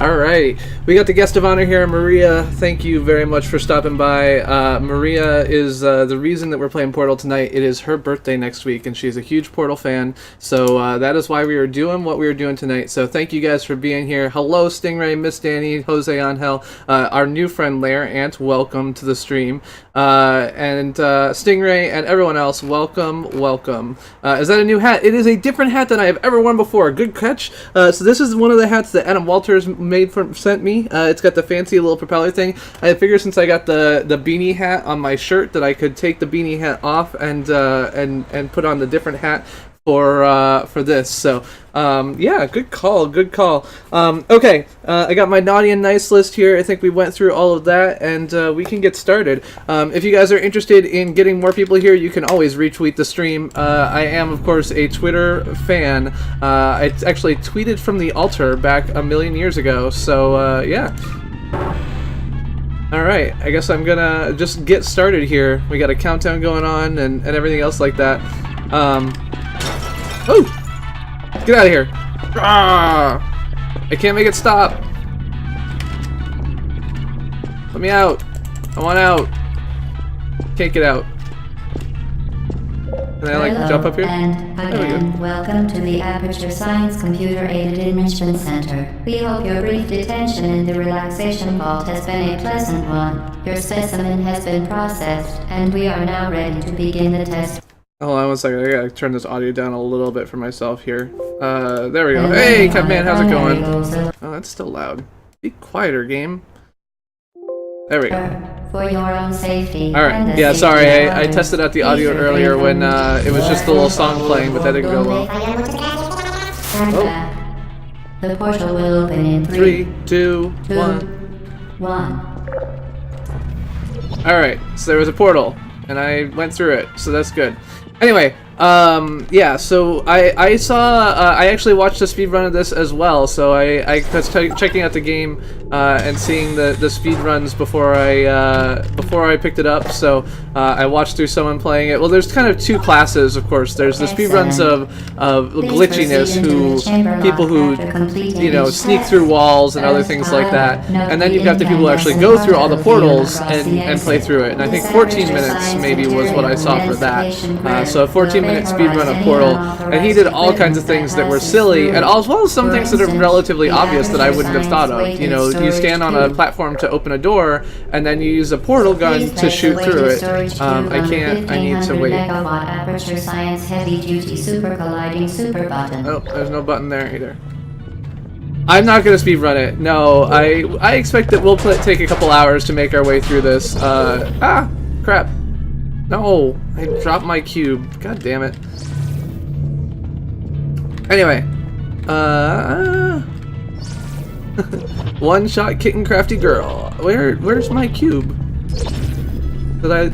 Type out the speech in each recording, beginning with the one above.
All right, we got the guest of honor here, Maria. Thank you very much for stopping by. Maria is the reason that we're playing Portal tonight. It is her birthday next week, and she's a huge Portal fan. So that is why we are doing what we are doing tonight. So thank you guys for being here. Hello, Stingray, Miss Danny, Jose Angel, our new friend Lair Ant. Welcome to the stream, and Stingray and everyone else. Welcome. Is that a new hat? It is a different hat than I have ever worn before. Good catch. So this is one of the hats that Adam Walters sent me. It's got the fancy little propeller thing. I figured since I got the beanie hat on my shirt that I could take the beanie hat off and put on the different hat for this. So yeah, good call. Okay, I got my naughty and nice list here. I think we went through all of that, and we can get started. If you guys are interested in getting more people here, you can always retweet the stream. I am, of course, a Twitter fan. I actually tweeted from the altar back a million years ago, so yeah. Alright, I guess I'm gonna just get started here. We got a countdown going on and everything else like that. Oh! Get out of here! Ah! I can't make it stop! Let me out! I want out! Can't get out. Can I like jump up here? And again, welcome to the Aperture Science Computer Aided Enrichment Center. We hope your brief detention in the relaxation vault has been a pleasant one. Your specimen has been processed, and we are now ready to begin the test. Hold on one second, I gotta turn this audio down a little bit for myself here. There we go. Hey, Cutman, how's it going? Oh, that's still loud. Be quieter, game. There we go. For your own safety. Alright, yeah, sorry, I tested out the audio earlier when it was just the little song playing, but that didn't go well. Oh. The portal will open in 3, 2, 1. 1. Alright, so there was a portal, and I went through it, so that's good. Anyway, yeah, so I saw, I actually watched a speed run of this as well, so I was checking out the game and seeing the speed runs before I picked it up, so I watched through someone playing it. Well, there's kind of two classes, of course. There's the speed runs of glitchiness, people who, you know, sneak through walls and other things like that, and then you've got the people who actually go through all the portals and play through it, and I think 14 minutes maybe was what I saw for that. So a 14-minute speed run of Portal, and he did all kinds of things that were silly, and as well as some things that are relatively obvious that I wouldn't have thought of. You know, you stand on a platform to open a door, and then you use a portal gun to shoot through it. I can't. I need to wait. Oh, there's no button there either. I'm not gonna speed run it. No, I expect that we'll take a couple hours to make our way through this. Crap. No, I dropped my cube. God damn it. Anyway, one shot kitten crafty girl. Where's my cube? Did I?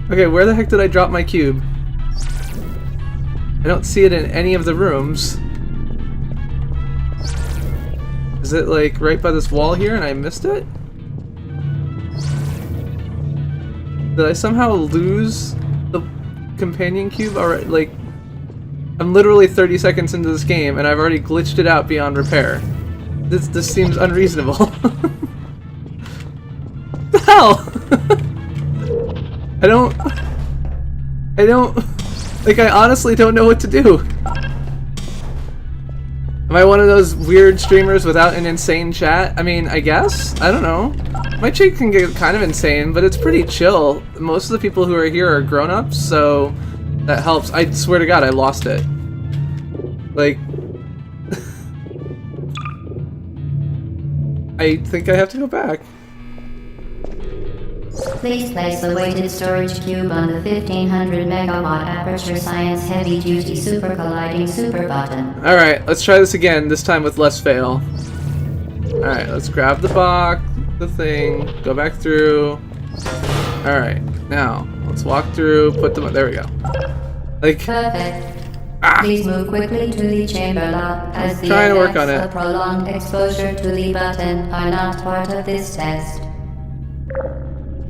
Okay, where the heck did I drop my cube? I don't see it in any of the rooms. Is it like right by this wall here and I missed it? Did I somehow lose the companion cube? Alright, like, I'm literally 30 seconds into this game and I've already glitched it out beyond repair. This seems unreasonable. What the hell? I don't, like, I honestly don't know what to do. Am I one of those weird streamers without an insane chat? I mean, I guess? I don't know. My chat can get kind of insane, but it's pretty chill. Most of the people who are here are grown-ups, so that helps. I swear to God, I lost it. Like... I think I have to go back. Please place the weighted storage cube on the 1500 megawatt Aperture Science Heavy Duty Super Colliding Super button. Alright, let's try this again, this time with less fail. Alright, let's grab the box, the thing, go back through. Alright, now, let's walk through, put them, there we go. Like, perfect. Please move quickly to the chamber lock, as the trying to work on it. A prolonged exposure to the button are not part of this test.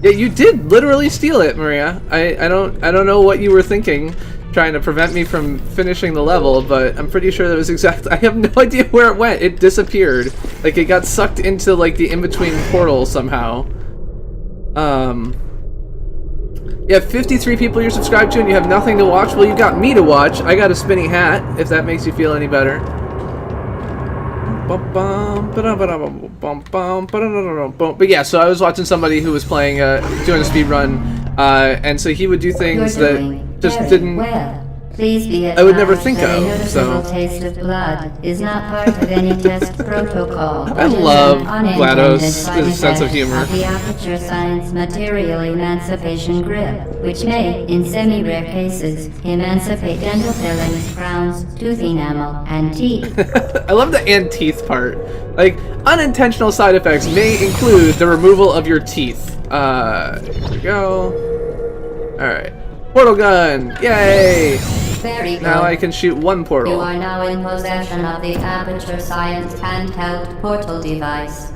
Yeah, you did literally steal it, Maria. I don't know what you were thinking, trying to prevent me from finishing the level, but I'm pretty sure that was exactly... I have no idea where it went. It disappeared. Like, it got sucked into, like, the in-between portal somehow. You have 53 people you're subscribed to and you have nothing to watch? Well, you got me to watch. I got a spinny hat, if that makes you feel any better. But yeah, so I was watching somebody who was playing, doing a speed run, and so he would do things that just didn't... Well. Please be I would never think advised that of, a noticeable so... taste of blood is not part of any test protocol. I love GLaDOS' sense of humor. Of the Aperture Science Material Emancipation Grip, which may, in semi-rare cases, emancipate dental fillings, crowns, tooth enamel, and teeth. I love the and teeth part. Like, unintentional side effects may include the removal of your teeth. Here we go. Alright. Portal gun! Yay! Very good. Now I can shoot one portal. You are now in possession of the Aperture Science handheld portal device.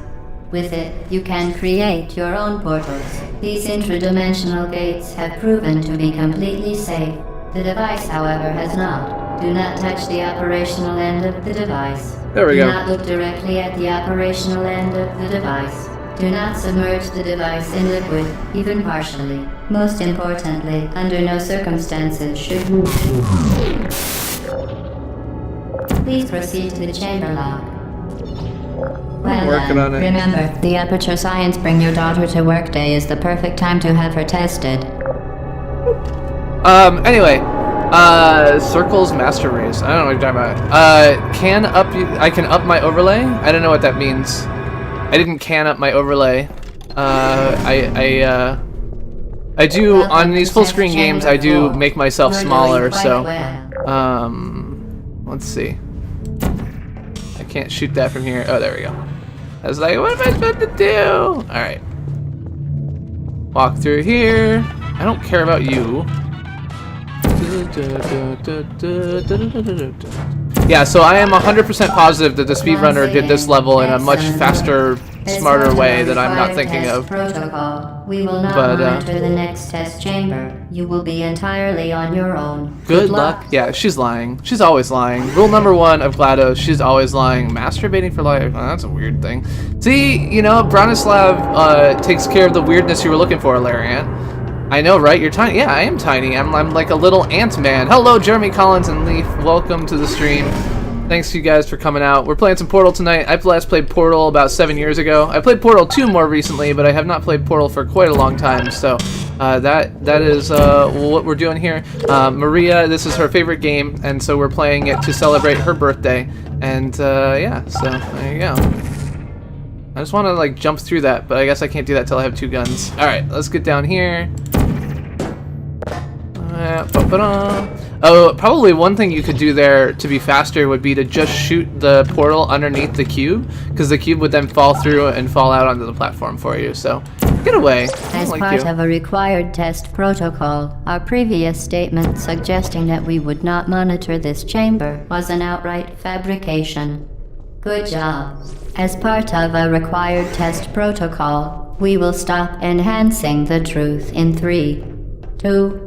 With it, you can create your own portals. These intradimensional gates have proven to be completely safe. The device, however, has not. Do not touch the operational end of the device. There we go. Do not look directly at the operational end of the device. Do not submerge the device in liquid, even partially. Most importantly, under no circumstances should you... Please proceed to the chamber lock. Well working done. on it. Remember, the Aperture Science Bring Your Daughter to Work Day is the perfect time to have her tested. Anyway. Circles Master Race. I don't know what you're talking about. I can up my overlay? I don't know what that means. I didn't can up my overlay. I do, on these full screen games, I do make myself smaller, so, let's see. I can't shoot that from here. Oh, there we go. I was like, what am I supposed to do? Alright. Walk through here. I don't care about you. Yeah, so I am 100% positive that the speedrunner did this level in a much faster, smarter way that I'm not thinking of. Protocol. We will not monitor the next test chamber. You will be entirely on your own. Good luck. Yeah, she's lying. She's always lying. Rule number 1 of GLaDOS, she's always lying. Masturbating for life. Oh, that's a weird thing. See, you know, Bronislav takes care of the weirdness you were looking for, Larian. I know, right? You're tiny. Yeah, I am tiny. I'm like a little ant-man. Hello, Jeremy Collins and Leaf. Welcome to the stream. Thanks to you guys for coming out. We're playing some Portal tonight. I last played Portal about 7 years ago. I played Portal 2 more recently, but I have not played Portal for quite a long time. So that is what we're doing here. Maria, this is her favorite game, and so we're playing it to celebrate her birthday. And yeah, so there you go. I just want to like jump through that, but I guess I can't do that till I have 2 guns. All right, let's get down here. Oh, probably one thing you could do there to be faster would be to just shoot the portal underneath the cube, because the cube would then fall through and fall out onto the platform for you. So get away. As part of a required test protocol, our previous statement suggesting that we would not monitor this chamber was an outright fabrication. Good job. As part of a required test protocol, we will stop enhancing the truth in 3, 2...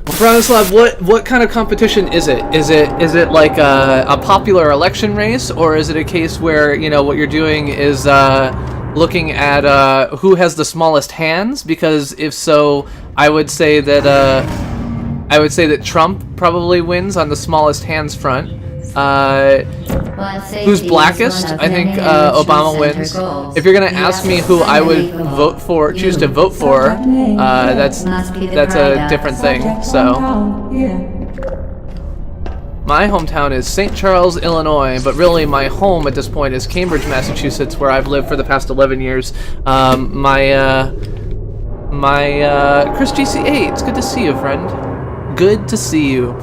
Bronislav, what kind of competition is it? Is it like a popular election race, or is it a case where, you know, what you're doing is looking at who has the smallest hands? Because if so, I would say that Trump probably wins on the smallest hands front. Who's blackest? I think Obama wins. If you're gonna ask me who I would choose to vote for, that's a different thing. So, my hometown is St. Charles, Illinois, but really my home at this point is Cambridge, Massachusetts, where I've lived for the past 11 years. My Chris GC8, it's good to see you, friend. Good to see you.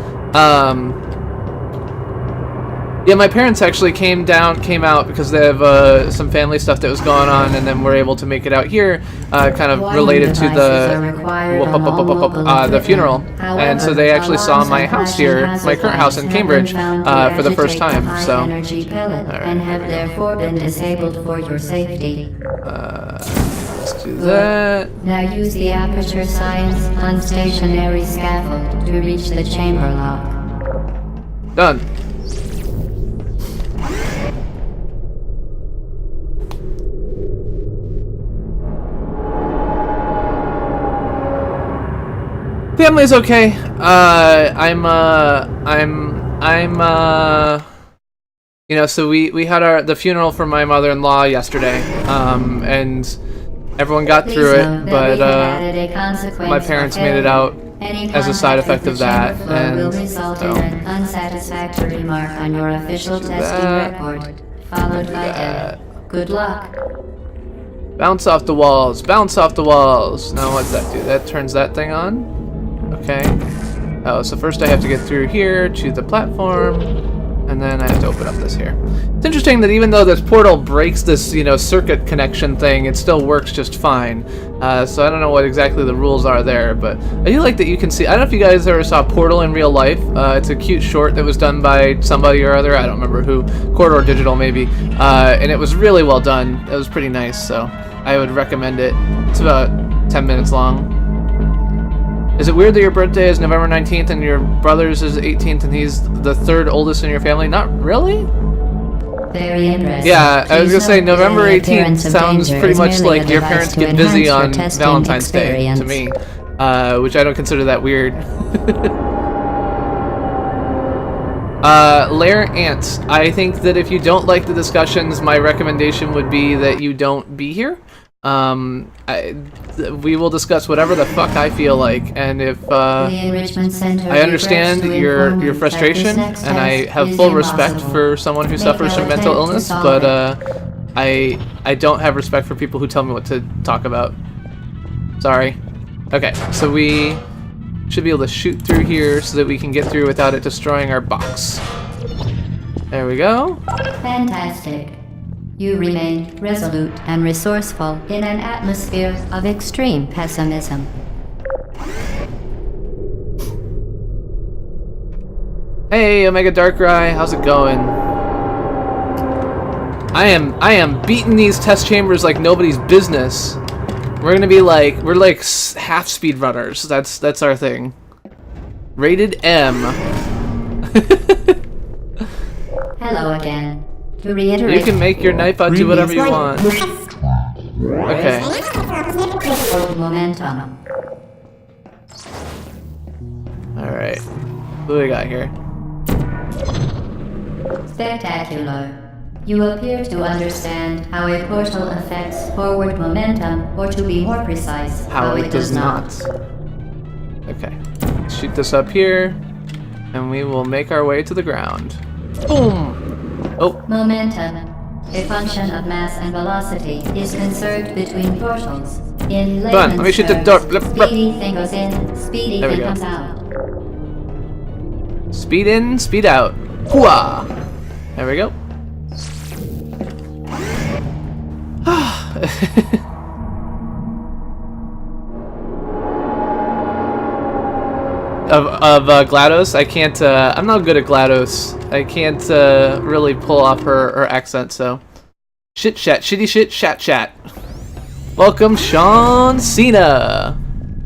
Yeah, my parents actually came out because they have some family stuff that was going on, and then we're able to make it out here, kind of related to the funeral. And so they actually saw my house here, my current house in Cambridge, for the first time. So, and have therefore been disabled for your safety. Let's do that. Now use the Aperture Science unstationary scaffold to reach the chamber lock. Done. Family's okay. You know, so we had the funeral for my mother-in-law yesterday, and everyone got through it, but my parents made it out as a side effect of that, and so an unsatisfactory remark on your official testing record, followed by death. Good luck. Bounce off the walls, bounce off the walls. Now what's that do? That turns that thing on. Okay. Oh, so first I have to get through here to the platform, and then I have to open up this here. It's interesting that even though this portal breaks this, you know, circuit connection thing, it still works just fine. So I don't know what exactly the rules are there, but I do like that you can see. I don't know if you guys ever saw Portal in real life. It's a cute short that was done by somebody or other. I don't remember who. Corridor Digital maybe. And it was really well done. It was pretty nice, so I would recommend it. It's about 10 minutes long. Is it weird that your birthday is November 19th and your brother's is 18th and he's the third oldest in your family? Not really? Very interesting. Yeah, I was gonna say November 18th sounds pretty much like your parents get busy on Valentine's Day to me, which I don't consider that weird. Lair Ant, I think that if you don't like the discussions, my recommendation would be that you don't be here. We will discuss whatever the fuck I feel like, and if I understand your frustration, and I have full respect for someone who suffers from mental illness, but I don't have respect for people who tell me what to talk about. Sorry. Okay, so we should be able to shoot through here so that we can get through without it destroying our box. There we go. Fantastic. You remain resolute and resourceful in an atmosphere of extreme pessimism. Hey, Omega Darkrai, how's it going? I am beating these test chambers like nobody's business. We're like half speed runners. That's our thing. Rated M. Hello again. To reiterate, You can make your Nightbot do whatever you want. Okay. momentum. Alright. What do we got here? Spectacular. You appear to understand how a portal affects forward momentum, or to be more precise, How it does not. Okay. Shoot this up here, and we will make our way to the ground. Boom! Oh. Momentum, a function of mass and velocity, is conserved between portals. In Come on, let me shoot the door. Blip, blip. Speedy thing goes in, speedy There we thing go. comes out. Speed in, speed out. Hooah! There we go. of GLaDOS, I can't. I'm not good at GLaDOS. I can't really pull off her accent. So, shit, chat, shitty shit, chat. Welcome, Sean Cena.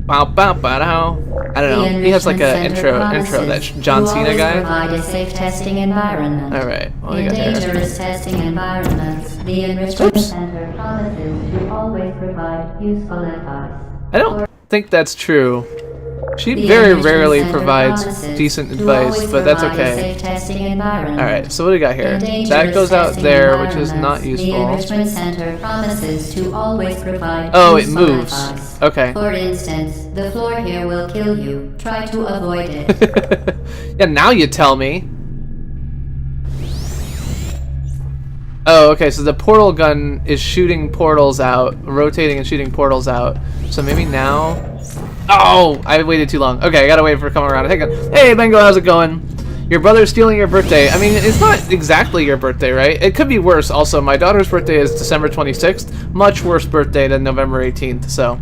Bow, bow, bow, bow. I don't know. He has like a intro. That John Cena guy. Provide a safe testing environment. All right. What do we In got here? dangerous testing environments, the Enrichment Center promises to always provide useful advice. I don't think that's true. She The very Enrichment rarely Center provides promises decent to advice, always but that's provide a okay. safe testing environment. Alright, so what do we got here? In That dangerous goes out testing there, which is not environments, The useful. Enrichment Center promises to always provide Oh, it useful moves. advice. Okay. For instance, the floor here will kill you. Try to avoid it. Yeah, now you tell me. Oh, okay, so the portal gun is shooting portals out, rotating and shooting portals out. So maybe now... Oh! I waited too long. Okay, I gotta wait for it to come around. Hang on. Hey, Bengo, how's it going? Your brother's stealing your birthday. I mean, it's not exactly your birthday, right? It could be worse. Also, my daughter's birthday is December 26th. Much worse birthday than November 18th, so...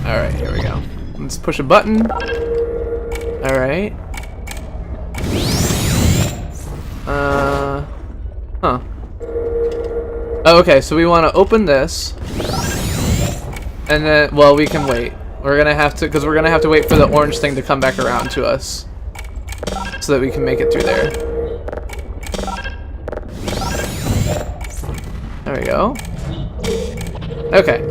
Alright, here we go. Let's push a button. Alright. Huh. Oh, okay, so we want to open this. And then, well, we can wait. We're gonna have to, because we're gonna have to wait for the orange thing to come back around to us. So that we can make it through there. There we go. Okay.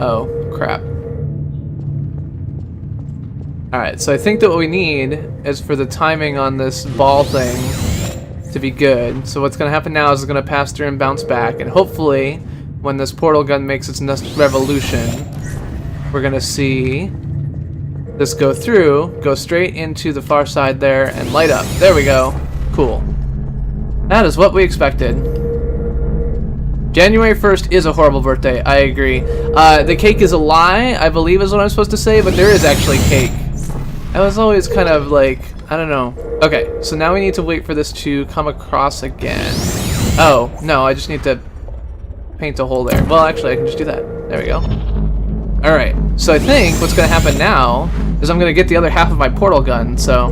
Oh, crap. Alright, so I think that what we need is for the timing on this ball thing to be good. So what's going to happen now is it's going to pass through and bounce back, and hopefully when this portal gun makes its next revolution, we're going to see this go through, go straight into the far side there, and light up. There we go. Cool. That is what we expected. January 1st is a horrible birthday, I agree. The cake is a lie, I believe is what I'm supposed to say, but there is actually cake. I was always kind of like, I don't know. Okay, so now we need to wait for this to come across again. Oh, no, I just need to paint a hole there. Well, actually, I can just do that. There we go. Alright, so I think what's going to happen now is I'm going to get the other half of my portal gun, so...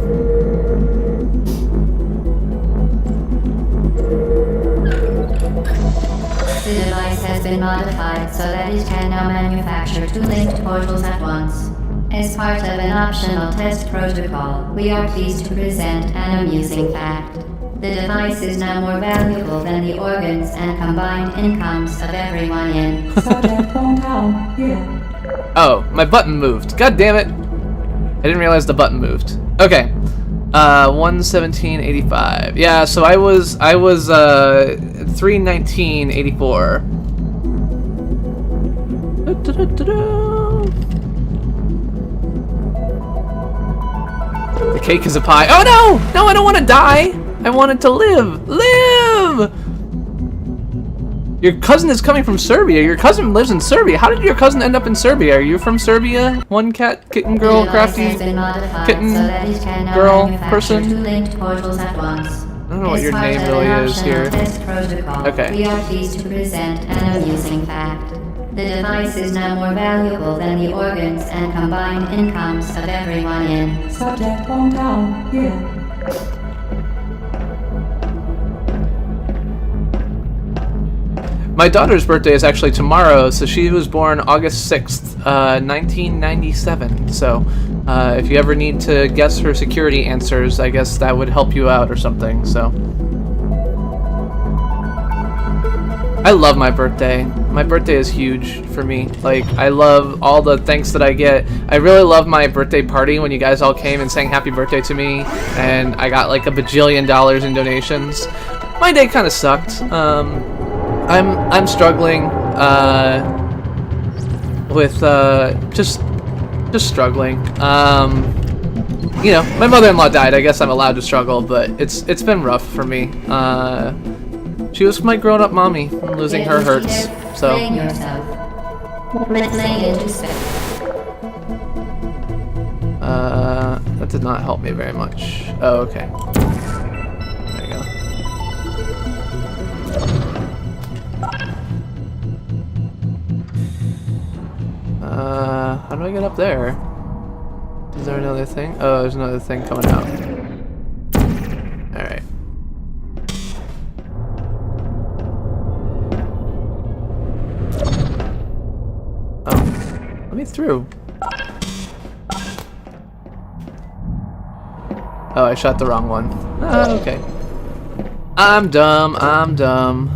The device has been modified so that it can now manufacture 2 linked portals at once. As part of an optional test protocol, we are pleased to present an amusing fact. The device is now more valuable than the organs and combined incomes of everyone in Subject Hometown. Yeah. Oh, my button moved. God damn it. I didn't realize the button moved. Okay. 117.85. Yeah, so I was 319.84. The cake is a pie. Oh no! No, I don't want to die. I wanted to live. Live! Your cousin is coming from Serbia. Your cousin lives in Serbia. How did your cousin end up in Serbia? Are you from Serbia? One cat, kitten, girl, crafty, kitten, girl, person? I don't know what your name really is here. Okay. We are pleased to present an amusing fact. The device is now more valuable than the organs and combined incomes of everyone in Subject Hometown. Yeah. My daughter's birthday is actually tomorrow, so she was born August 6th, 1997. So, if you ever need to guess her security answers, I guess that would help you out or something, so. I love my birthday. My birthday is huge for me. Like, I love all the thanks that I get. I really love my birthday party when you guys all came and sang happy birthday to me, and I got like $1 bajillion in donations. My day kind of sucked. I'm struggling with just struggling. You know, my mother-in-law died. I guess I'm allowed to struggle, but it's been rough for me. She was my grown-up mommy, and losing her hurts. So. That did not help me very much. Oh, okay. There you go. How do I get up there? Is there another thing? Oh, there's another thing coming out. Alright. Oh, let me through. Oh, I shot the wrong one. Oh, okay. I'm dumb, I'm dumb.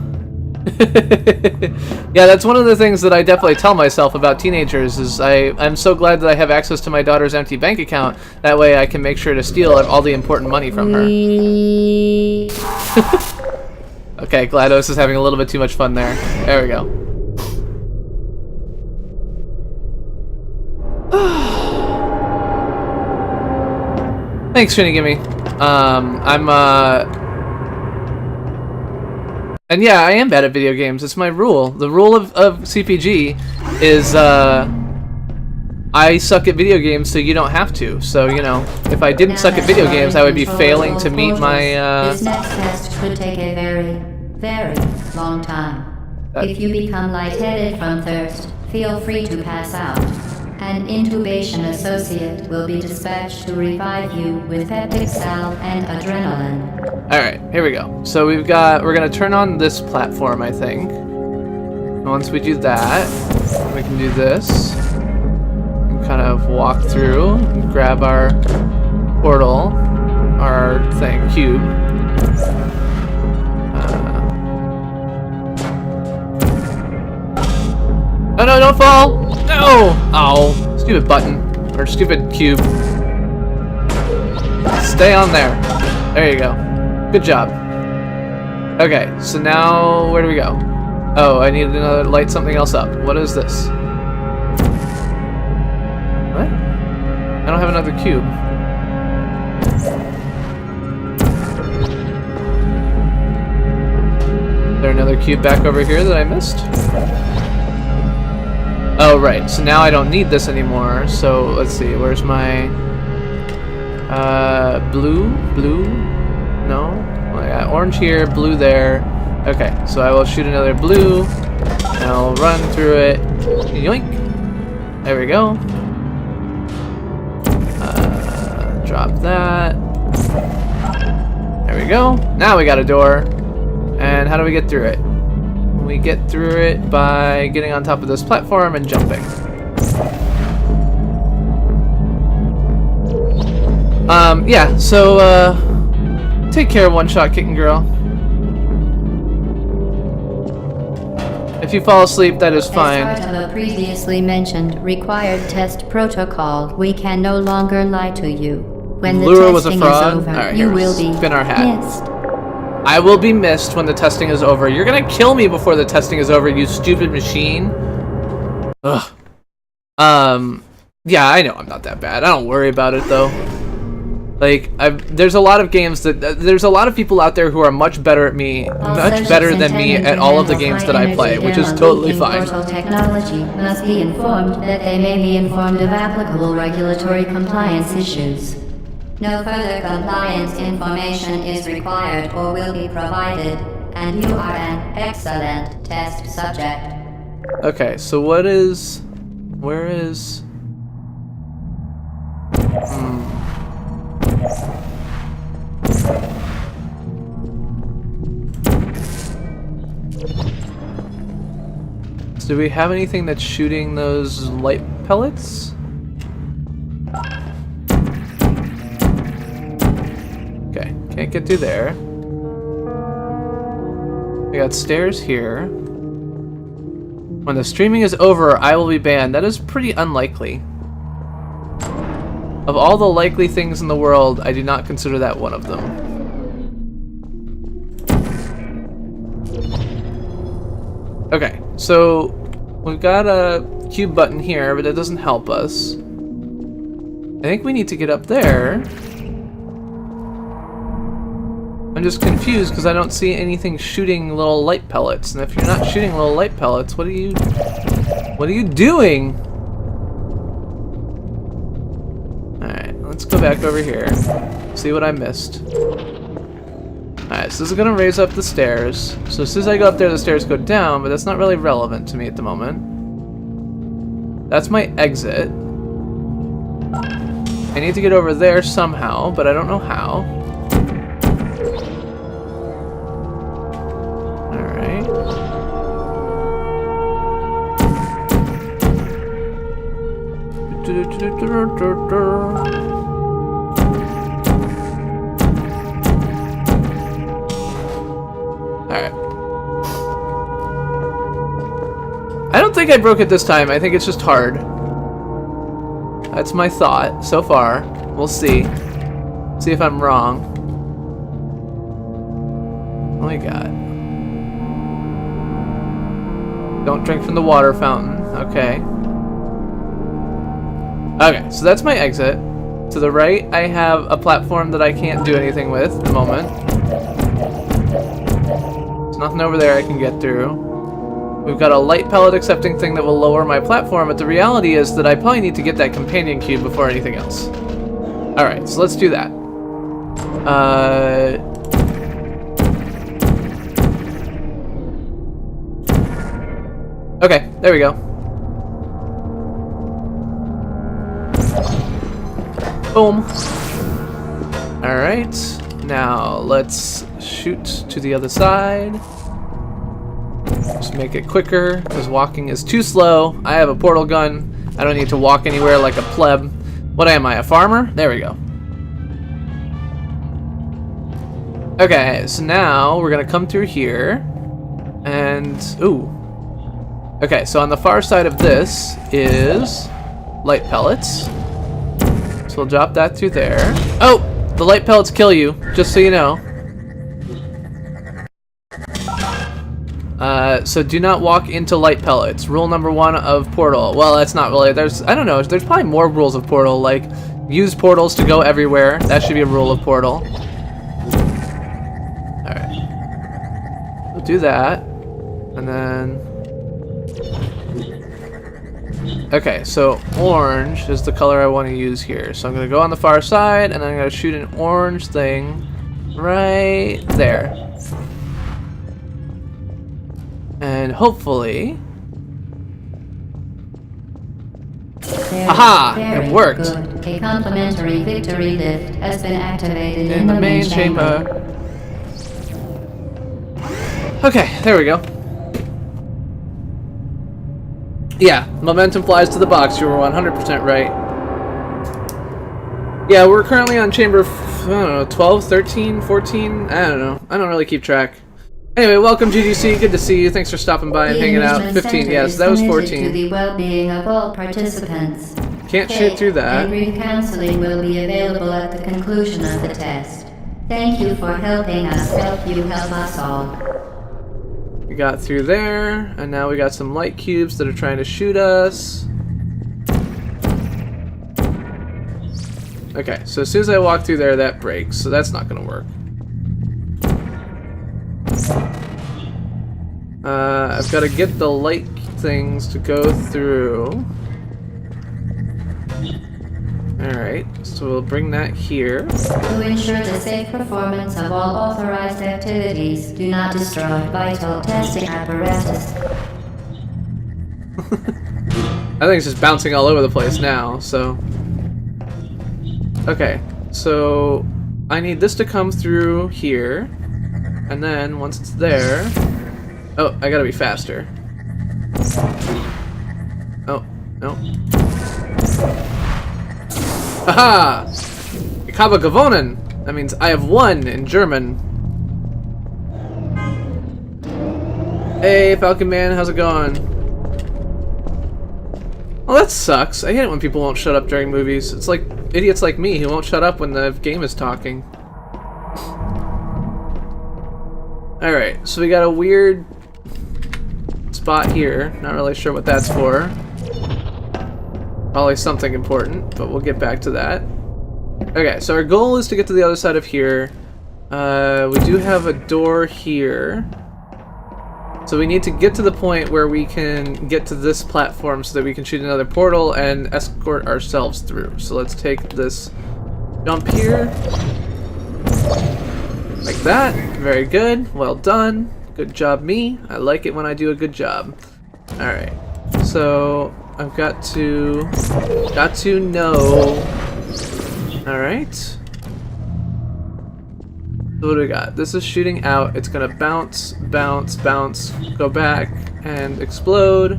Yeah, that's one of the things that I definitely tell myself about teenagers is I'm so glad that I have access to my daughter's empty bank account. That way I can make sure to steal all the important money from her. Okay, GLaDOS is having a little bit too much fun there. There we go. Thanks, Shinigami. And yeah, I am bad at video games. It's my rule. The rule of CPG is, I suck at video games so you don't have to. So, you know, if I didn't suck at video games, I would be failing to meet my, This next test could take a very, very long time. If you become lightheaded from thirst, feel free to pass out. An intubation associate will be dispatched to revive you with epic salve and adrenaline. Alright, here we go. So we're gonna turn on this platform, I think. Once we do that, we can do this. And kind of walk through, and grab our portal, our thing, cube. Oh no, don't fall! No! Oh, stupid button. Or stupid cube. Stay on there. There you go. Good job. Okay, so now, where do we go? Oh, I need to light something else up. What is this? What? I don't have another cube. Is there another cube back over here that I missed? Oh, right. So now I don't need this anymore. So, let's see. Where's my... blue? Blue? No? Well, I got orange here, blue there. Okay, so I will shoot another blue. And I'll run through it. Yoink! There we go. Drop that. There we go. Now we got a door. And how do we get through it? We get through it by getting on top of this platform and jumping. Yeah, so, take care, one-shot kitten girl. If you fall asleep, that is fine. As part of a previously mentioned required test protocol, we can no longer lie to you. When the Lura was a testing fraud? is over, Alright, you here, will be spin our hat. missed. I will be missed when the testing is over. You're gonna kill me before the testing is over, you stupid machine. Ugh. Yeah, I know I'm not that bad. I don't worry about it, though. Like, there's a lot of games that... there's a lot of people out there who are much better at me, much better than me at all of the games that I play, which is totally fine. Portal technology must be informed that they may be informed of applicable regulatory compliance issues. No further compliance information is required or will be provided, and you are an excellent test subject. Okay, so what is... where is... So do we have anything that's shooting those light pellets? Okay, can't get through there. We got stairs here. When the streaming is over, I will be banned. That is pretty unlikely. Of all the likely things in the world, I do not consider that one of them. Okay, so we've got a cube button here, but that doesn't help us. I think we need to get up there. I'm just confused because I don't see anything shooting little light pellets. And if you're not shooting little light pellets, what are you doing? Alright, let's go back over here. See what I missed. Alright, so this is gonna raise up the stairs. So as soon as I go up there, the stairs go down, but that's not really relevant to me at the moment. That's my exit. I need to get over there somehow, but I don't know how. Alright. Alright. I don't think I broke it this time. I think it's just hard. That's my thought so far. We'll see. See if I'm wrong. What do we got? Don't drink from the water fountain. Okay. Okay, so that's my exit. To the right, I have a platform that I can't do anything with at the moment. There's nothing over there I can get through. We've got a light pellet accepting thing that will lower my platform, but the reality is that I probably need to get that companion cube before anything else. Alright, so let's do that. Okay, there we go. Boom. Alright, now let's shoot to the other side. Just make it quicker, because walking is too slow. I have a portal gun. I don't need to walk anywhere like a pleb. What am I, a farmer? There we go. Okay, so now we're gonna come through here, and ooh. Okay, so on the far side of this is light pellets. So we'll drop that through there. Oh, the light pellets kill you, just so you know. So do not walk into light pellets. Rule number 1 of Portal. Well, that's not really. I don't know. There's probably more rules of Portal, like use portals to go everywhere. That should be a rule of Portal. We'll do that, and then okay, so orange is the color I want to use here. So I'm gonna go on the far side, and I'm gonna shoot an orange thing right there, and hopefully, aha! It worked. Good. A complimentary victory lift has been activated In the main chamber. Okay, there we go. Yeah, momentum flies to the box. You were 100% right. Yeah, we're currently on chamber, I don't know, 12, 13, 14? I don't know. I don't really keep track. Anyway, welcome GDC. Good to see you. Thanks for stopping by and hanging out. 15, yes, that was 14. To the well-being of all participants. Can't shoot through that. Brief counseling will be available at the conclusion of the test. Thank you for helping us help you help us all. We got through there, and now we got some light cubes that are trying to shoot us. Okay, so as soon as I walk through there, that breaks, so that's not gonna work. I've got to get the light things to go through. Alright, so we'll bring that here. To ensure the safe performance of all authorized activities, do not destroy vital testing apparatus. I think it's just bouncing all over the place now, so... Okay, so I need this to come through here, and then once it's there... Oh, I gotta be faster. Oh, no. Haha! Ich habe gewonnen! That means I have won in German. Hey, Falcon Man, how's it going? Well, that sucks. I hate it when people won't shut up during movies. It's like idiots like me who won't shut up when the game is talking. Alright, so we got a weird spot here. Not really sure what that's for. Probably something important, but we'll get back to that. Okay, so our goal is to get to the other side of here. We do have a door here. So we need to get to the point where we can get to this platform so that we can shoot another portal and escort ourselves through. So let's take this jump here. Like that. Very good. Well done. Good job, me. I like it when I do a good job. Alright. So I've got to know. Alright. So what do we got? This is shooting out. It's gonna bounce, bounce, bounce, go back, and explode.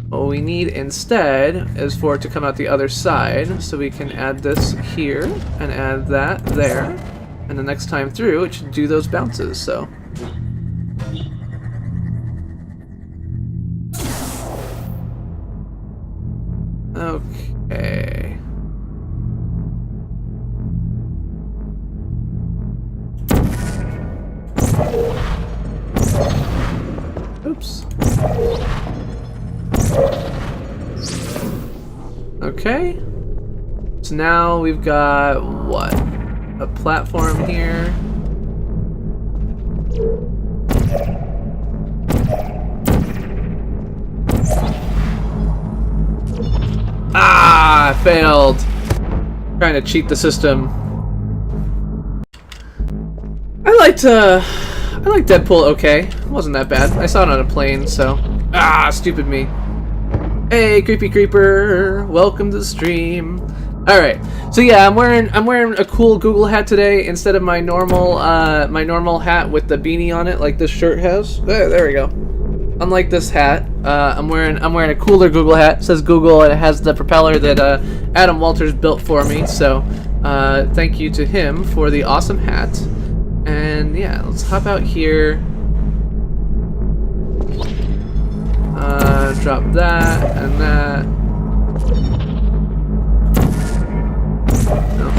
What we need instead is for it to come out the other side, so we can add this here, and add that there. And the next time through, it should do those bounces, so. Okay. Oops. Okay. So now we've got what? A platform here. Ah, I failed. Trying to cheat the system. I liked Deadpool okay. It wasn't that bad. I saw it on a plane, so. Ah, stupid me. Hey, creepy creeper, welcome to the stream. All right, so yeah, I'm wearing a cool Google hat today instead of my normal hat with the beanie on it like this shirt has. There we go. Unlike this hat, I'm wearing a cooler Google hat. It says Google and it has the propeller that Adam Walters built for me. So thank you to him for the awesome hat. And yeah, let's hop out here. Drop that and that. No.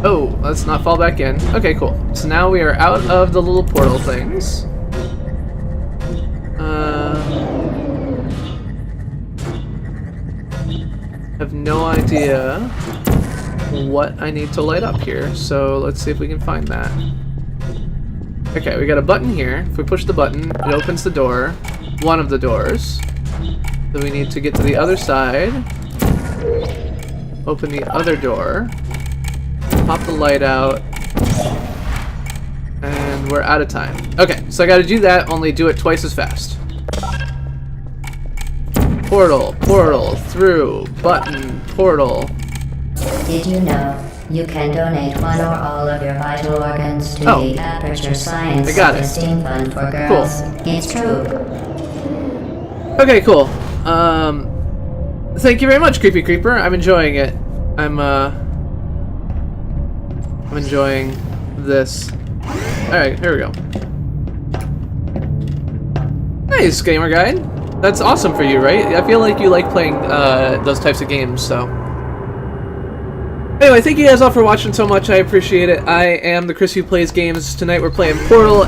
Oh, let's not fall back in. Okay, cool. So now we are out of the little portal things. Have no idea what I need to light up here, so let's see if we can find that. Okay, we got a button here. If we push the button, it opens the door. One of the doors. So we need to get to the other side. Open the other door. Pop the light out. And we're out of time. Okay, so I gotta do that, only do it twice as fast. Portal, portal, through, button, portal. Did you know you can donate one or all of your vital organs to the Aperture Science Esteem Fund for Girls? Cool. It's true. Okay, cool. Thank you very much, Creepy Creeper. I'm enjoying it. I'm enjoying this. Alright, here we go. Nice, Gamer Guide. That's awesome for you, right? I feel like you like playing those types of games, so. Anyway, thank you guys all for watching so much. I appreciate it. I am the Chris who plays games. Tonight we're playing Portal,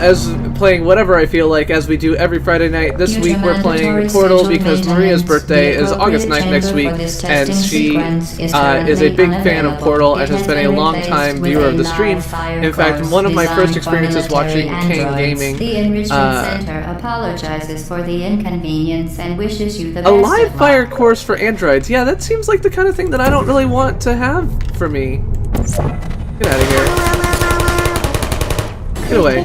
playing whatever I feel like, as we do every Friday night. This week we're playing Portal because Maria's birthday is August 9th next week, and she is a big fan of Portal and has been a long time viewer of the stream. In fact, one of my first experiences watching Kane Gaming, the Enrichment Center apologizes for the inconvenience and wishes you the best a live fire course for androids. Yeah, that seems like the kind of thing that I don't really want to have for me. Get out of here. Get away.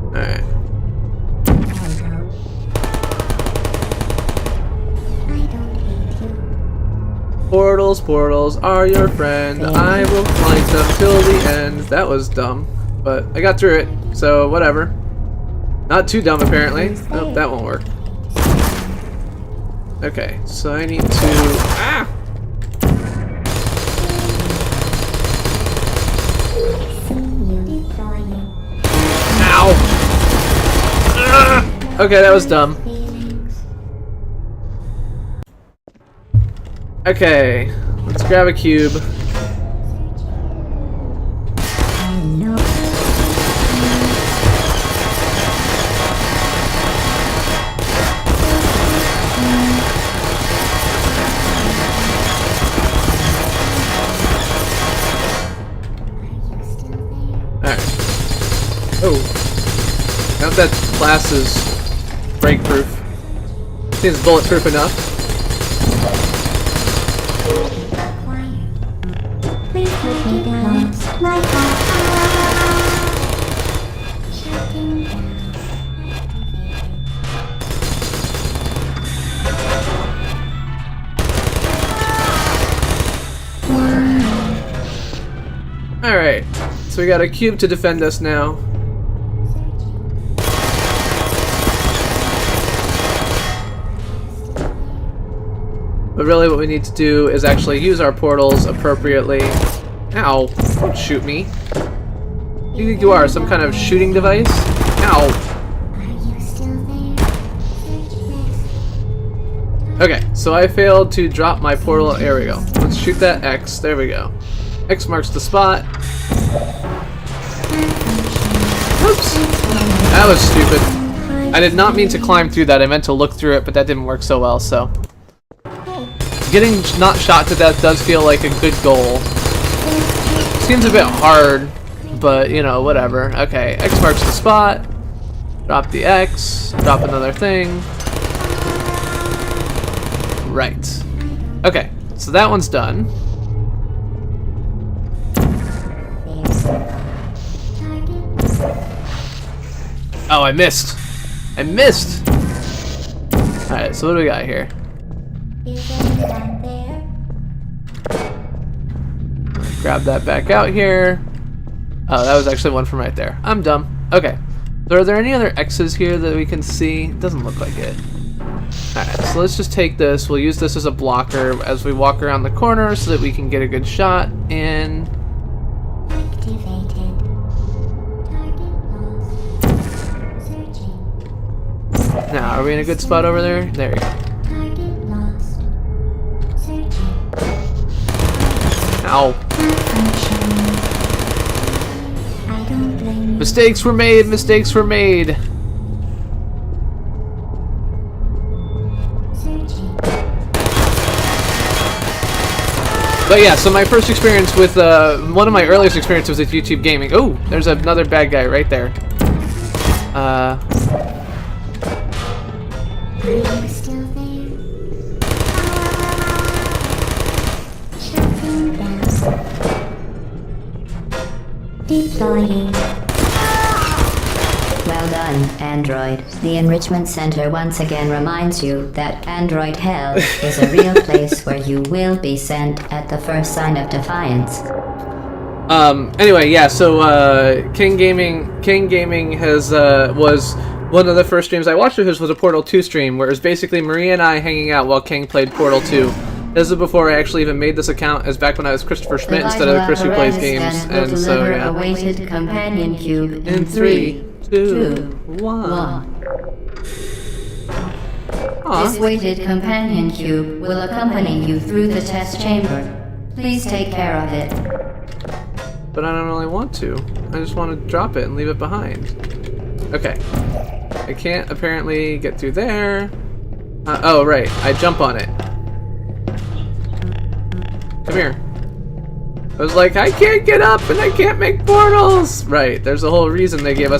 Alright. Portals, portals are your friend. I will fight them till the end. That was dumb, but I got through it, so whatever. Not too dumb, apparently. Nope, that won't work. Okay, so I need to... Ah! Ow! Ugh! Okay, that was dumb. Okay, let's grab a cube. Oh. Now that glass is break-proof. Seems bulletproof enough. Please put me down like that. Alright, so we got a cube to defend us now. But really what we need to do is actually use our portals appropriately. Ow, don't shoot me. Who do you think you are, some kind of shooting device? Ow. Okay, so I failed to drop my portal. There we go. Let's shoot that X. There we go. X marks the spot. Oops. That was stupid. I did not mean to climb through that. I meant to look through it, but that didn't work so well, so. Getting not shot to death does feel like a good goal. Seems a bit hard, but, you know, whatever. Okay, X marks the spot. Drop the X. Drop another thing. Right. Okay, so that one's done. Oh, I missed. I missed. All right, so what do we got here? Is anyone there? Grab that back out here. Oh, that was actually one from right there. I'm dumb. Okay. So are there any other X's here that we can see? Doesn't look like it. Alright, so let's just take this. We'll use this as a blocker as we walk around the corner so that we can get a good shot. And Activated. Target lost. Searching. now, are we in a good spot over there? There you go. Target lost. Searching. Ow. Malfunction. I don't blame you. Mistakes were made. Mistakes were made. Searching. But yeah, so my first experience with, one of my earliest experiences with YouTube gaming. Oh, there's another bad guy right there. Are you still there? Shutting down. Deploying. Well done, Android. The Enrichment Center once again reminds you that Android Hell is a real place where you will be sent at the first sign of defiance. Anyway, yeah, so, King Gaming has, was one of the first streams I watched of his was a Portal 2 stream, where it was basically Maria and I hanging out while King played Portal 2. This is before I actually even made this account, as back when I was Christopher Schmidt instead of the Chris Who Plays Games, and so, yeah. A weighted companion cube In 3, 2, 1. This weighted companion cube will accompany you through the test chamber. Please take care of it. But I don't really want to. I just want to drop it and leave it behind. Okay. I can't apparently get through there. Oh, right. I jump on it. Come here. I was like, I can't get up and I can't make portals! Right, there's a whole reason they gave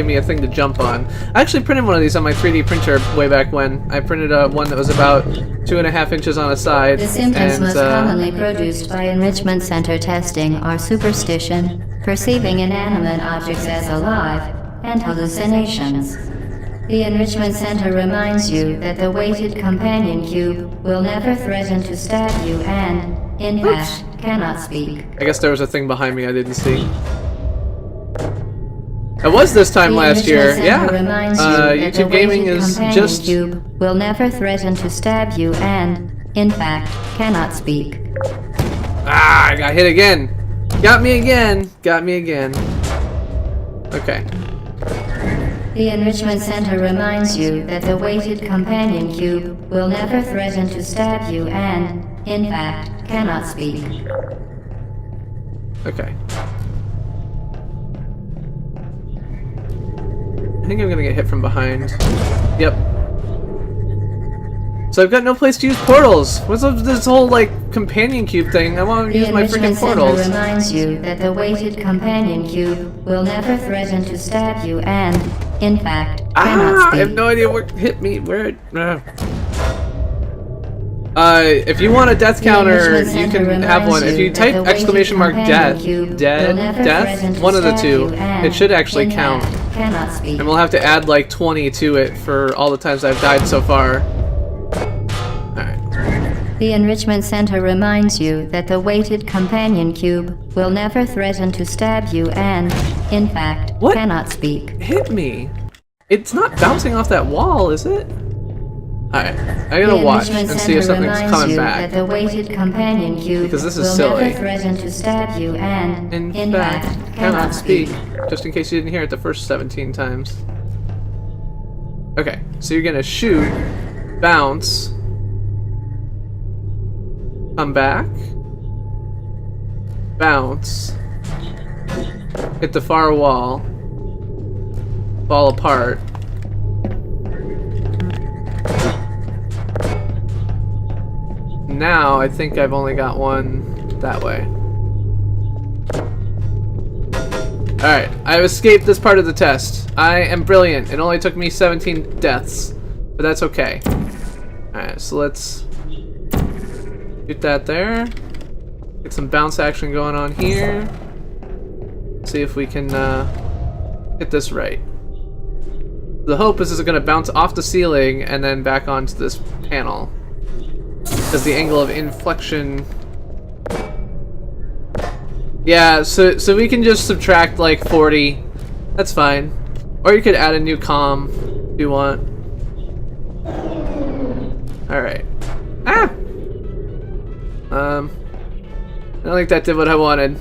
me a thing to jump on. I actually printed one of these on my 3D printer way back when. I printed one that was about 2.5 inches on a side. The symptoms and, most commonly produced by Enrichment Center testing are superstition, perceiving inanimate objects as alive, and hallucinations. The Enrichment Center reminds you that the weighted companion cube will never threaten to stab you and, in fact, cannot speak. I guess there was a thing behind me I didn't see. It was this time last year, yeah. YouTube Gaming is just... cube will never threaten to stab you and, in fact, cannot speak. Ah, I got hit again. Got me again. Got me again. Okay. The Enrichment Center reminds you that the weighted companion cube will never threaten to stab you and, in fact, cannot speak. Okay. I think I'm gonna get hit from behind. Yep. So I've got no place to use portals. What's up with this whole, like, companion cube thing? I want to use my freaking portals. The Enrichment Center reminds you that the weighted companion cube will never threaten to stab you and, in fact, cannot speak. I have no idea what hit me. Where? If you want a death counter, you can have one. If you type exclamation mark death, death, one of the two, it should actually count. And we'll have to add like 20 to it for all the times I've died so far. Alright. The Enrichment Center reminds you that the weighted companion cube will never threaten to stab you and, in fact, What? cannot speak. Hit me. It's not bouncing off that wall, is it? Alright, I'm gonna watch and see if something's coming back. That the weighted companion cube Because this is will silly. never threaten to stab you and, In fact, cannot speak. Just in case you didn't hear it the first 17 times. Okay, so you're gonna shoot, bounce, come back, bounce, hit the far wall, fall apart. Now, I think I've only got one that way. Alright, I've escaped this part of the test. I am brilliant. It only took me 17 deaths, but that's okay. Alright, so let's shoot that there. Get some bounce action going on here. See if we can get this right. The hope is it's going to bounce off the ceiling and then back onto this panel. Because the angle of inflection... Yeah, so we can just subtract like 40. That's fine. Or you could add a new comm if you want. Alright. Ah! I don't think that did what I wanted.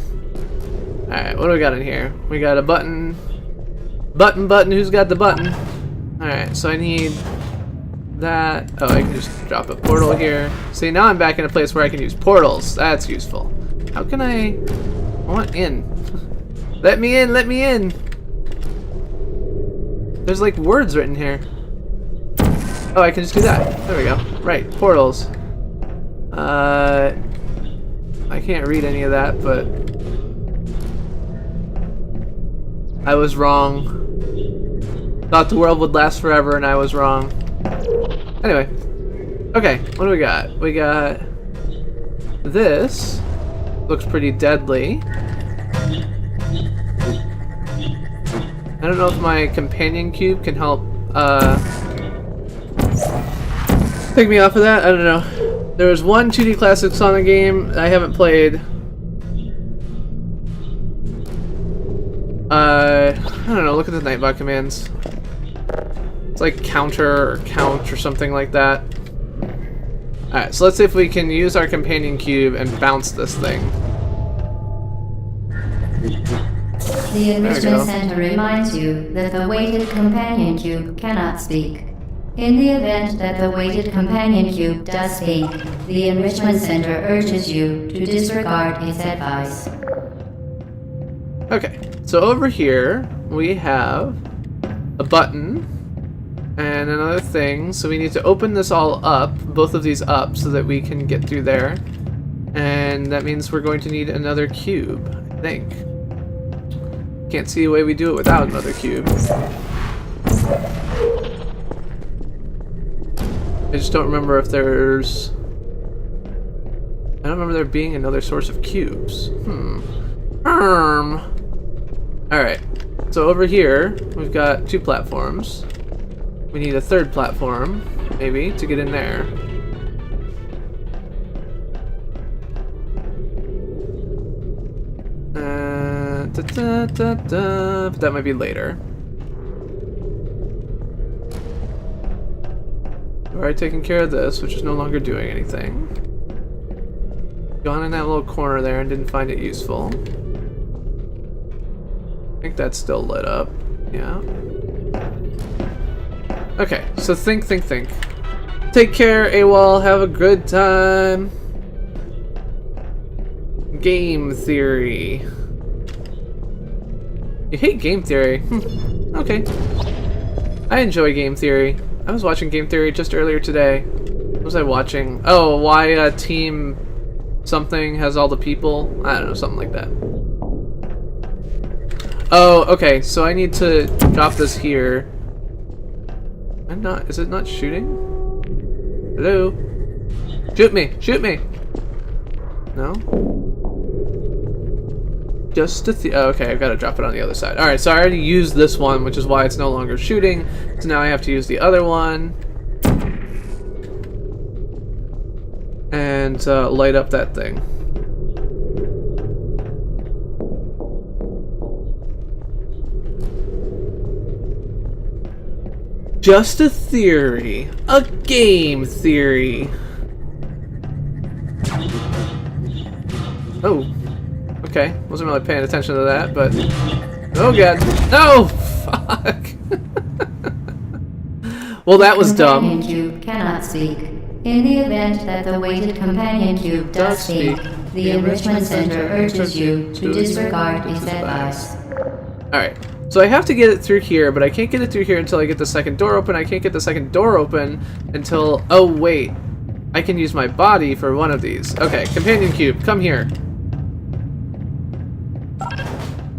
Alright, what do we got in here? We got a button. Button, who's got the button? Alright, so I need that. Oh, I can just drop a portal here. See, now I'm back in a place where I can use portals. That's useful. How can I want in? Let me in, let me in! There's like words written here. Oh, I can just do that. There we go. Right, portals. I can't read any of that, but I was wrong. Thought the world would last forever, and I was wrong. Anyway. Okay, what do we got? We got this. Looks pretty deadly. I don't know if my companion cube can help pick me off of that. I don't know. There was one 2D classic Sonic game I haven't played. I don't know, look at the Nightbot commands. It's like counter or count or something like that. Alright, so let's see if we can use our companion cube and bounce this thing. The Enrichment Center reminds you that the weighted companion cube cannot speak. In the event that the weighted companion cube does speak, the Enrichment Center urges you to disregard its advice. Okay, so over here we have a button and another thing. So we need to open this all up, both of these up, so that we can get through there. And that means we're going to need another cube, I think. Can't see a way we do it without another cube. I just don't remember if there's... I don't remember there being another source of cubes. Alright, so over here, we've got 2 platforms. We need a 3rd platform, maybe, to get in there. But that might be later. We've already taken care of this, which is no longer doing anything. Gone in that little corner there and didn't find it useful. I think that's still lit up. Yeah. Okay, so think. Take care, AWOL. Have a good time. Game theory. You hate game theory. Okay. I enjoy game theory. I was watching game theory just earlier today. What was I watching? Oh, why team something has all the people? I don't know, something like that. Oh, okay, so I need to drop this here. I'm not, is it not shooting? Hello? Shoot me! Shoot me! No? Just oh, okay, I've got to drop it on the other side. Alright, so I already used this one, which is why it's no longer shooting. So now I have to use the other one. And light up that thing. Just a theory. A game theory. Oh. Okay, wasn't really paying attention to that, but... Oh god. No! Fuck! Well, that was dumb. The companion cube cannot speak. In the event that the weighted companion cube does speak, the Enrichment Center urges you to disregard its advice. Alright, so I have to get it through here, but I can't get it through here until I get the second door open. I can't get the second door open until... Oh, wait. I can use my body for one of these. Okay, companion cube, come here.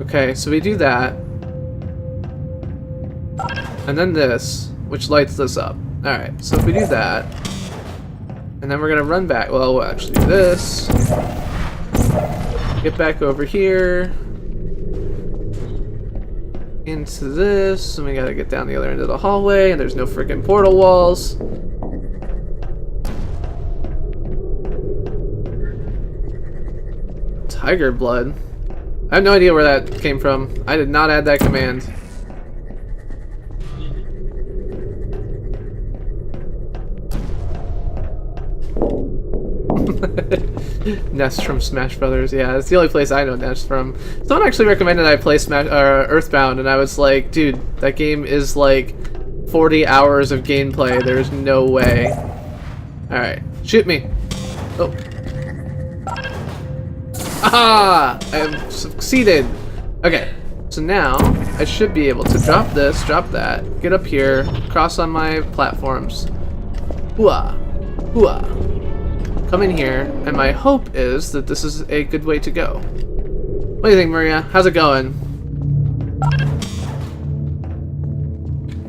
Okay, so we do that. And then this, which lights this up. Alright, so if we do that, and then we're gonna run back. Well, we'll actually do this. Get back over here. into this, and we gotta get down the other end of the hallway, and there's no freaking portal walls. Tiger blood. I have no idea where that came from. I did not add that command. Nest from Smash Brothers. Yeah, it's the only place I know Nest from. Someone actually recommended I play Earthbound, and I was like, dude, that game is like 40 hours of gameplay. There's no way. Alright, shoot me. Oh. Ah! I have succeeded. Okay, so now I should be able to drop this, drop that, get up here, cross on my platforms. Hooah! Hooah! Come in here, and my hope is that this is a good way to go. What do you think, Maria? How's it going?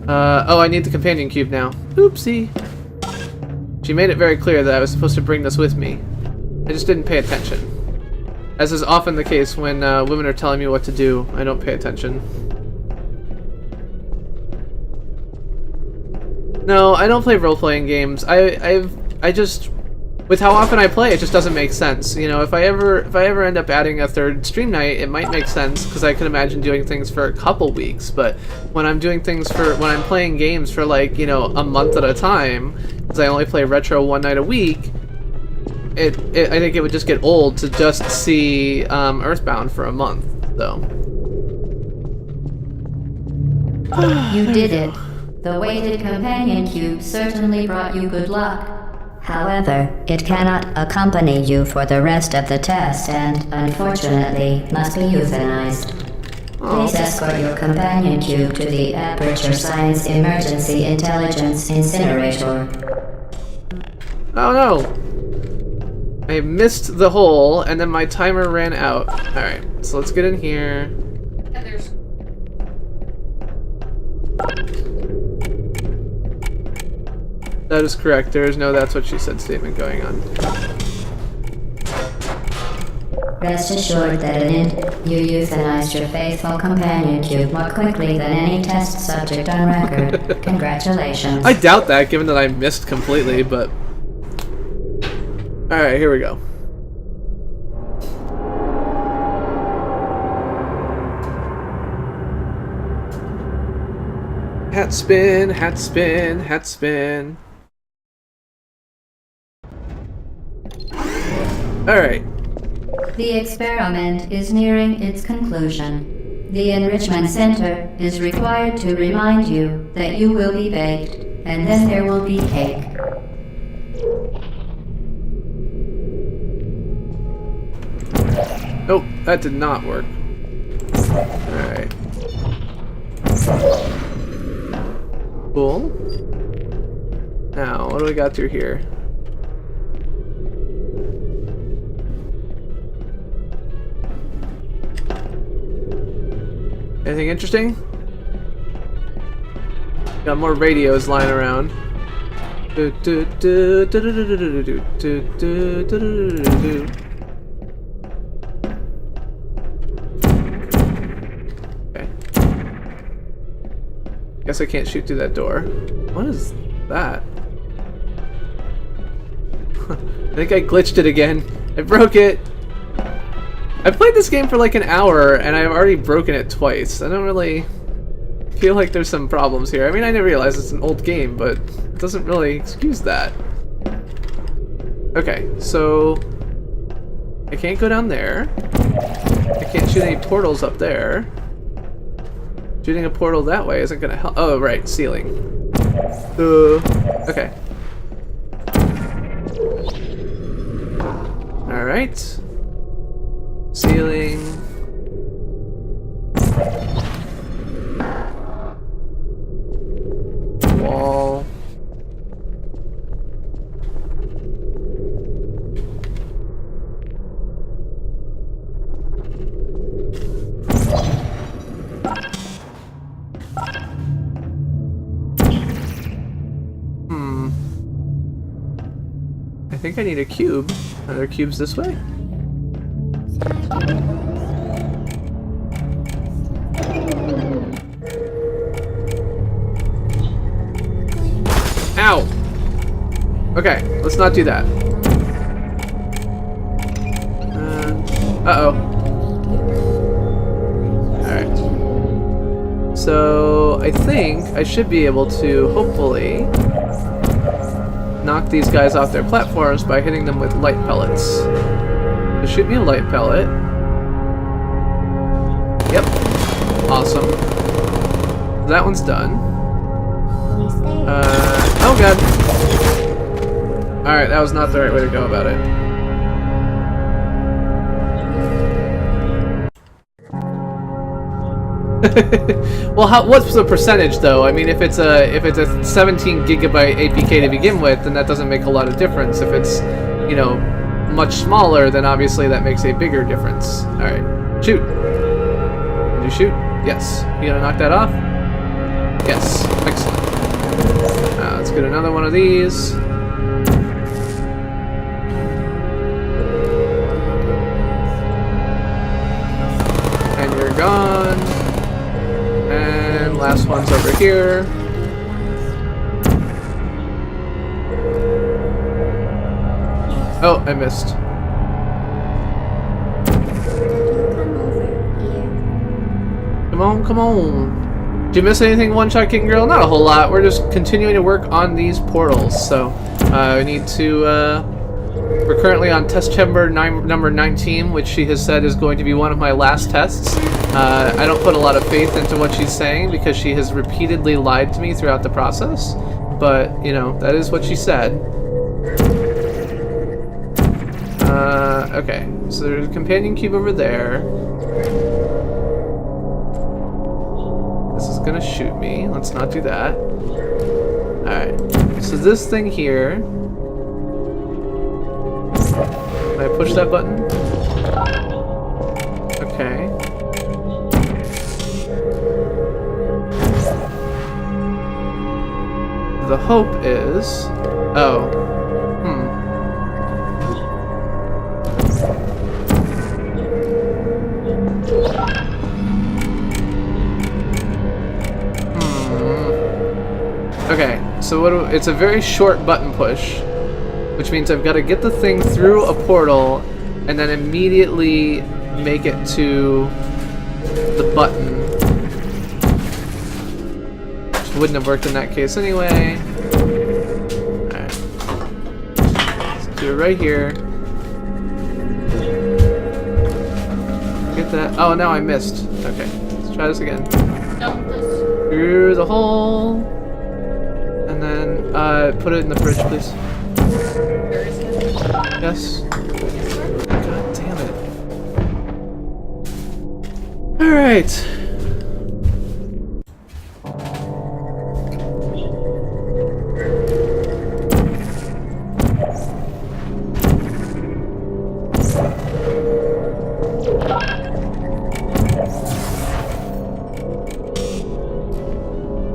Oh, I need the companion cube now. Oopsie. She made it very clear that I was supposed to bring this with me. I just didn't pay attention. As is often the case when women are telling me what to do, I don't pay attention. No, I don't play role-playing games. I just... With how often I play, it just doesn't make sense. You know, if I ever end up adding a third stream night, it might make sense because I could imagine doing things for a couple weeks. But when I'm doing things when I'm playing games for like, you know, a month at a time, because I only play retro one night a week, I think it would just get old to just see Earthbound for a month, though. You did it. The weighted companion cube certainly brought you good luck. However, it cannot accompany you for the rest of the test and, unfortunately, must be euthanized. Please escort your companion cube to the Aperture Science Emergency Intelligence Incinerator. Oh no! I missed the hole, and then my timer ran out. Alright, so let's get in here. And there's... That is correct. There is no "that's what she said" statement going on. Rest assured that you euthanized your faithful companion cube more quickly than any test subject on record. Congratulations. I doubt that, given that I missed completely, but... Alright, here we go. Hat spin, hat spin, hat spin. Alright. The experiment is nearing its conclusion. The Enrichment Center is required to remind you that you will be baked, and then there will be cake. Oh, that did not work. Alright. Cool. Now, what do we got through here? Anything interesting? Got more radios lying around. Okay. Guess I can't shoot through that door. What is that? I think I glitched it again. I broke it. I've played this game for like an hour, and I've already broken it twice. I don't really feel like there's some problems here. I mean, I didn't realize it's an old game, but it doesn't really excuse that. Okay, so... I can't go down there. I can't shoot any portals up there. Shooting a portal that way isn't gonna help. Oh, right, ceiling. Okay. Alright. Ceiling. Wall. I think I need a cube. Are there cubes this way? Okay, let's not do that. Uh-oh. Alright. So, I think I should be able to, hopefully, knock these guys off their platforms by hitting them with light pellets. So shoot me a light pellet. Yep. Awesome. That one's done. Oh god. Alright, that was not the right way to go about it. Well, what's the percentage though? I mean, if it's a 17 gigabyte APK to begin with, then that doesn't make a lot of difference. If it's, you know, much smaller, then obviously that makes a bigger difference. All right, shoot. Did you shoot? Yes. You gonna knock that off? Yes. Excellent. Let's get another one of these. And you're gone. And last one's over here. Oh, I missed. Come on, come on. Did you miss anything, One Shot King Girl? Not a whole lot. We're just continuing to work on these portals. So, we need to, we're currently on test chamber number 19, which she has said is going to be one of my last tests. I don't put a lot of faith into what she's saying because she has repeatedly lied to me throughout the process. But, you know, that is what she said. Okay, so there's a companion cube over there. This is gonna shoot me. Let's not do that. Alright, so this thing here. Can I push that button? Okay. The hope is... Oh. Okay, so it's a very short button push, which means I've got to get the thing through a portal and then immediately make it to the button. Which wouldn't have worked in that case anyway. Alright. Let's do it right here. Get that. Oh, now I missed. Okay, let's try this again. Through the hole. And then, put it in the fridge, please. Yes. God damn it. Alright.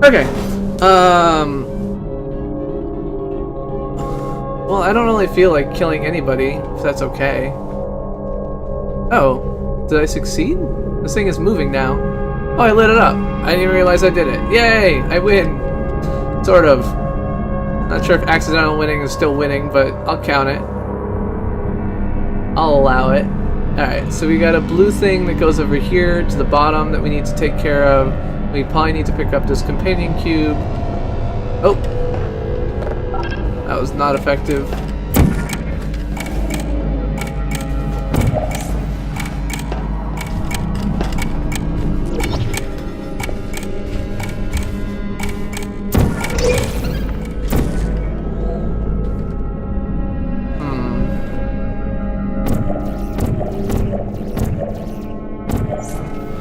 Okay. Well, I don't really feel like killing anybody, if that's okay. Oh, did I succeed? This thing is moving now. Oh, I lit it up. I didn't even realize I did it. Yay! I win! Sort of. Not sure if accidental winning is still winning, but I'll count it. I'll allow it. Alright, so we got a blue thing that goes over here to the bottom that we need to take care of. We probably need to pick up this companion cube. Oh! That was not effective.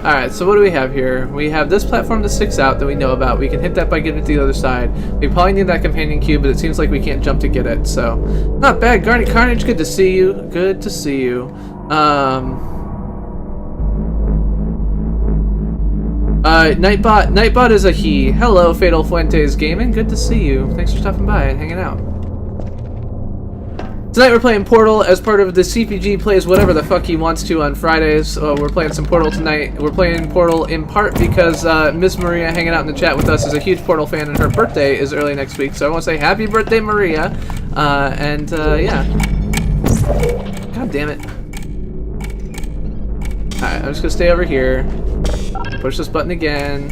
Alright, so what do we have here? We have this platform that sticks out that we know about. We can hit that by getting it to the other side. We probably need that companion cube, but it seems like we can't jump to get it, so... Not bad, Garnet Carnage, good to see you. Good to see you. Nightbot is a he. Hello, Fatal Fuentes Gaming. Good to see you. Thanks for stopping by and hanging out. Tonight we're playing Portal as part of the CPG plays whatever the fuck he wants to on Fridays. We're playing some Portal tonight. We're playing Portal in part because Miss Maria hanging out in the chat with us is a huge Portal fan and her birthday is early next week. So I want to say happy birthday, Maria. Yeah. God damn it. Alright, I'm just gonna stay over here. Push this button again.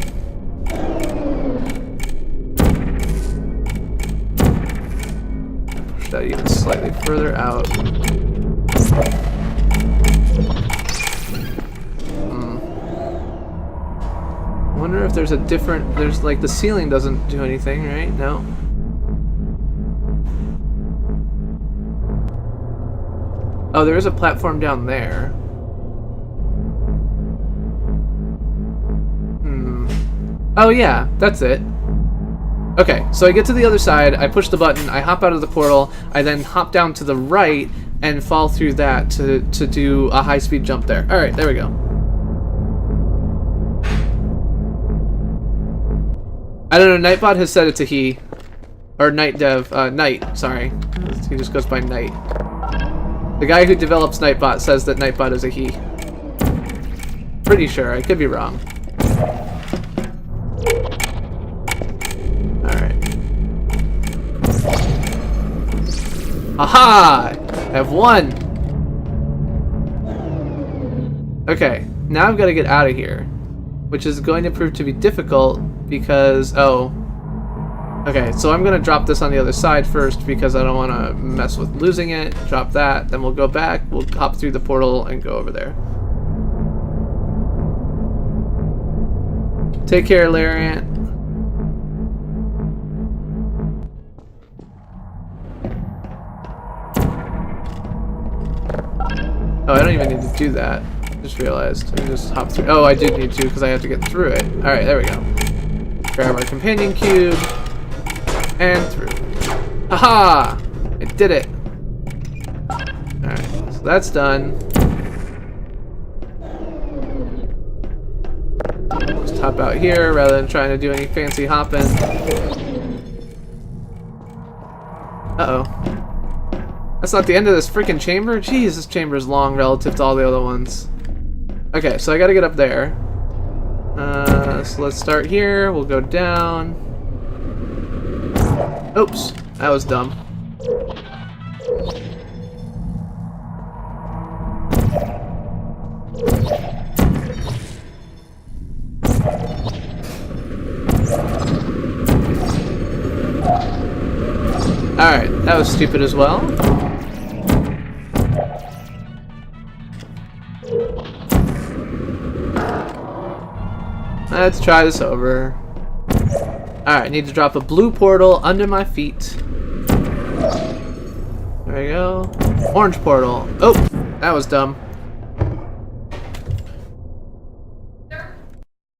Push that even slightly further out. I wonder if there's a different... There's like the ceiling doesn't do anything, right? No. Oh, there is a platform down there. Oh yeah, that's it. Okay, so I get to the other side, I push the button, I hop out of the portal, I then hop down to the right and fall through that to do a high-speed jump there. Alright, there we go. I don't know, Nightbot has said it's a he. Or Night, sorry. He just goes by Night. The guy who develops Nightbot says that Nightbot is a he. Pretty sure, I could be wrong. Aha! I have won! Okay, now I've got to get out of here. Which is going to prove to be difficult because... Oh. Okay, so I'm going to drop this on the other side first because I don't want to mess with losing it. Drop that, then we'll go back, we'll hop through the portal and go over there. Take care, Lariat. Oh, I don't even need to do that. Just realized. I just hop through. Oh, I did need to because I have to get through it. Alright, there we go. Grab our companion cube. And through. Haha! I did it! Alright, so that's done. Just hop out here rather than trying to do any fancy hopping. Uh-oh. That's not the end of this freaking chamber? Jeez, this chamber is long relative to all the other ones. Okay, so I gotta get up there. So let's start here. We'll go down. Oops, that was dumb. Alright, that was stupid as well. Let's try this over. Alright, I need to drop a blue portal under my feet. There we go. Orange portal. Oh, that was dumb.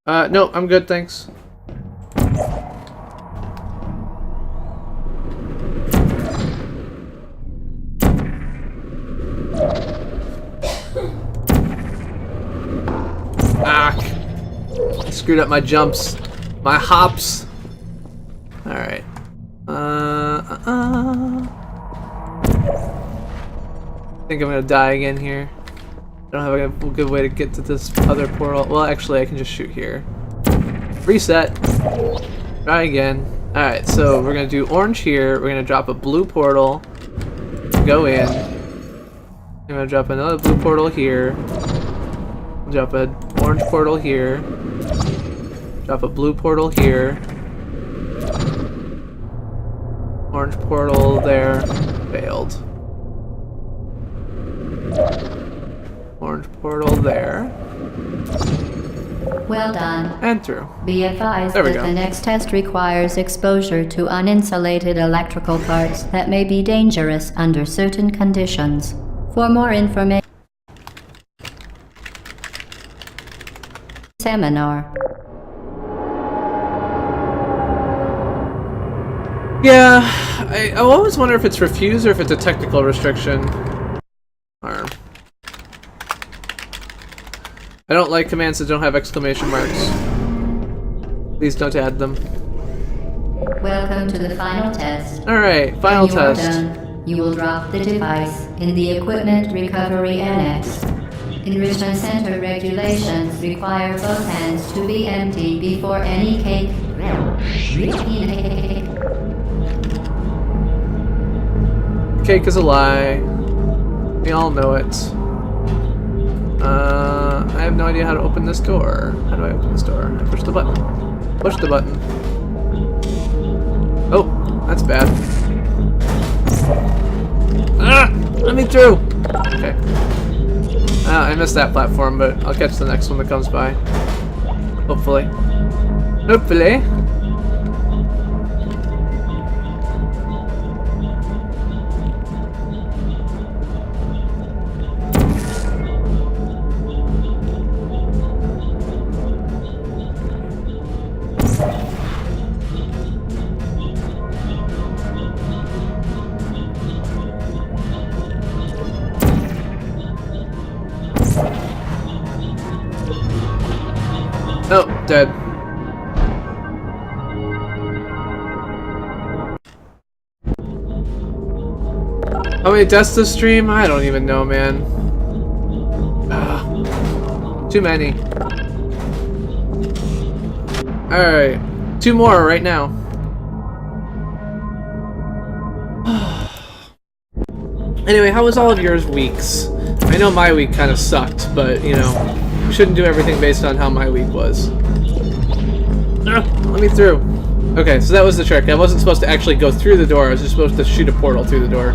No, I'm good, thanks. Screwed up my jumps, my hops. Alright. I think I'm gonna die again here. I don't have a good way to get to this other portal. Well, actually, I can just shoot here. Reset. Try again. Alright, so we're gonna do orange here. We're gonna drop a blue portal. Go in. I'm gonna drop another blue portal here. Drop an orange portal here. Drop a blue portal here. Orange portal there. Failed. Orange portal there. Well done. And through. Be advised There we that go. the next test requires exposure to uninsulated electrical parts that may be dangerous under certain conditions. For more information, seminar. Yeah, I always wonder if it's refused or if it's a technical restriction. Or... I don't like commands that don't have exclamation marks. Please don't add them. Welcome to the final test. Alright, final When you are test. done, you will drop the device in the Equipment Recovery Annex. Enrichment Center regulations require both hands to be empty before any cake. Cake is a lie. We all know it. I have no idea how to open this door. How do I open this door? I push the button. Push the button. Oh, that's bad. Ah! Let me through! Okay. I missed that platform, but I'll catch the next one that comes by. Hopefully. Hopefully. Oh, dead. How many deaths to stream? I don't even know, man. Too many. Alright. 2 more right now. Anyway, how was all of yours weeks? I know my week kind of sucked, but, you know, you shouldn't do everything based on how my week was. Let me through. Okay, so that was the trick. I wasn't supposed to actually go through the door, I was just supposed to shoot a portal through the door.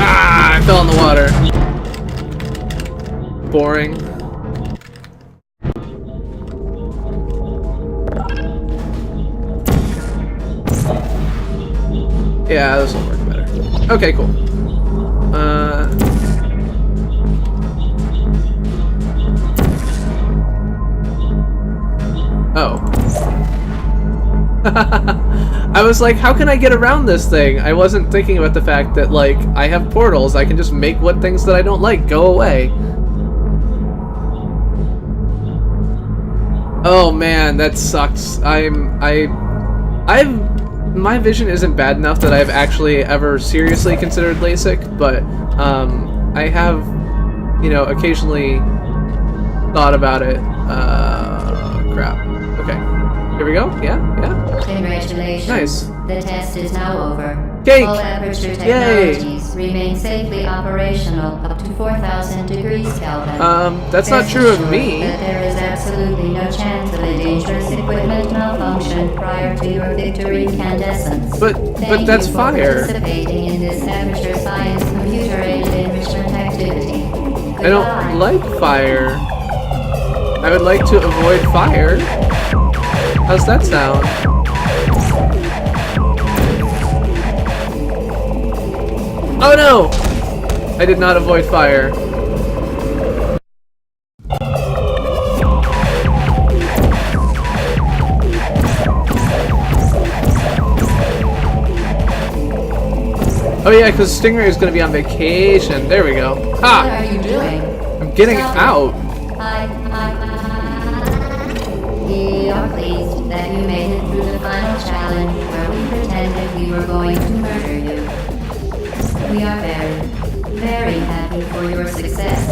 I fell in the water. Boring. Yeah, this will work better. Okay, cool. Oh. I was like, how can I get around this thing? I wasn't thinking about the fact that, like, I have portals. I can just make what things that I don't like go away. Oh man, that sucks. My vision isn't bad enough that I've actually ever seriously considered LASIK, but I have, you know, occasionally thought about it. Crap. Okay. Here we go. Yeah, yeah. Congratulations. Nice. The test is now over. Cake! All aperture technologies remain safely operational up to 4,000 degrees Kelvin. That's not Rest true of assured me. that there is absolutely no chance of a dangerous equipment malfunction prior to your victory incandescence. But that's Thank you for fire. participating in this aperture science computer-aided enrichment activity. I don't like fire. I would like to avoid fire. How's that sound? Oh no! I did not avoid fire. Oh yeah, because Stingray is going to be on vacation. There we go. What Ha! are you doing? I'm getting out. We are pleased that you made it through the final challenge where we pretended we were going to murder you. We are very, very happy for your success.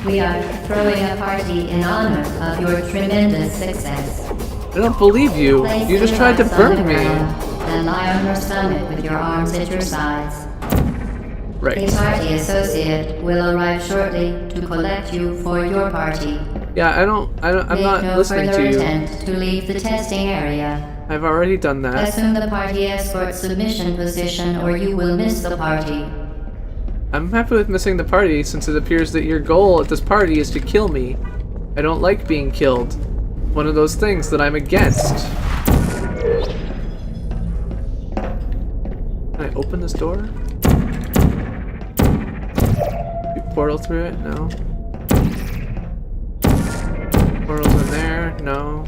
We are throwing a party in honor of your tremendous success. I don't believe you. Place You just your tried to arms on burn the me. ground and lie on your stomach with your arms at your sides. A Right. party associate will arrive shortly to collect you for your party. Yeah, I'm Make not no listening further to you. attempt to leave the testing area. I've already done that. Assume the party escort submission position or you will miss the party. I'm happy with missing the party since it appears that your goal at this party is to kill me. I don't like being killed. One of those things that I'm against. Can I open this door? You portal through it? No. Portals in there? No.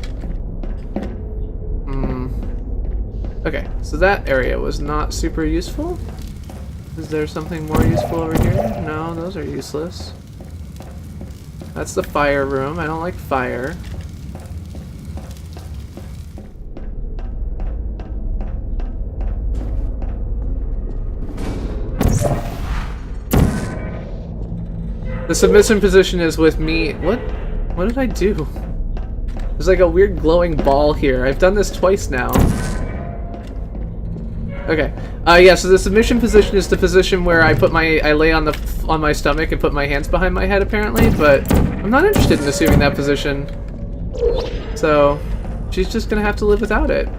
Okay, so that area was not super useful. Is there something more useful over here? No, those are useless. That's the fire room. I don't like fire. The submission position is with me. What? What did I do? There's like a weird glowing ball here. I've done this twice now. Okay. Yeah, so the submission position is the position where I lay on my stomach and put my hands behind my head apparently, but I'm not interested in assuming that position. So, she's just gonna have to live without it.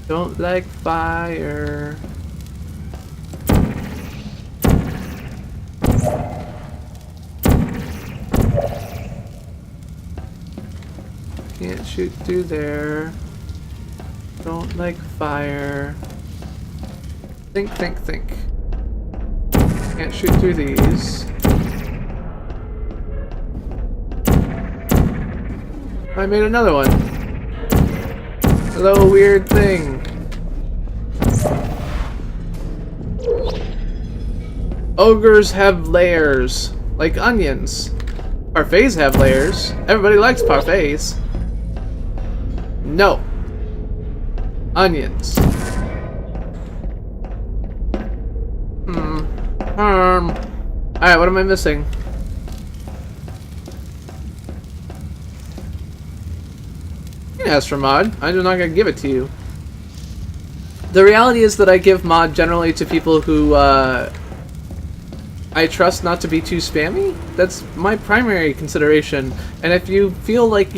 Don't like fire. Can't shoot through there. Don't like fire. Think, think, think. Can't shoot through these. I made another one. Hello, weird thing. Ogres have layers, like onions. Parfaits have layers. Everybody likes parfaits. No. Onions. Alright, what am I missing? You can ask for mod. I'm just not gonna give it to you. The reality is that I give mod generally to people who I trust not to be too spammy. That's my primary consideration. And if you feel like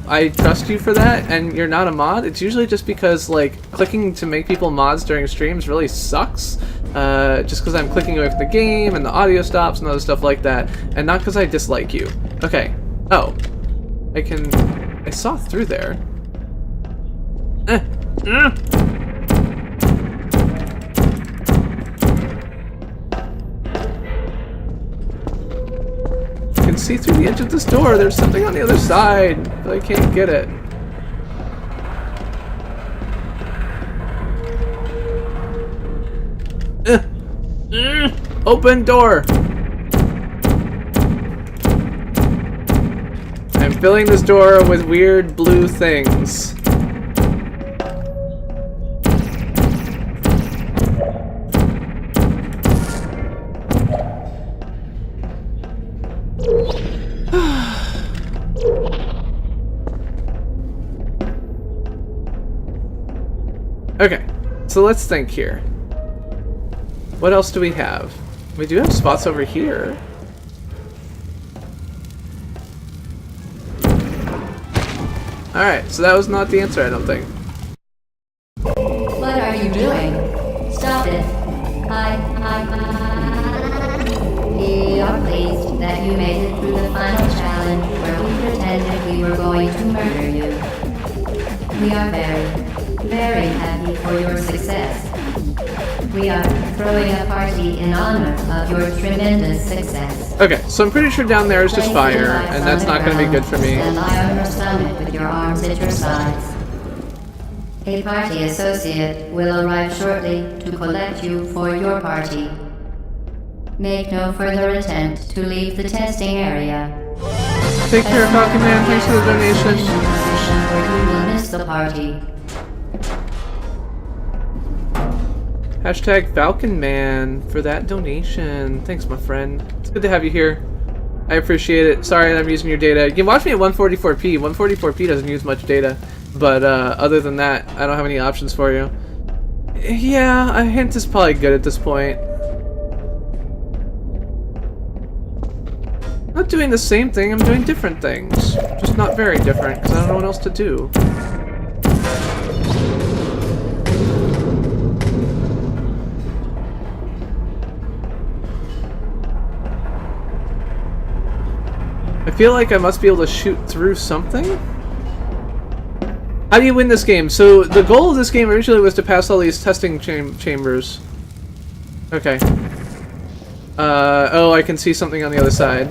I trust you for that and you're not a mod, it's usually just because like clicking to make people mods during streams really sucks. Just because I'm clicking away from the game and the audio stops and other stuff like that, and not because I dislike you. Okay. Oh. I saw through there. I can see through the edge of this door. There's something on the other side, but I can't get it. Open door! I'm filling this door with weird blue things. Okay, so let's think here. What else do we have? We do have spots over here. Alright, so that was not the answer, I don't think. What are you doing? Stop it. We are pleased that you made it through the final challenge where we pretended we were going to murder you. We are very, very happy for your success. We are throwing a party in honor of your tremendous success. Okay, so I'm pretty sure down there is just fire, and that's not going to be good for me. And lie on your stomach with your arms at your sides. A party associate will arrive shortly to collect you for your party. Make no further attempt to leave the testing area. Take care, Falcon Man. Thanks for the donation. Or you will miss the party. Hashtag Falcon Man for that donation. Thanks, my friend. It's good to have you here. I appreciate it. Sorry that I'm using your data. You can watch me at 144p. 144p doesn't use much data. But other than that, I don't have any options for you. Yeah, a hint is probably good at this point. I'm not doing the same thing, I'm doing different things. Just not very different, because I don't know what else to do. I feel like I must be able to shoot through something? How do you win this game? So, the goal of this game originally was to pass all these testing chambers. Okay. Oh, I can see something on the other side.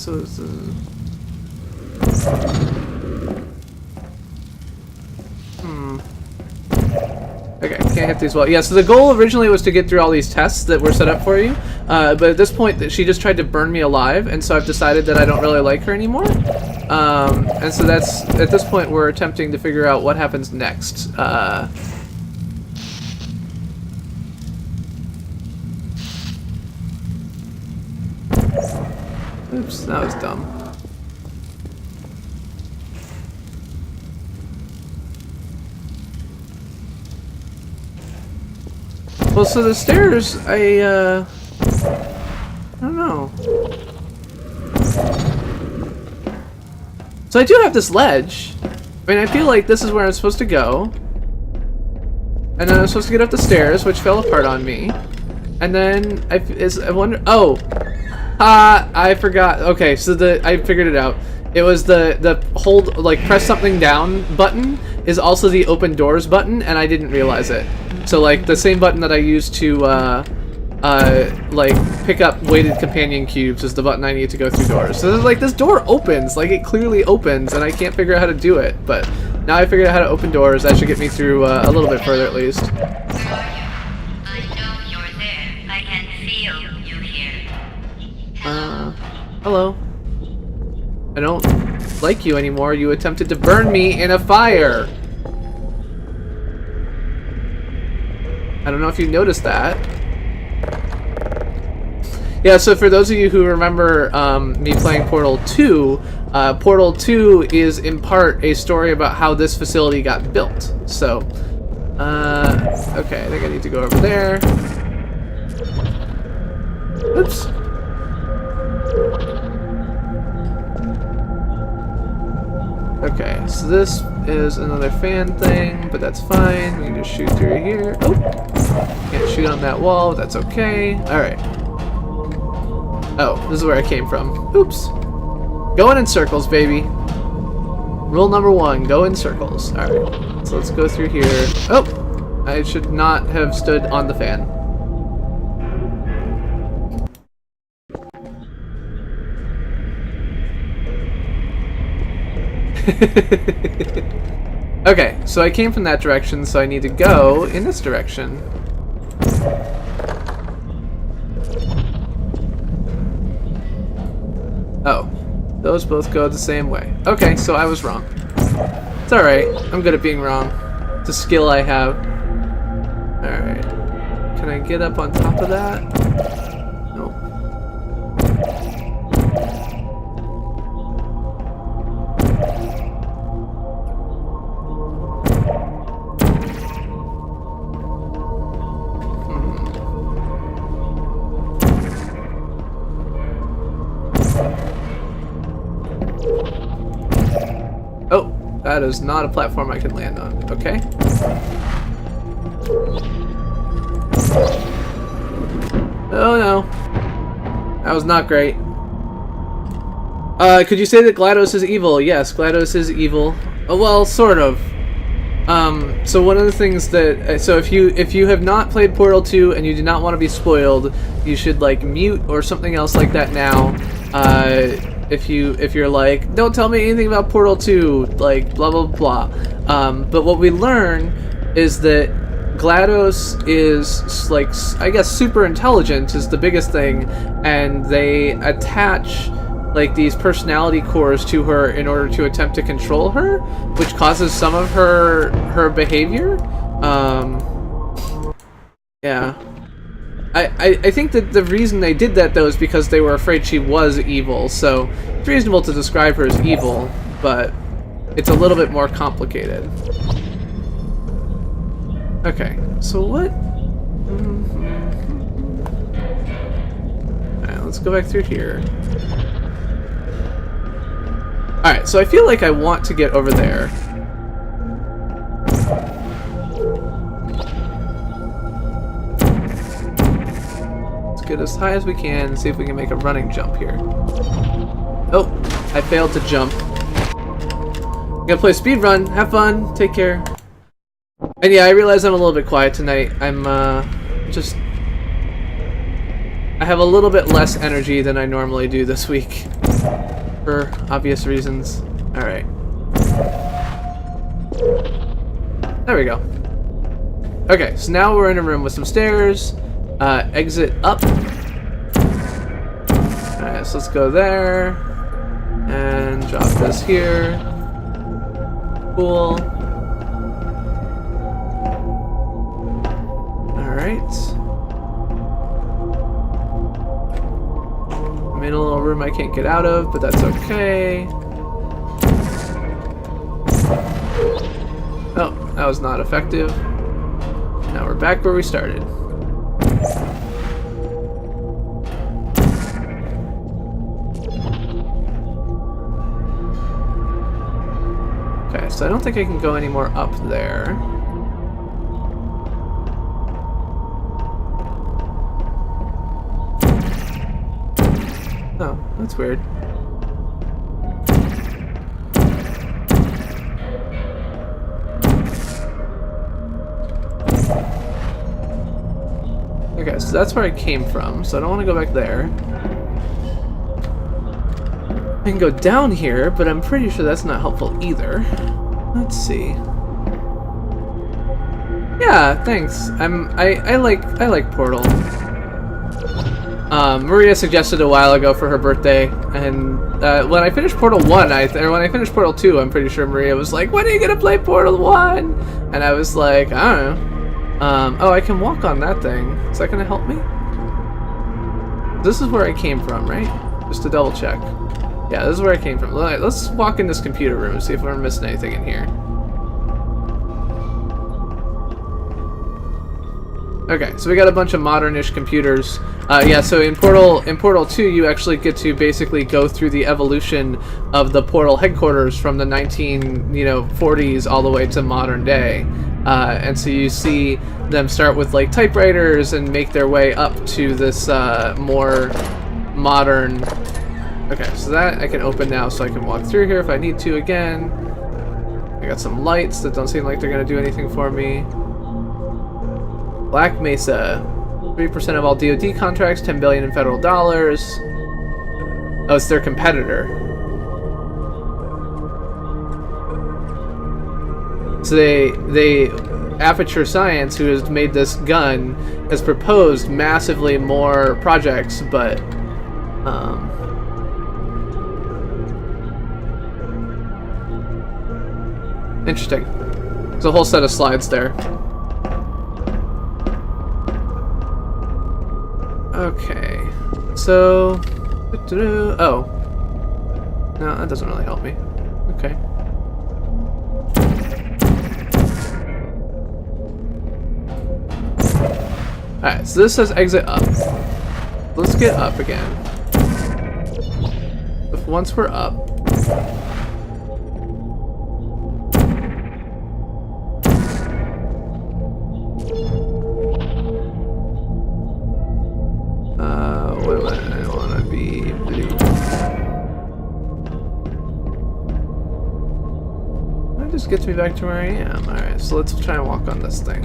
so it's okay, can't hit these well. Yeah, so the goal originally was to get through all these tests that were set up for you, but at this point, she just tried to burn me alive, and so I've decided that I don't really like her anymore. And so that's, at this point, we're attempting to figure out what happens next. Oops, that was dumb. Well, so the stairs, I don't know. So I do have this ledge. I mean, I feel like this is where I'm supposed to go. And then I'm supposed to get up the stairs, which fell apart on me. And then I wonder. Oh, I forgot. Okay, so I figured it out. It was the hold, like press something down button is also the open doors button, and I didn't realize it. So like the same button that I used to like pick up weighted companion cubes is the button I need to go through doors. So like this door opens, like it clearly opens, and I can't figure out how to do it. But now I figured out how to open doors. That should get me through a little bit further at least. I know you're there. I can feel you here. Hello. I don't like you anymore. You attempted to burn me in a fire. I don't know if you noticed that. Yeah, so for those of you who remember me playing Portal 2, Portal 2 is in part a story about how this facility got built. So, okay, I think I need to go over there. Oops. Okay, so this is another fan thing, but that's fine. We can just shoot through here. Oh, can't shoot on that wall, but that's okay. Alright. Oh, this is where I came from. Oops. Going in circles, baby. Rule number 1, go in circles. Alright, so let's go through here. Oh, I should not have stood on the fan. Okay, so I came from that direction, so I need to go in this direction. Oh, those both go the same way. Okay, so I was wrong. It's alright, I'm good at being wrong. It's a skill I have. Alright. Can I get up on top of that? No. Oh, that is not a platform I can land on. Okay. Oh no. That was not great. Could you say that GLaDOS is evil? Yes, GLaDOS is evil. Oh, well, sort of. So one of the things that, so if you have not played Portal 2 and you do not want to be spoiled, you should like mute or something else like that now. If you're like, don't tell me anything about Portal 2, like blah blah blah. But what we learn is that GLaDOS is like, I guess super intelligent is the biggest thing, and they attach like these personality cores to her in order to attempt to control her, which causes some of her behavior. Yeah. I think that the reason they did that though is because they were afraid she was evil, so it's reasonable to describe her as evil, but it's a little bit more complicated. Okay, so what? Alright, let's go back through here. Alright, so I feel like I want to get over there. Let's get as high as we can and see if we can make a running jump here. Oh, I failed to jump. I'm gonna play a speed run. Have fun. Take care. And yeah, I realize I'm a little bit quiet tonight. I'm just... I have a little bit less energy than I normally do this week, for obvious reasons. Alright. There we go. Okay, so now we're in a room with some stairs. Exit up. Alright, so let's go there. And drop this here. Cool. Alright. I'm in a little room I can't get out of, but that's okay. Oh, that was not effective. Now we're back where we started. Okay, so I don't think I can go any more up there. Oh, that's weird. Okay, so that's where I came from, so I don't want to go back there. I can go down here, but I'm pretty sure that's not helpful either. Let's see. Yeah, thanks. I like Portal. Maria suggested a while ago for her birthday, and when I finished Portal 1, or when I finished Portal 2, I'm pretty sure Maria was like, "When are you gonna play Portal 1?" And I was like, I don't know. Oh, I can walk on that thing. Is that gonna help me? This is where I came from, right? Just to double check. Yeah, this is where I came from. Alright, let's walk in this computer room and see if we're missing anything in here. Okay, so we got a bunch of modern-ish computers. Yeah, so in Portal 2, you actually get to basically go through the evolution of the Portal headquarters from the 1940s all the way to modern day. And so you see them start with like typewriters and make their way up to this more modern. Okay, so that I can open now, so I can walk through here if I need to again. I got some lights that don't seem like they're gonna do anything for me. Black Mesa, 3% of all DoD contracts, $10 billion in federal dollars. Oh, it's their competitor. So they Aperture Science, who has made this gun, has proposed massively more projects, but interesting. There's a whole set of slides there. Okay, so oh no, that doesn't really help me. Okay. Alright, so this says exit up. Let's get up again. If once we're up. What am I want to be blue. That just gets me back to where I am. Alright, so let's try and walk on this thing.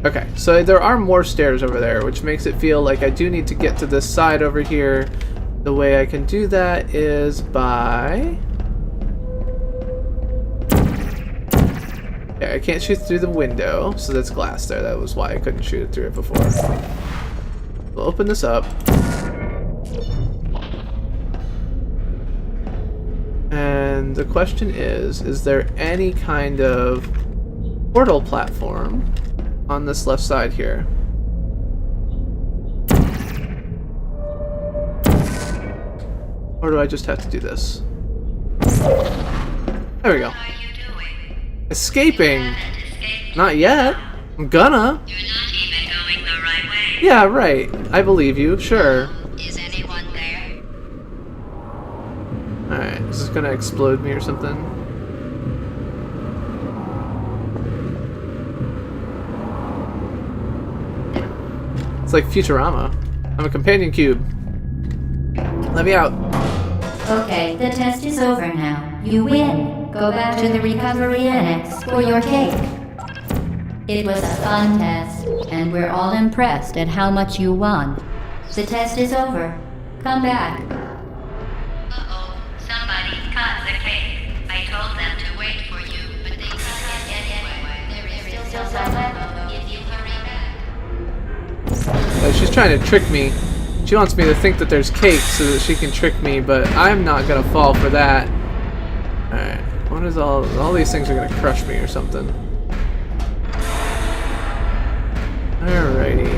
Okay, so there are more stairs over there, which makes it feel like I do need to get to this side over here. The way I can do that is by... Yeah, I can't shoot through the window, so that's glass there. That was why I couldn't shoot it through it before. We'll open this up. And the question is there any kind of portal platform on this left side here? Or do I just have to do this? There we go. Escaping? Not yet. I'm gonna. You're not even going the right way. Yeah, right. I believe you. Sure. Is anyone there? Alright, is this gonna explode me or something? It's like Futurama. I'm a companion cube. Let me out. Okay, the test is over now. You win. go back to the recovery annex for your cake. It was a fun test, and we're all impressed at how much you won. The test is over. Come back. Uh-oh, somebody cut the cake. I told them to wait for you, but they cut it anyway. There is still some left if you hurry back. She's trying to trick me. She wants me to think that there's cake so that she can trick me, but I'm not gonna fall for that. Alright, what is all these things are gonna crush me or something. Alrighty.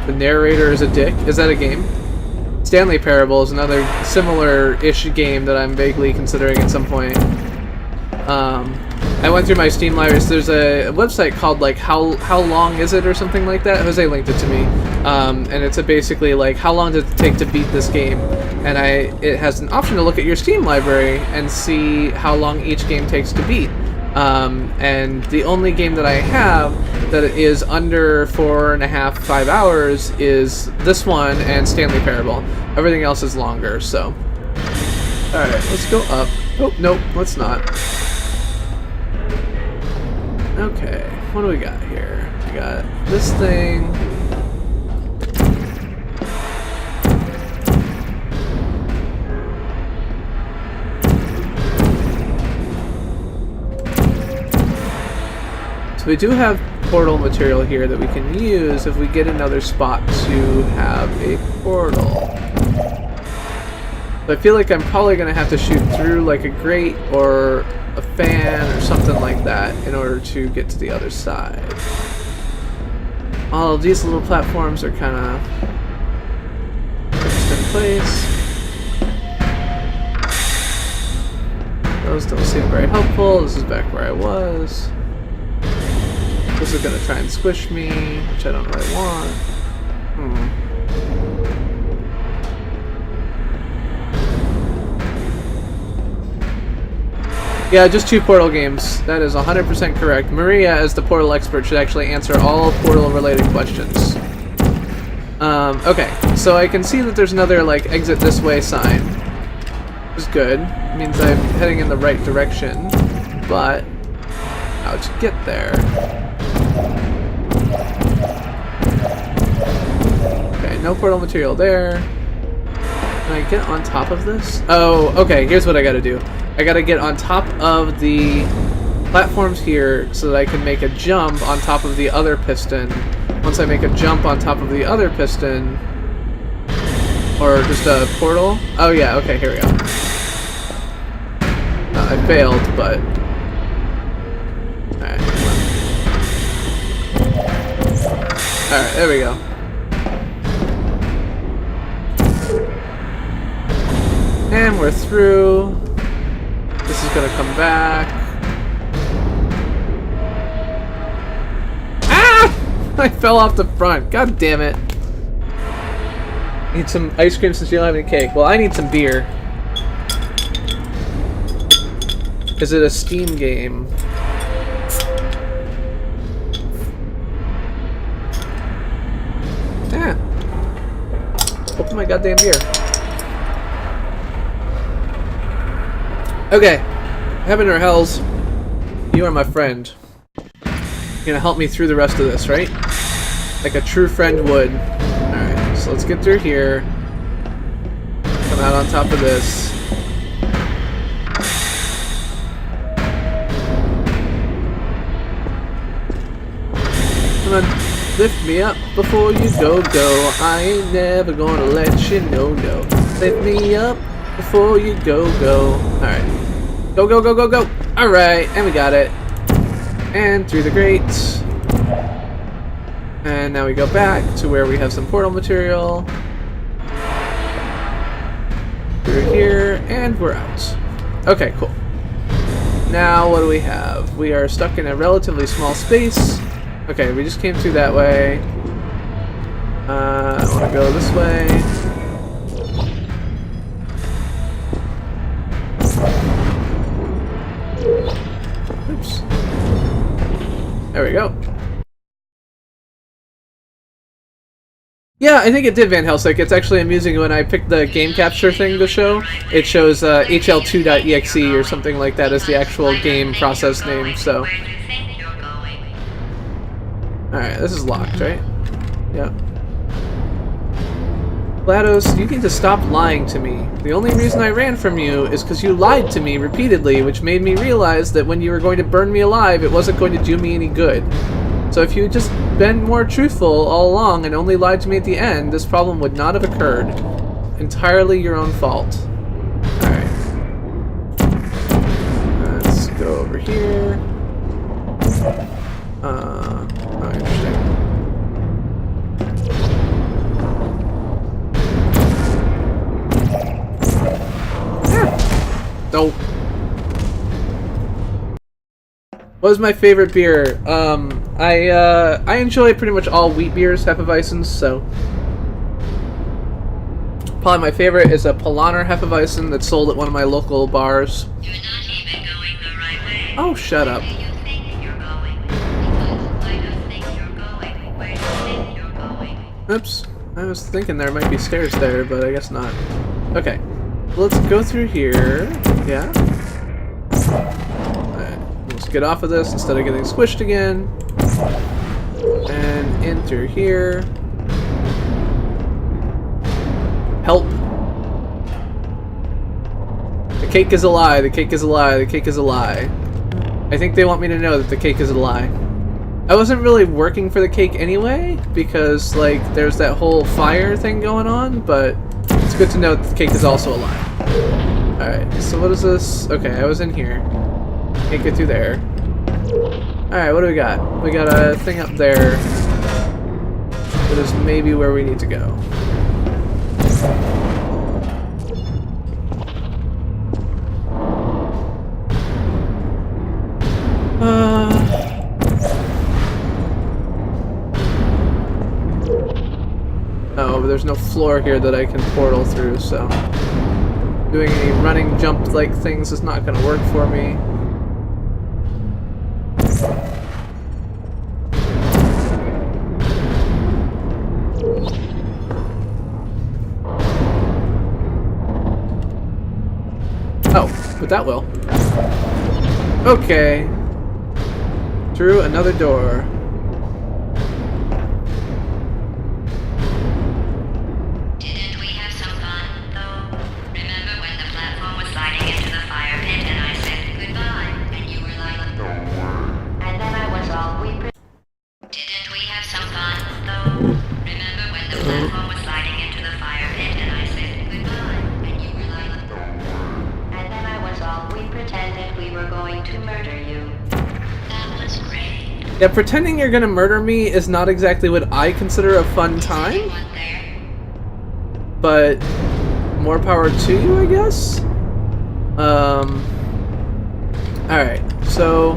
The narrator is a dick. Is that a game? Stanley Parable is another similar-ish game that I'm vaguely considering at some point. I went through my Steam library. So there's a website called like how long is it or something like that. Jose linked it to me, and it's basically like how long does it take to beat this game, and it has an option to look at your Steam library and see how long each game takes to beat. And the only game that I have that is under 4.5, 5 hours is this one and Stanley Parable. Everything else is longer. So, all right, let's go up. Oh nope, let's not. Okay, what do we got here? We got this thing. So we do have portal material here that we can use if we get another spot to have a portal. But I feel like I'm probably going to have to shoot through like a grate or a fan or something like that in order to get to the other side. All of these little platforms are kind of fixed in place. Those don't seem very helpful. This is back where I was. This is going to try and squish me, which I don't really want. Yeah, just 2 portal games. That is 100% correct. Maria, as the portal expert, should actually answer all portal-related questions. Okay, so I can see that there's another, like, exit this way sign. Which is good. It means I'm heading in the right direction. But, how to get there? Okay, no portal material there. Can I get on top of this? Oh, okay, here's what I gotta do. I gotta get on top of the platforms here so that I can make a jump on top of the other piston. Once I make a jump on top of the other piston, or just a portal. Oh yeah, okay, here we go. I failed, but... Alright, Alright, there we go. And we're through. This is gonna come back. Ah! I fell off the front. God damn it. Need some ice cream since you don't have any cake. Well, I need some beer. Is it a Steam game? Yeah. Open my goddamn beer. Okay, heaven or hells, you are my friend. You're gonna help me through the rest of this, right? Like a true friend would. Alright, so let's get through here. Come out on top of this. Come on, lift me up before you go. I ain't never gonna let you know, no. Lift me up before you go. Alright. Go. Alright, and we got it. And through the grate. And now we go back to where we have some portal material. Through here, and we're out. Okay, cool. Now, what do we have? We are stuck in a relatively small space. Okay, we just came through that way. I want to go this way. Oops. There we go. Yeah, I think it did Van Helsing. It's actually amusing when I picked the game capture thing to show. It shows HL2.exe or something like that as the actual game process name. So, Where do you think you're going? all right, this is locked, right? Yep. GLaDOS, you need to stop lying to me. The only reason I ran from you is because you lied to me repeatedly, which made me realize that when you were going to burn me alive, it wasn't going to do me any good. So if you had just been more truthful all along and only lied to me at the end, this problem would not have occurred. Entirely your own fault. Alright. Let's go over here. Oh, interesting. Oh. What was my favorite beer? I enjoy pretty much all wheat beers, Hefeweizens, so probably my favorite is a Polaner Hefeweizen that's sold at one of my local bars. You're not even going the right way. Oh, shut up. Where do you think you're going? Because I don't think you're going. Where do you think you're going? Oops. I was thinking there might be stairs there, but I guess not. Okay. Let's go through here. Yeah? Alright. Let's get off of this instead of getting squished again. And enter here. Help. The cake is a lie. The cake is a lie. The cake is a lie. I think they want me to know that the cake is a lie. I wasn't really working for the cake anyway, because, like, there's that whole fire thing going on, but it's good to know that the cake is also a lie. Alright, so what is this? Okay, I was in here. Can't get through there. Alright, what do we got? We got a thing up there. That is maybe where we need to go. Oh, but there's no floor here that I can portal through, so doing any running jump like things is not going to work for me. Oh, but that will. Okay. Through another door. Didn't we have some fun, though? Remember when the platform was sliding into the fire pit and I said goodbye, and you were like, and then I was all Didn't we have some fun, though? Remember when the platform was sliding into the fire pit and I said goodbye, and you were like, and then I was all we pretended we were going to murder you. That was great. Yeah, pretending you're gonna murder me is not exactly what I consider a fun time, Anyone there? but more power to you, I guess? Alright, so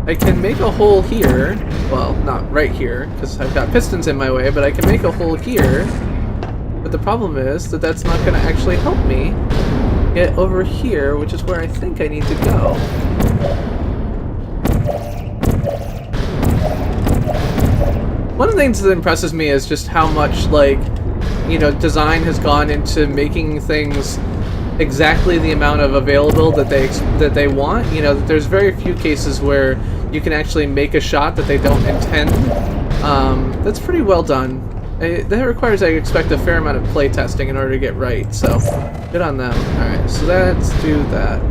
I can make a hole here. Well, not right here, because I've got pistons in my way, but I can make a hole here. But the problem is that that's not gonna actually help me get over here, which is where I think I need to go. One of the things that impresses me is just how much, like, you know, design has gone into making things exactly the amount of available that they want. You know, there's very few cases where you can actually make a shot that they don't intend. That's pretty well done. That requires, I expect, a fair amount of play testing in order to get right, so good on them. Alright, so let's do that.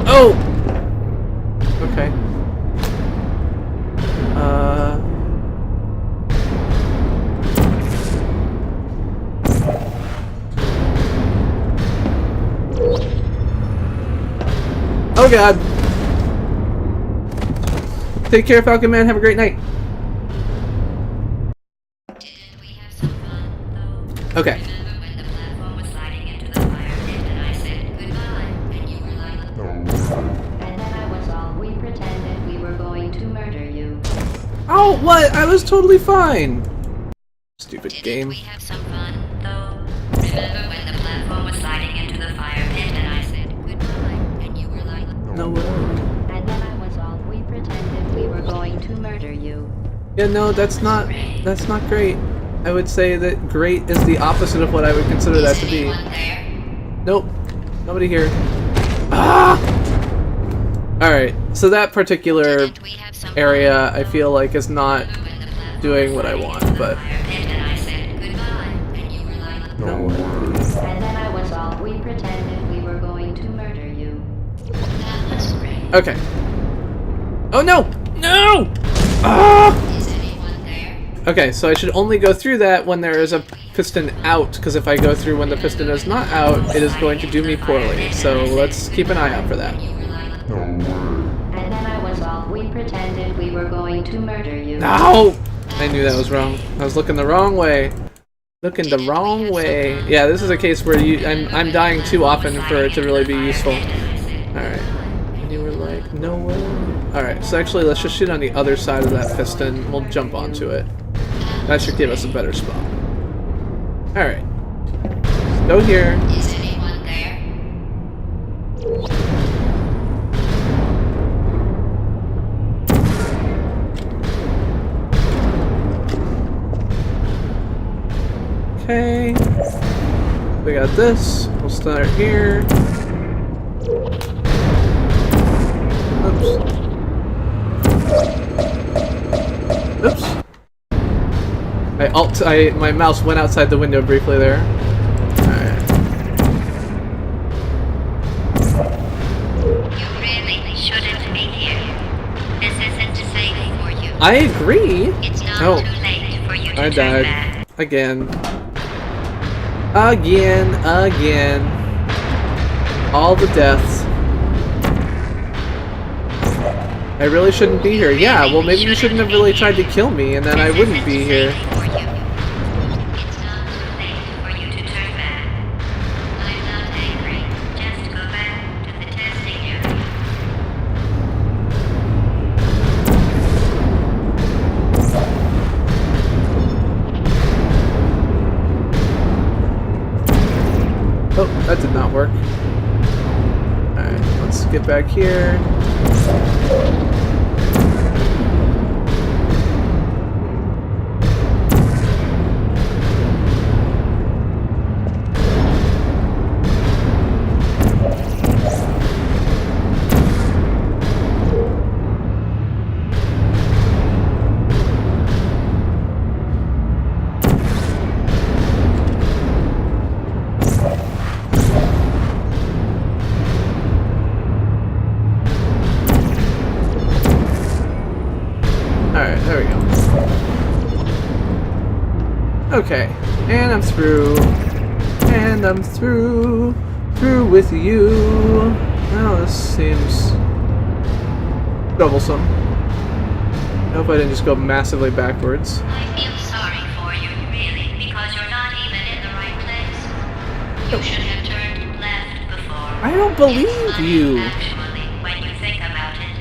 Oh! Okay. Oh god! Take care, Falcon Man. Have a great night. Didn't we have some fun, though? Okay. Remember when the platform was sliding into the fire pit and I said goodbye, and you were like, and then I was all we pretended we were going to murder you. Oh, what? I was totally fine. Stupid Didn't game. we have some fun, though? Remember when the platform was sliding into the fire pit and I said goodbye, and you were like, No way. and then I was all to murder you. Yeah, no, that's not great. I would say that great is the opposite of what I would consider that to be. Anyone there? Nope. Nobody here. Ah! Alright, so that particular Didn't we have some area I feel like is not fun when the platform doing was what I sliding want, into the but fire pit and I said goodbye, and you were like, no. And then I was off. We pretended we were going to murder you. that was great. Okay. Oh no! No! Ah! Is anyone there? Okay, so I should only go through that when there is a piston out, because if I go through when the piston is not out, it is going to do me poorly. So let's keep an eye out for that. You were like, And then I was off. We pretended we were going to murder you. No! I knew that was wrong. I was looking the wrong way. Looking the wrong way. Yeah, this is a case where I'm dying too often for it to really be useful. Alright. And you were like, no way. Alright, so actually let's just shoot on the other side of that piston. We'll jump onto it. That should give us a better spot. Alright. Go here. is anyone there? Okay. We got this. We'll start here. Oops. Oops. My mouse went outside the window briefly there. Alright. You really shouldn't be here. This isn't safe for you. I agree. It's not Oh. too late for you to I turn died. back. Again. Again. All the deaths. I really shouldn't be here. Yeah, well maybe you shouldn't have really tried to kill me and then I wouldn't be here. For you. It's not too late for you to turn back. I'm not angry. Just go back to the testing area. Oh, that did not work. Alright, let's get back here. Alright, there we go. Okay, and I'm through. And I'm through. Through with you. Oh, this seems troublesome. I hope I didn't just go massively backwards. I feel sorry for you, really, because you're not even in the right place. You should have turned left before. I don't believe It's funny, you. Actually, when you think about it.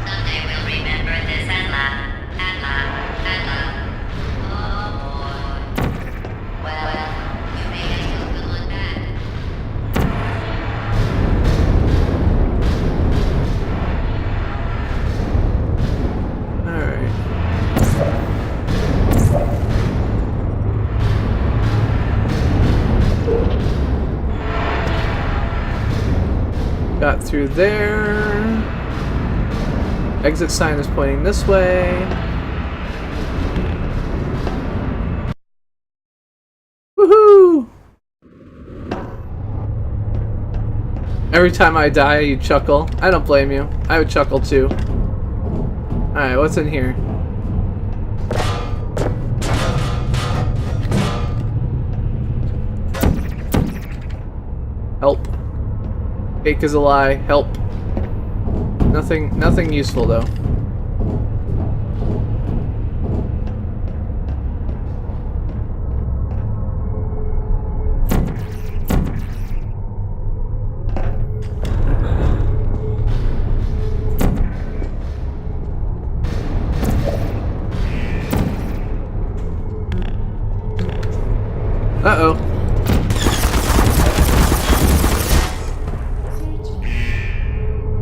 Someday we'll remember this and laugh, and laugh, and laugh. Oh boy. Well, you made us look good on back. Alright. Got through there. Exit sign is pointing this way. Woohoo! Every time I die, you chuckle. I don't blame you. I would chuckle too. Alright, what's in here? Help. Fake is a lie. Help. Nothing useful though. Uh-oh.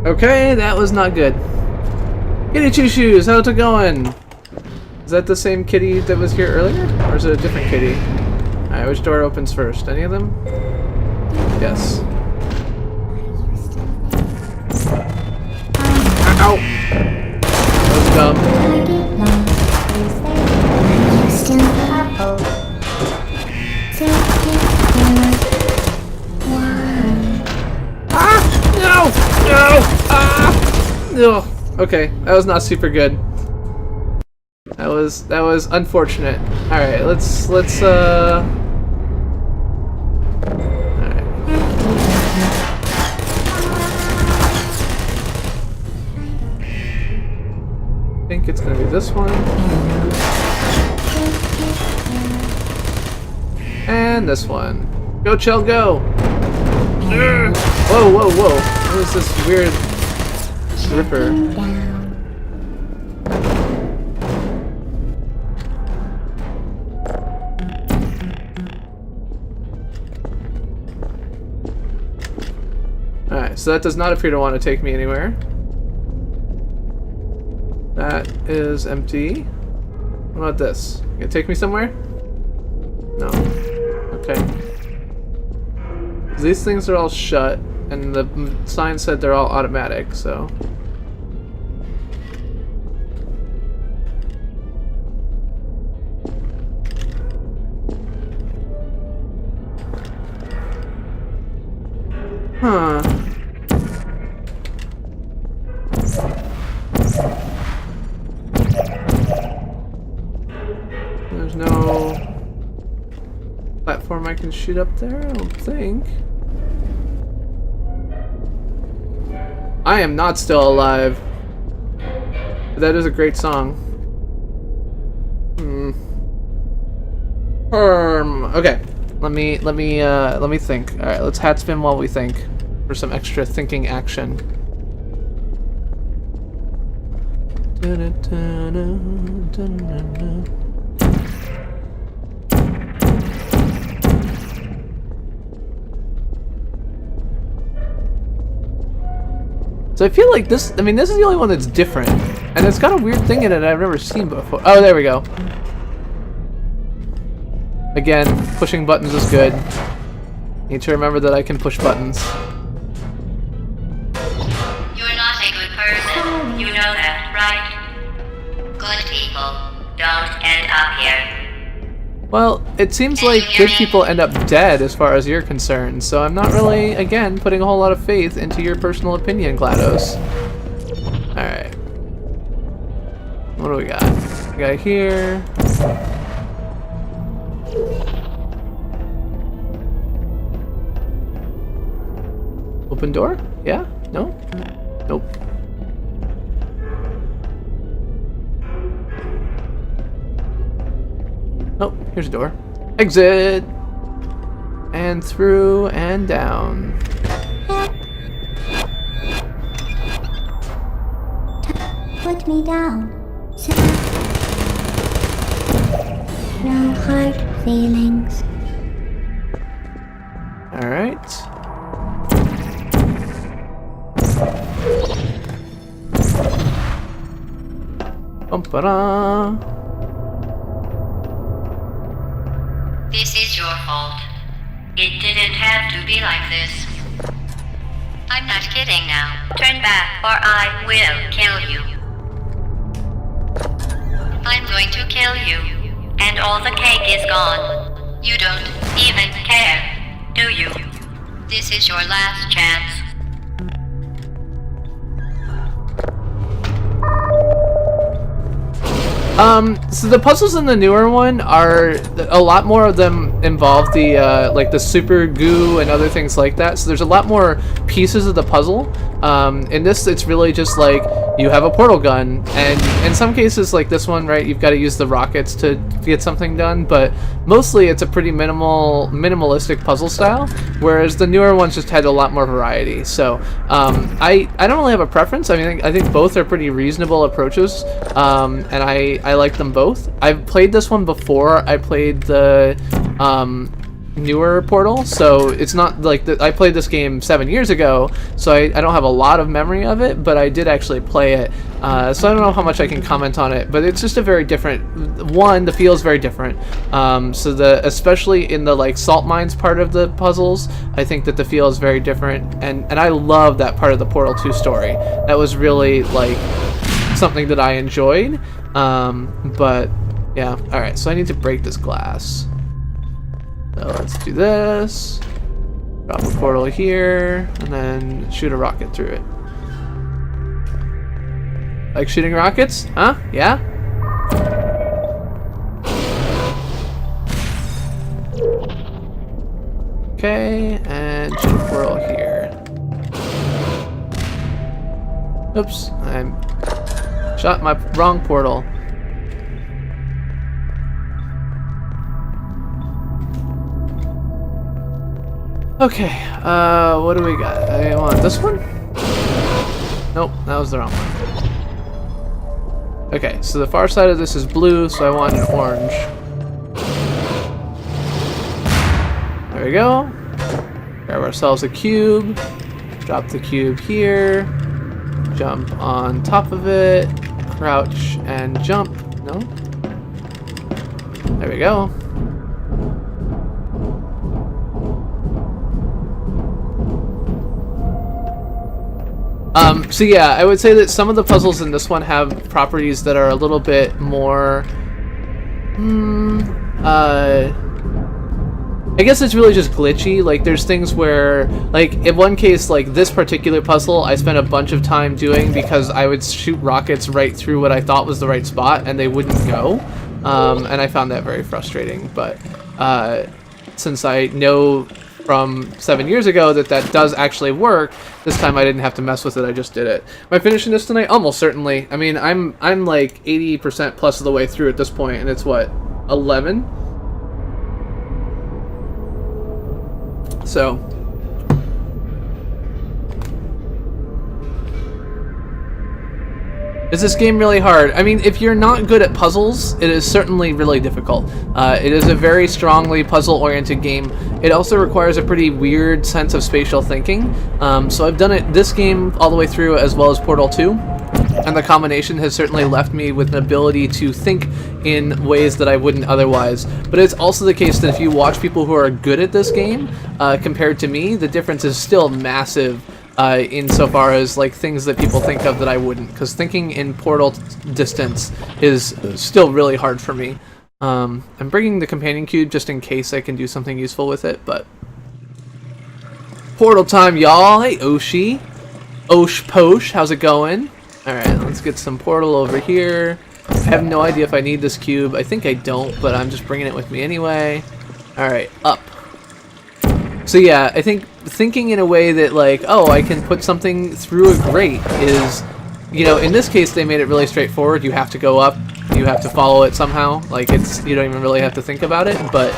Okay, that was not good. Kitty Choo Shoes, how's it going? Is that the same kitty that was here earlier? Or is it a different kitty? Alright, which door opens first? Any of them? Yes. Ow! That was dumb. No! No! Ah! No. Okay, that was not super good. That was unfortunate. All right, let's Alright. I think it's gonna be this one. And this one. Go, Chell, go! Whoa, whoa, whoa. What is this weird ripper? Alright, so that does not appear to want to take me anywhere. That is empty. What about this? Gonna take me somewhere? No. Okay. These things are all shut, and the sign said they're all automatic, so... Huh. There's no platform I can shoot up there, I don't think. I am not still alive. But that is a great song. Okay. Let me think. Alright, let's hat spin while we think. For some extra thinking action. So I feel like this, I mean, this is the only one that's different. And it's got a weird thing in it I've never seen before. Oh, there we go. Again, pushing buttons is good. Need to remember that I can push buttons. You're not a good person. You know that, right? Good people don't end up here. Well, it seems like good people end up dead as far as you're concerned, so I'm not really, again, putting a whole lot of faith into your personal opinion, GLaDOS. Alright. What do we got? We got here. Open door? Yeah? No? Nope. Oh, here's a door. Exit! And through and down. Put me down. No hard feelings. Alright. Bum-ba-da. This is your fault. It didn't have to be like this. I'm not kidding now. Turn back or I will kill you. I'm going to kill you. And all the cake is gone. You don't even care, do you? This is your last chance. So the puzzles in the newer one are, a lot more of them involve the, like the super goo and other things like that, so there's a lot more pieces of the puzzle. In this, it's really just like, you have a portal gun, and in some cases, like this one, right, you've got to use the rockets to get something done, but mostly it's a pretty minimalistic puzzle style, whereas the newer ones just had a lot more variety. So, I don't really have a preference. I mean, I think both are pretty reasonable approaches, and I like them both. I've played this one before I played the newer Portal, so it's not like I played this game 7 years ago, so I don't have a lot of memory of it, but I did actually play it So I don't know how much I can comment on it, but it's just a very different one. The feel is very different. So especially in the like salt mines part of the puzzles, I think that the feel is very different, and I love that part of the Portal 2 story. That was really like something that I enjoyed. But yeah, all right. So I need to break this glass. So let's do this. Drop a portal here, and then shoot a rocket through it. Like shooting rockets? Huh? Yeah? Okay, and shoot a portal here. Oops, I shot my wrong portal. Okay, what do we got? I want this one? Nope, that was the wrong one. Okay, so the far side of this is blue, so I want an orange. There we go. Grab ourselves a cube. Drop the cube here. Jump on top of it. Crouch and jump. No? There we go. So yeah, I would say that some of the puzzles in this one have properties that are a little bit more, I guess it's really just glitchy. Like there's things where, like in one case, like this particular puzzle, I spent a bunch of time doing because I would shoot rockets right through what I thought was the right spot and they wouldn't go. And I found that very frustrating, but since I know from 7 years ago that does actually work, this time I didn't have to mess with it, I just did it. Am I finishing this tonight? Almost certainly. I mean, I'm like 80% plus of the way through at this point, and it's what, 11? So is this game really hard? I mean, if you're not good at puzzles, it is certainly really difficult. It is a very strongly puzzle-oriented game. It also requires a pretty weird sense of spatial thinking. So I've done this game all the way through, as well as Portal 2, and the combination has certainly left me with an ability to think in ways that I wouldn't otherwise. But it's also the case that if you watch people who are good at this game, compared to me, the difference is still massive. Insofar as like things that people think of that I wouldn't, because thinking in Portal distance is still really hard for me. I'm bringing the companion cube just in case I can do something useful with it, but Portal time, y'all. Hey Oshi, Osh Posh, how's it going? All right, let's get some Portal over here. I have no idea if I need this cube. I think I don't, but I'm just bringing it with me anyway. All right, up. So yeah, I think thinking in a way that like, oh, I can put something through a grate is, you know, in this case they made it really straightforward. You have to go up, you have to follow it somehow. Like you don't even really have to think about it. But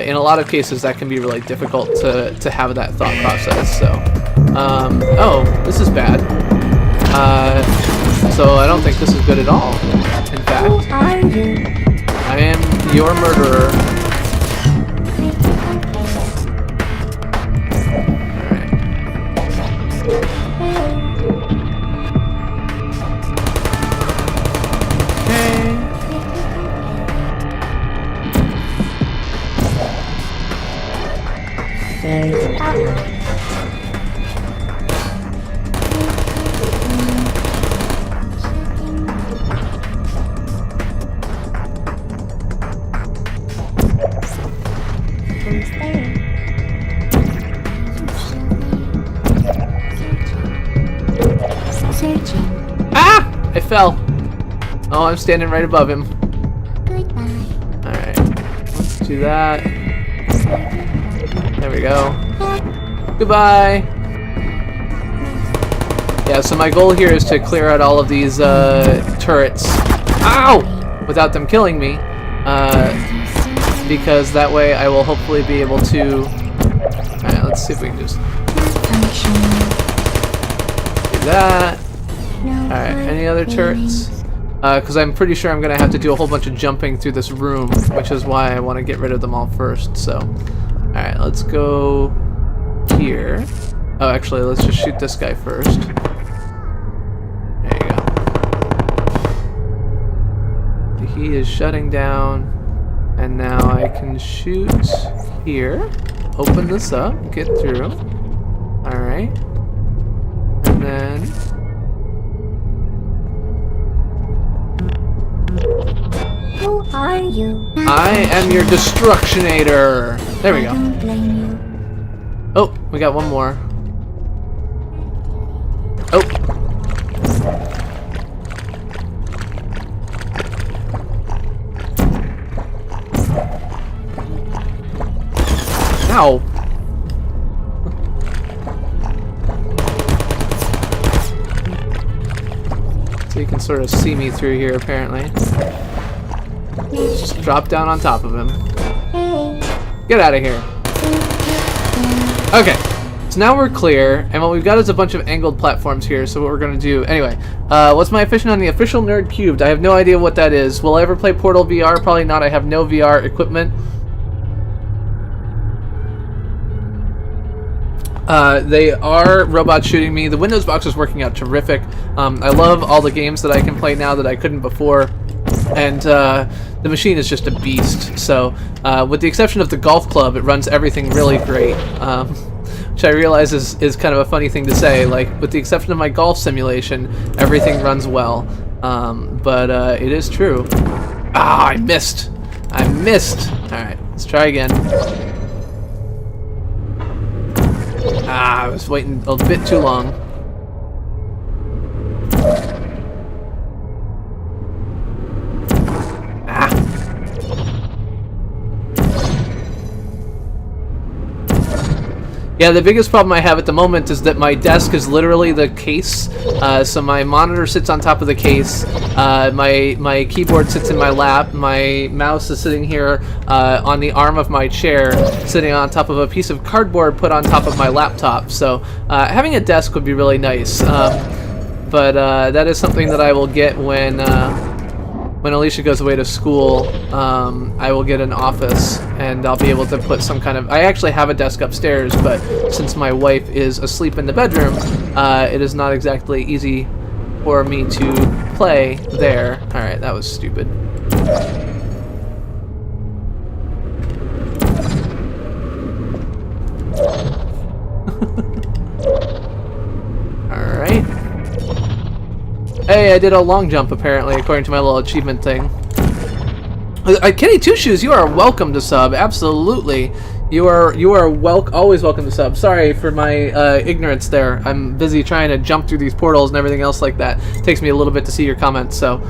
in a lot of cases that can be really difficult to have that thought process. So, oh, this is bad. So I don't think this is good at all. In fact, I am your murderer. Ah! I fell. Oh, I'm standing right above him. Goodbye. Alright. Let's do that. There we go. Goodbye! Yeah, so my goal here is to clear out all of these turrets. Ow! Without them killing me. Because that way I will hopefully be able to... Alright, let's see if we can just... do that. Alright, any other turrets? Because I'm pretty sure I'm going to have to do a whole bunch of jumping through this room, which is why I want to get rid of them all first, so... Alright, let's go here. Oh, actually, let's just shoot this guy first. There you go. he is shutting down. And now I can shoot here. Open this up, get through. Alright. And then... Who are you? I am your Destructionator! There we I go. don't blame you. Oh, we got one more. Oh. Ow. So you can sort of see me through here, apparently. Just drop down on top of him. Hey. Get out of here. Okay, so now we're clear, and what we've got is a bunch of angled platforms here, so what we're going to do... Anyway, what's my efficient on the official Nerd Cubed? I have no idea what that is. Will I ever play Portal VR? Probably not. I have no VR equipment. They are robots shooting me. The Windows box is working out terrific. I love all the games that I can play now that I couldn't before. And the machine is just a beast. So, with the exception of the golf club, it runs everything really great. Which I realize is kind of a funny thing to say. Like, with the exception of my golf simulation, everything runs well. But it is true. Ah, I missed. I missed. Alright, let's try again. Ah, I was waiting a bit too long. Ah. Yeah, the biggest problem I have at the moment is that my desk is literally the case. So my monitor sits on top of the case. My keyboard sits in my lap. My mouse is sitting here on the arm of my chair, sitting on top of a piece of cardboard put on top of my laptop. So having a desk would be really nice. But that is something that I will get when Alicia goes away to school. I will get an office, and I'll be able to put some kind of... I actually have a desk upstairs, but since my wife is asleep in the bedroom, it is not exactly easy for me to play there. Alright, that was stupid. Alright. Hey, I did a long jump, apparently, according to my little achievement thing. Kenny Two Shoes, you are welcome to sub. Absolutely, you are always welcome to sub. Sorry for my ignorance there. I'm busy trying to jump through these portals and everything else like that. It takes me a little bit to see your comments, so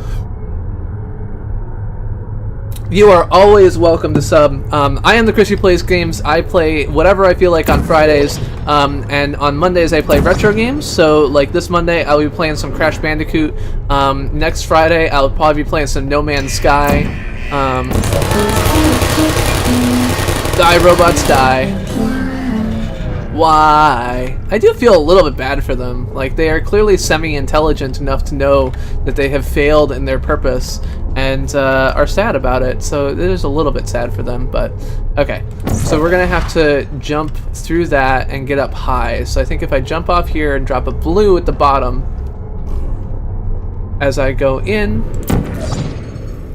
you are always welcome to sub. I am the Chris who plays games. I play whatever I feel like on Fridays, and on Mondays I play retro games. So, like this Monday, I'll be playing some Crash Bandicoot. Next Friday, I'll probably be playing some No Man's Sky. Die, robots, die. Why? I do feel a little bit bad for them. Like, they are clearly semi-intelligent enough to know that they have failed in their purpose, and are sad about it, so it is a little bit sad for them, but okay. So we're gonna have to jump through that and get up high. So I think if I jump off here and drop a blue at the bottom, as I go in,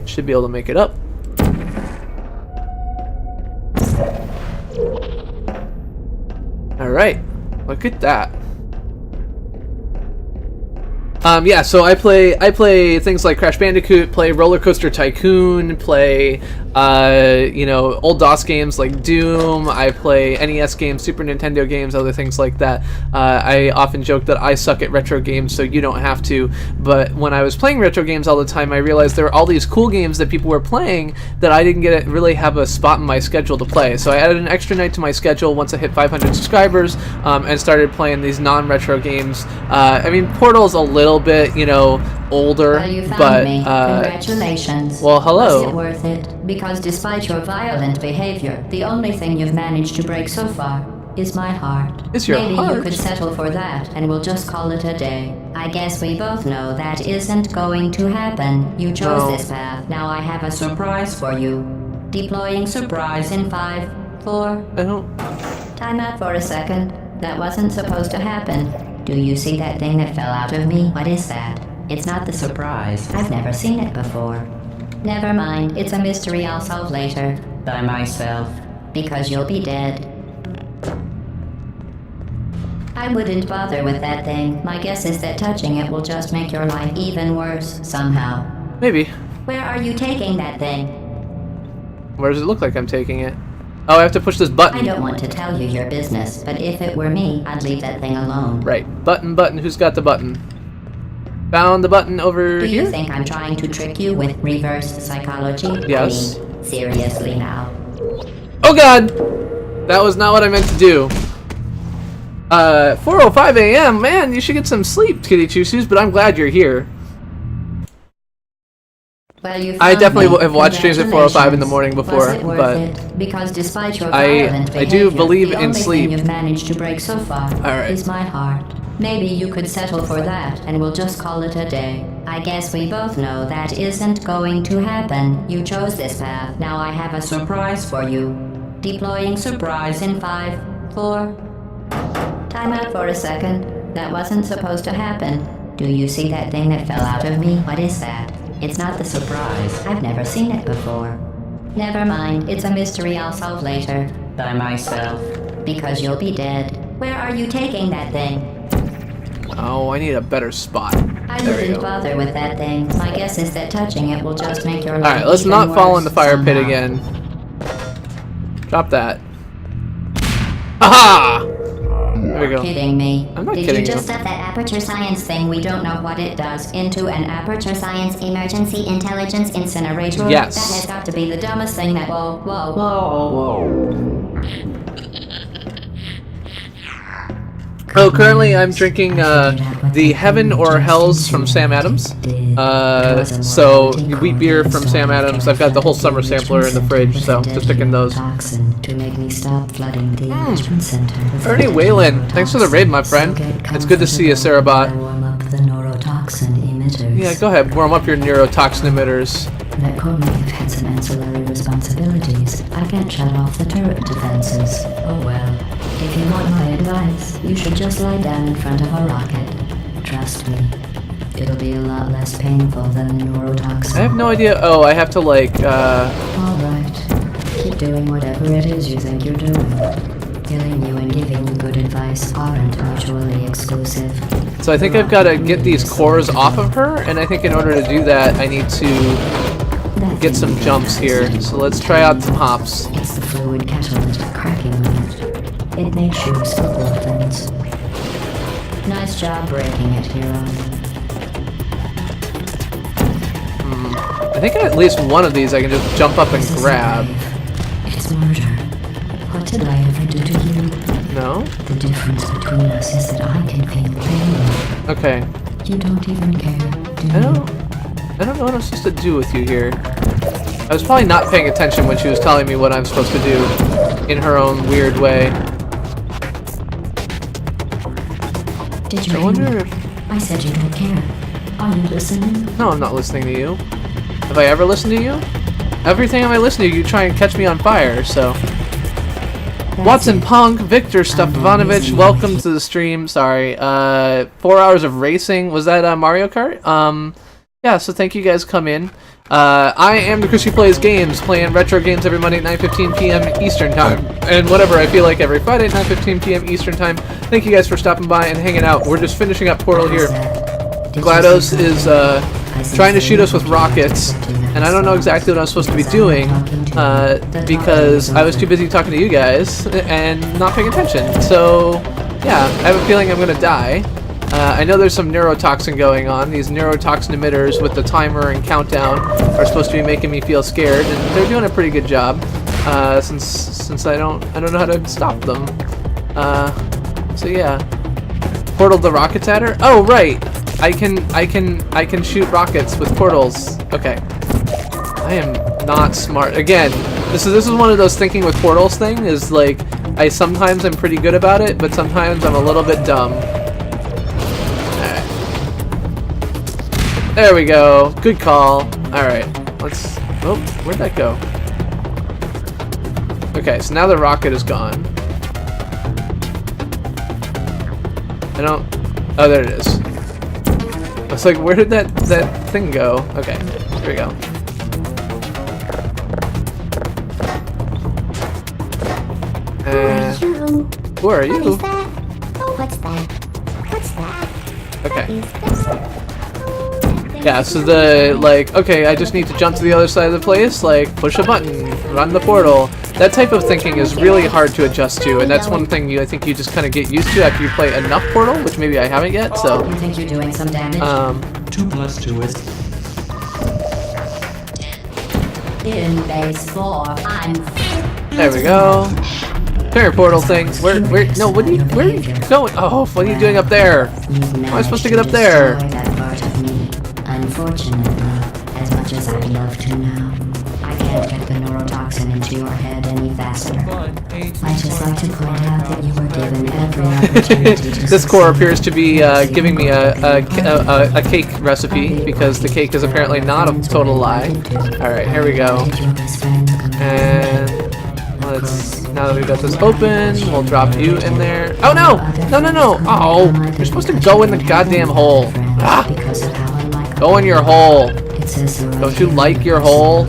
should be able to make it up. Alright, look at that. Yeah, so I play things like Crash Bandicoot, play Roller Coaster Tycoon, play old DOS games like Doom. I play NES games, Super Nintendo games, other things like that. I often joke that I suck at retro games, so you don't have to. But when I was playing retro games all the time, I realized there were all these cool games that people were playing that I didn't really have a spot in my schedule to play. So I added an extra night to my schedule once I hit 500 subscribers, and started playing these non-retro games. I mean, Portal's a little bit, older, Well, you found but me. Congratulations. well, hello. Was it worth it? Because despite your violent behavior, the only thing you've managed to break so far is my heart. Is your Maybe heart? you could settle for that, and we'll just call it a day. I guess we both know that isn't going to happen. You chose No. this path. Now I have a surprise for you. Deploying surprise in 5, 4. I don't. Time out for a second. That wasn't supposed to happen. Do you see that thing that fell out of me? What is that? It's not the surprise. I've never seen it before. Never mind, it's a mystery I'll solve later. By myself. Because you'll be dead. I wouldn't bother with that thing. My guess is that touching it will just make your life even worse, somehow. Maybe. Where are you taking that thing? Where does it look like I'm taking it? Oh, I have to push this button. I don't want to tell you your business, but if it were me, I'd leave that thing alone. Right. Button. Who's got the button? Found the button over Do here? you think I'm trying to trick you with reverse psychology? Yes. I mean, seriously now. Oh god! That was not what I meant to do. 4:05 a.m. Man, you should get some sleep, Kitty Choo-Soos, but I'm glad you're here. Well, you I found definitely me. have watched streams at 4:05 in the morning before, Was it worth but it? Because despite your I violent do behavior, believe the in only sleep. thing you've managed to break so far Alright. is my heart. Maybe you could settle for that, and we'll just call it a day. I guess we both know that isn't going to happen. You chose this path. Now I have a surprise for you. Deploying surprise in 5, 4. Time out for a second. That wasn't supposed to happen. Do you see that thing that fell out of me? What is that? It's not the surprise. I've never seen it before. Never mind. It's a mystery I'll solve later. By myself. Because you'll be dead. Where are you taking that thing? oh, I need a better spot. I There we wouldn't go. bother with that thing. My guess is that touching it will just make your life Alright, let's even not fall in the worse fire pit somehow. again. Drop that. Aha! There we go. Kidding me. I'm not Did kidding you you. just set that aperture science thing we don't know what it does into an aperture science emergency intelligence incinerator? Yes. That has got to be the dumbest thing that. Whoa. Oh, currently I'm drinking the Heaven or Hells from Sam Adams. So wheat beer from Sam Adams. I've got the whole summer sampler in the fridge, so just picking those. Ernie Whalen, thanks for the raid, my friend. It's good to see you, Sarabot. Yeah, go ahead, warm up your neurotoxin emitters. That call may have had some ancillary responsibilities. I can't shut off the turret defenses. Oh well. If you want my advice, you should just lie down in front of a rocket. Trust me. It'll be a lot less painful than a neurotoxin. I have no idea. Oh, I have to like, Alright. Keep doing whatever it is you think you're doing. Killing you and giving you good advice aren't mutually exclusive. so I think I've got to get these cores off of her, and I think in order to do that, I need to get some jumps here. So let's try out some hops. It's the fluid catalyst cracking on it. It makes use for orphans. Nice job breaking it, hero. I think at least one of these I can just jump up and This is grab. brave. It's murder. What did I ever do to you? No? The difference between us is that I can feel pain. Okay. You don't even care, do I you? don't know what I'm supposed to do with you here. I was probably not paying attention when she was telling me what I'm supposed to do in her own weird way. Did you I hear wonder me? if... I said you don't care. Are you listening? No, I'm not listening to you. Have I ever listened to you? Every time I listen to you, you try and catch me on fire, so... That's Watson it. Punk, Victor I'm Stefanovic, listening. welcome to the stream. Sorry. 4 hours of racing. Was that Mario Kart? Yeah, so thank you guys come in. I am the Chris who plays games, playing retro games every Monday at 9:15 p.m. Eastern Time. And whatever I feel like every Friday at 9:15 p.m. Eastern Time. Thank you guys for stopping by and hanging out. We're just finishing up Portal here. Did you GLaDOS see is that? trying to shoot us with rockets, and I don't know exactly what I'm supposed to be doing because I was too busy talking to you guys and not paying attention. So, yeah, I have a feeling I'm gonna die. I know there's some neurotoxin going on. These neurotoxin emitters with the timer and countdown are supposed to be making me feel scared, and they're doing a pretty good job. Since I don't know how to stop them. So yeah, portal the rockets at her. Oh right, I can shoot rockets with portals. Okay, I am not smart. Again, this is one of those thinking with portals thing. Is like I sometimes am pretty good about it, but sometimes I'm a little bit dumb. Alright. There we go. Good call. Alright. Let's... Oh, where'd that go? Okay, so now the rocket is gone. I don't... Oh, there it is. I was like, where did that thing go? Okay, here we go. Who are What you? is that? Oh, what's that? What's that? Okay. Is this? Yeah, so the, like, okay, I just need to jump to the other side of the place, like, push a button, run the portal. That type of thinking is really hard to adjust to, and that's one thing I think you just kind of get used to after you play enough Portal, which maybe I haven't yet, so. You think you're doing some damage? 2 plus 2 is... In base 4, I'm... There we go. Come here, Portal thing. Where, no, where are you going? Oh, what are you doing up there? How am I supposed to get up there? That part of me. Unfortunately, as much as I'd love to now, I can't get the neurotoxin into your head any faster. I'd just like to point out that you were given every opportunity to This core appears to be giving me a cake recipe, because the cake is apparently not a total lie. Alright, here we go. And let's, now that we've got this open, we'll drop you in there. Oh no! No, no, no! Oh, you're supposed to go in the goddamn hole. Ah! Go in your hole. Don't you like your hole?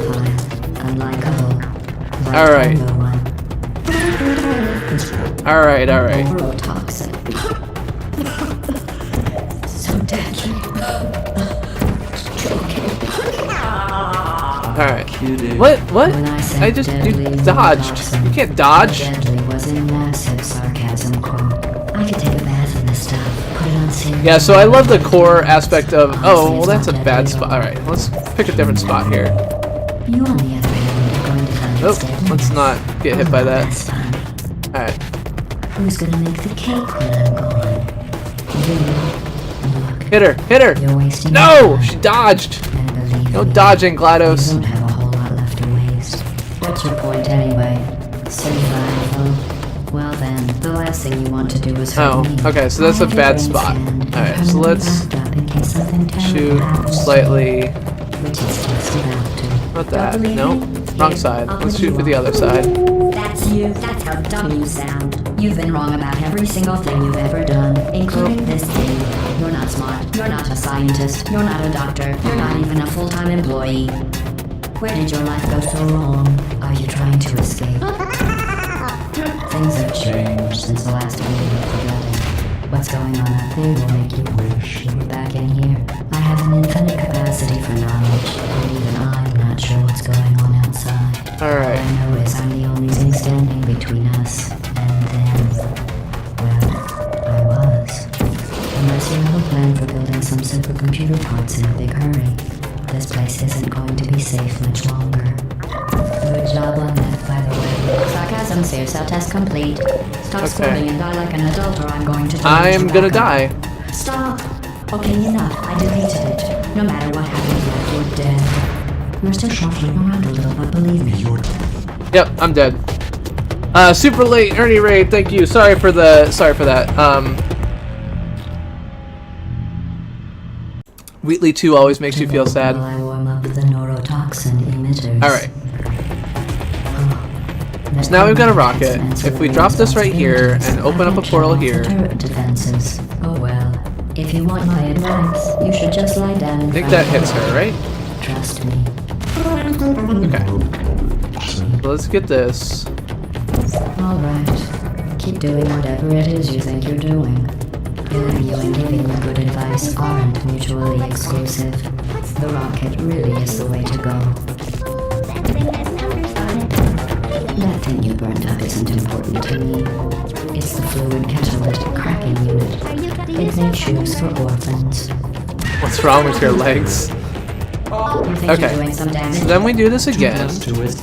Alright. Alright, alright. Neurotoxin. So deadly. Alright. What? I just dodged. You can't dodge. Deadly was a massive sarcasm quote. I could take a bath in this stuff. Put it on serious. Yeah, so I love the core aspect of, oh, well that's a bad spot. Alright, let's pick a different spot here. You on the other hand are going to find Oh, instead let's not get hit by that. That's fun. Alright. Who's gonna make the cake when I'm gone? You. Look, Hit her! Hit her! you're wasting No! your She time. dodged! And believe No me, dodging, you GLaDOS. don't have a whole lot left to waste. What's your point anyway? Survival. Well then, the last thing you want to do is hurt Oh, me. okay, so that's I a have bad your spot. brain scanned and Alright, so permanently let's backed up in case something terrible shoot happens. slightly. Which is just about to. Not that. Don't believe No. me? Wrong Here, side. I'll Let's put shoot you for the on. other side. That's you. That's how dumb you sound. You've been wrong about every single thing you've ever done, including this thing. You're not smart. You're not a scientist. You're not a doctor. You're not even a full-time employee. Where did your life go so wrong? Are you trying to escape? Things have changed since the last time we were together. What's going on out there will make you wish you were back in here. I have an infinite capacity for knowledge, and even I'm not sure what's going on outside. Alright. All I know is I'm the only thing standing between us and them. Well, I was. Unless you have a plan for building some supercomputer parts in a big hurry, this place isn't going to be safe much longer. Good job on that, by the way. Sarcasm saves our test complete. Stop Okay. squirming and die like an adult, or I'm going to. I'm gonna die. Stop! Okay, enough. I deleted it. No matter what happens, you're dead. You're still shuffling around a little, but believe me, you're dead. Yep, I'm dead. Super late Ernie Raid, thank you. Sorry for that. Wheatley 2 always makes you feel sad. While I warm up the neurotoxin emitters. Alright. So now we've got a rocket. If we drop this right here and open up a portal here. Turret defenses. Oh well. If you want my advice, you should just lie down and I think that hits her, right? trust me. Okay. So let's get this. Alright. Keep doing whatever it is you think you're doing. Killing you and giving you good advice aren't mutually exclusive. The rocket really is the way to go. That thing has numbers on it. That thing you burned up isn't important to me. It's the fluid catalytic cracking unit. Are you cutting It this? makes shoes for orphans. What's wrong with your legs? You think Okay. you're doing some damage? So then we do this 2 again, plus 2 is...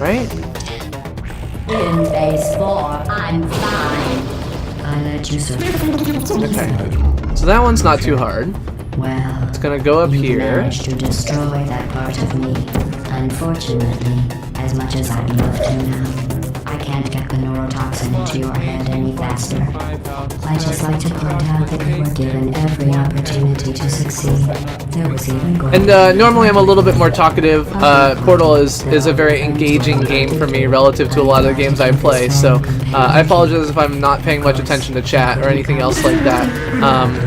right? In phase 4, I'm fine. I let you survive. Okay. So that one's not too hard. Well, It's gonna go up you here. managed to destroy that part of me. Unfortunately, as much as I'd love to now, I can't get the neurotoxin into your head any faster. I just like to point out that you were given every opportunity to succeed. There was even growth. And normally I'm a little bit more talkative. Portal is a very engaging game for me relative to a lot of the games I play, so I apologize if I'm not paying much attention to chat or anything else like that.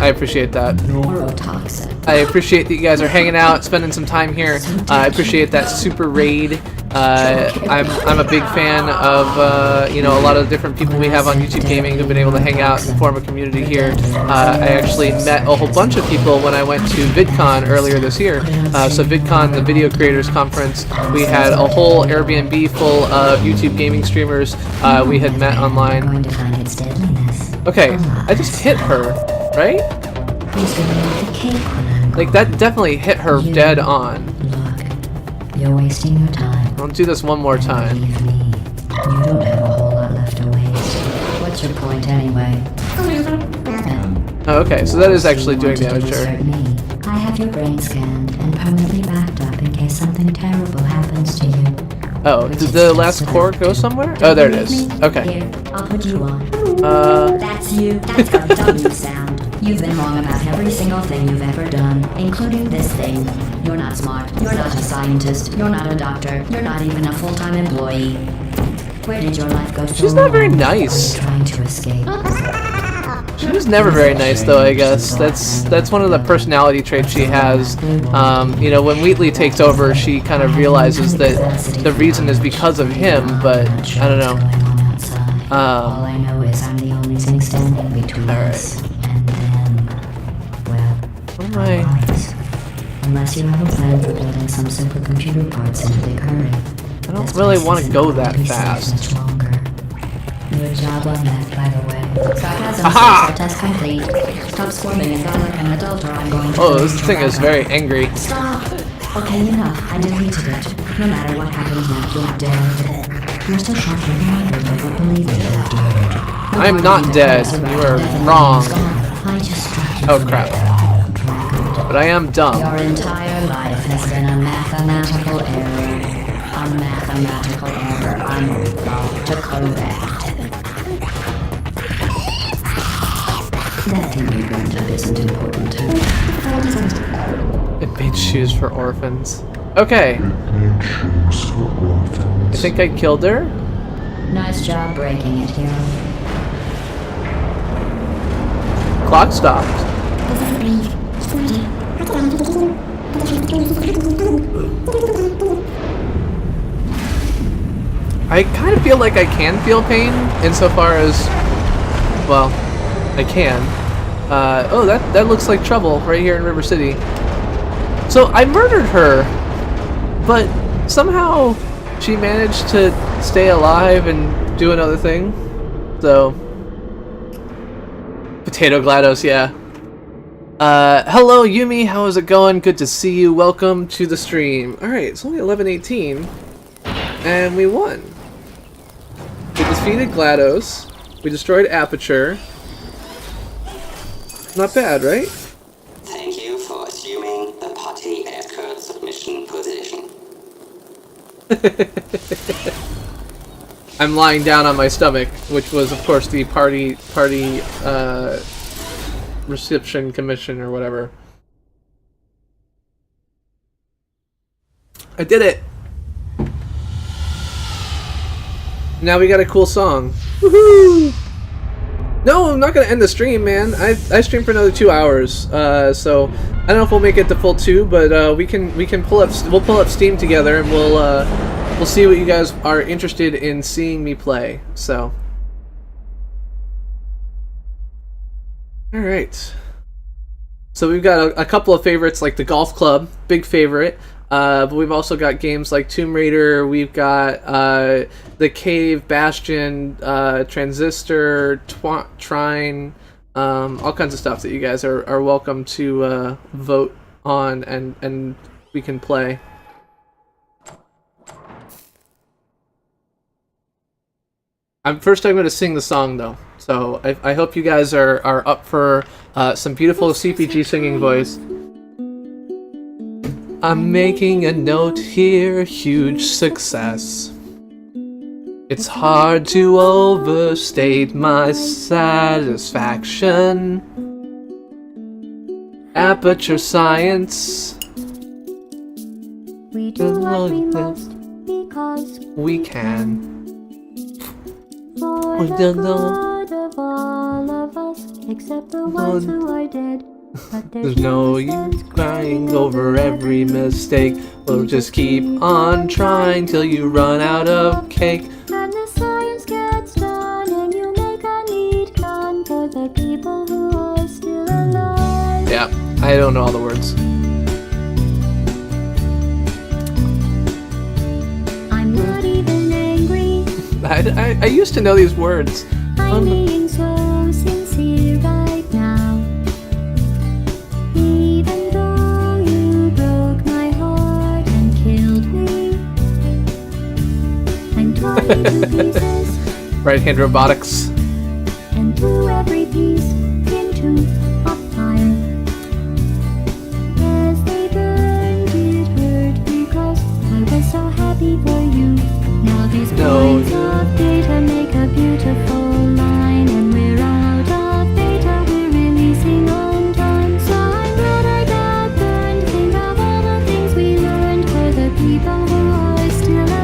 I appreciate that. neurotoxin. I appreciate that you guys are hanging out, spending some time here. I appreciate that super raid. I'm a big fan of you know, a lot of different people we have on YouTube Gaming who've been able to hang out and form a community here. I actually met a whole bunch of people when I went to VidCon earlier this year. So VidCon, the Video Creators Conference, we had a whole Airbnb full of YouTube gaming streamers we had met online. Going to find its deadliness. Okay, I just hit her, right? Who's gonna make the cake when I'm Like, that definitely hit her dead on. Look, you're wasting your time. I'll do this one more time. Believe me, you don't have a whole lot left to waste. What's your point anyway? Oh, okay, so that is actually doing Want to damage to her. desert me. I have your brain scanned and permanently backed up in case something terrible happens to you. Oh, did the last core go somewhere? Oh, there it is. Okay. Here, I'll put you on. Uh, That's you. That's how dumb you sound. You've been wrong about every single thing you've ever done, including this thing. You're not smart. You're not a scientist. You're not a doctor. You're not even a full-time employee. Where did your life go so She's not very wrong? nice. Trying to escape. She was never very nice, though, I guess. That's one of the personality traits she has. You know, when Wheatley takes over, she kind of realizes that the reason is because of him, but I don't know. All I know is I'm the only thing standing between us and them. Well, Oh my. alright. Unless you have a plan for building some simple computer parts in a big hurry. I don't really want to go that fast. Much longer. Good job on that, by the way. Sarcasm Aha! sensor test complete. Stop squirming and die like an adult, or I'm going to. Oh, this thing is very angry. Stop! Okay, enough. I deleted it. No matter what happens next, you're dead. You're still shocking minded, but don't believe it you're dead. I'm not dead. You are wrong. I just struck you Oh, from crap. the dragon. But I am dumb. Your entire life has been a mathematical error. A mathematical error I'm about to correct. That thing you burned up isn't important. It made shoes for orphans. Okay. I think I killed her. Nice job breaking it, hero. Clock stopped. I kind of feel like I can feel pain insofar as, well, I can. Oh, that looks like trouble right here in River City. So I murdered her, but somehow she managed to stay alive and do another thing. So, Potato GLaDOS, yeah. Hello Yumi, how is it going? Good to see you. Welcome to the stream. Alright, it's only 11:18, and we won. We defeated GLaDOS. We destroyed Aperture. Not bad, right? Thank you for assuming the party escort submission position. I'm lying down on my stomach, which was, of course, the party reception commission or whatever. I did it! Now we got a cool song. Woohoo! No, I'm not gonna end the stream, man. I stream for another 2 hours. So I don't know if we'll make it to full 2, but we can pull up Steam together and we'll see what you guys are interested in seeing me play. So, all right. So we've got a couple of favorites, like the Golf Club, big favorite. But we've also got games like Tomb Raider. We've got The Cave, Bastion, Transistor, Trine, all kinds of stuff that you guys are welcome to vote on, and we can play. I'm going to sing the song though, so I hope you guys are up for some beautiful CPG singing voice. I'm making a note here, huge success. It's hard to overstate my satisfaction. Aperture Science. We do what we must because We can. for We the don't know. good of all of us, except the ones who are dead. There's no use crying over every mistake. We'll just keep on trying till you run out of cake. And the science gets done, and you make a neat gun for the people who are still alive. Yeah, I don't know all the words. I'm not even angry. I used to know these words. I'm being so sincere right now. Even though you broke my heart and killed me, I'm torn into pieces Right-hand robotics. and threw every piece into a fire. As they burned, it hurt because I was so happy for you. Now these points of data make a beautiful line, and we're out of data, we're releasing on time. So I'm glad I got burned. Think of all the things we learned for the people who are still alive.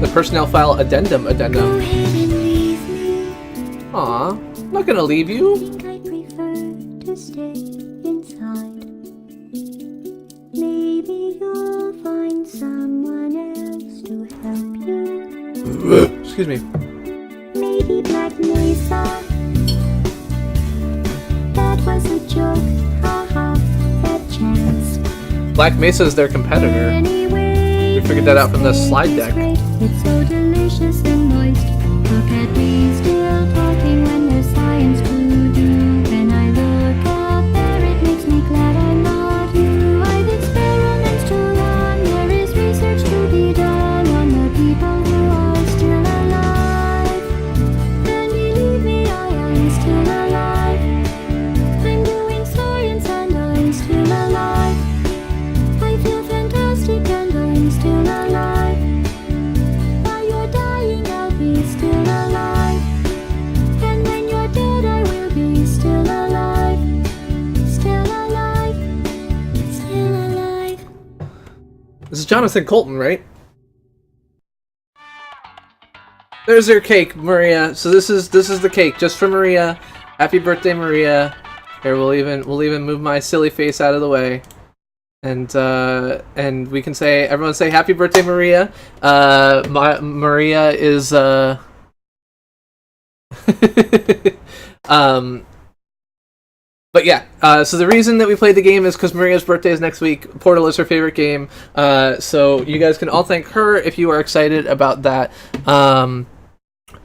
The personnel file addendum. Go ahead and leave me. Aw, I'm not gonna leave you. Think I prefer to stay inside. Maybe you'll find someone else to help you. Excuse me. Maybe Black Mesa. That was a joke, haha, that chance. Black Mesa is their competitor. Anyway, We figured that out from the this slide cake is deck. great. It's so delicious and moist. Look at me still talking when there's science to do. When I look out there, it makes me glad I'm not you. I've experiments to run. There is research to be done on the people who are still alive. And believe me, I am still alive. I'm doing science and I'm still alive. I feel fantastic and I'm still alive. While you're dying, I'll be still alive. And when you're dead, I will be still alive. Still alive. Still alive. This is Jonathan Colton, right? There's your cake, Maria. So this is the cake just for Maria. Happy birthday, Maria. Here, we'll even move my silly face out of the way. And we can say, everyone say happy birthday, Maria. Maria is but yeah, so the reason that we played the game is because Maria's birthday is next week. Portal is her favorite game, so you guys can all thank her if you are excited about that.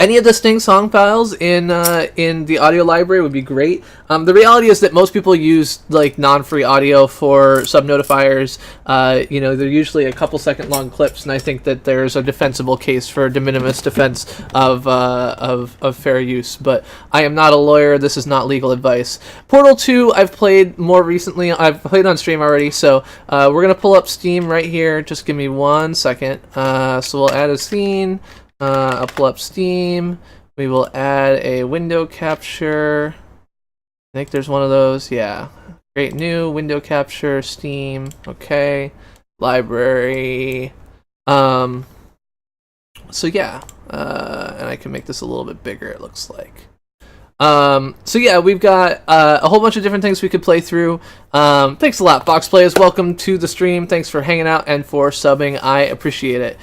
Any of the Sting song files in the audio library would be great. The reality is that most people use like non-free audio for sub-notifiers. They're usually a couple second long clips, and I think that there's a defensible case for de minimis defense of fair use. But I am not a lawyer. This is not legal advice. Portal 2 I've played more recently. I've played on stream already, so we're gonna pull up Steam right here. Just give me 1 second. So we'll add a scene. I'll pull up Steam. We will add a window capture. I think there's one of those. Yeah. Create new window capture, Steam. Okay. Library. So yeah. And I can make this a little bit bigger, it looks like. So yeah, we've got a whole bunch of different things we could play through. Thanks a lot, Box Players. Welcome to the stream. Thanks for hanging out and for subbing. I appreciate it.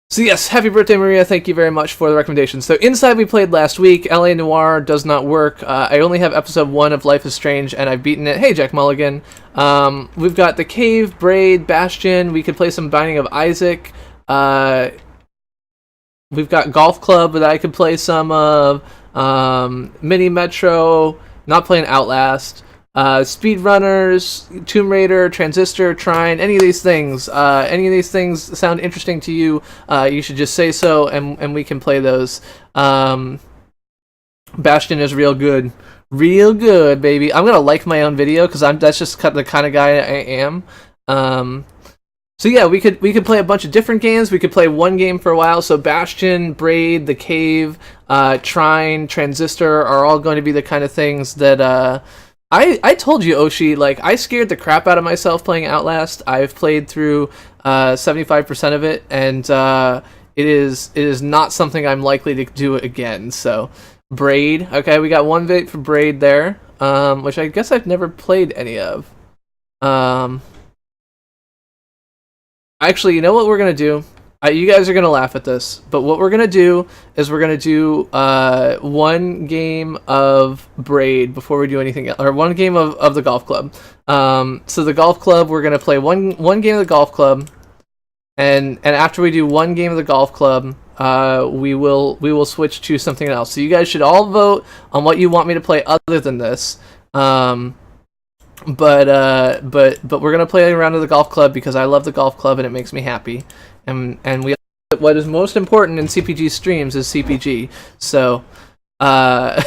So yes, happy birthday, Maria. Thank you very much for the recommendation. So Inside we played last week. LA Noire does not work. I only have episode 1 of Life is Strange, and I've beaten it. Hey, Jack Mulligan. We've got The Cave, Braid, Bastion. We could play some Binding of Isaac. We've got Golf Club that I could play some of. Mini Metro. Not playing Outlast. Speedrunners, Tomb Raider, Transistor, Trine, any of these things sound interesting to you, you should just say so, and we can play those. Bastion is real good, baby. I'm gonna like my own video because that's just the kind of guy I am. So yeah, we could play a bunch of different games. We could play one game for a while. So Bastion, Braid, The Cave, Trine, Transistor are all going to be the kind of things that I told you, Oshi, like, I scared the crap out of myself playing Outlast. I've played through 75% of it, and it is not something I'm likely to do again. So, Braid. Okay, we got one vote for Braid there, which I guess I've never played any of. Actually, you know what we're gonna do? You guys are gonna laugh at this, but what we're gonna do is we're gonna do one game of Braid before we do anything else, or one game of the golf club. So the golf club, we're gonna play one game of the golf club, and after we do one game of the golf club, we will switch to something else. So you guys should all vote on what you want me to play other than this. But we're gonna play around to the golf club because I love the golf club and it makes me happy. And what is most important in CPG streams is CPG. So yeah,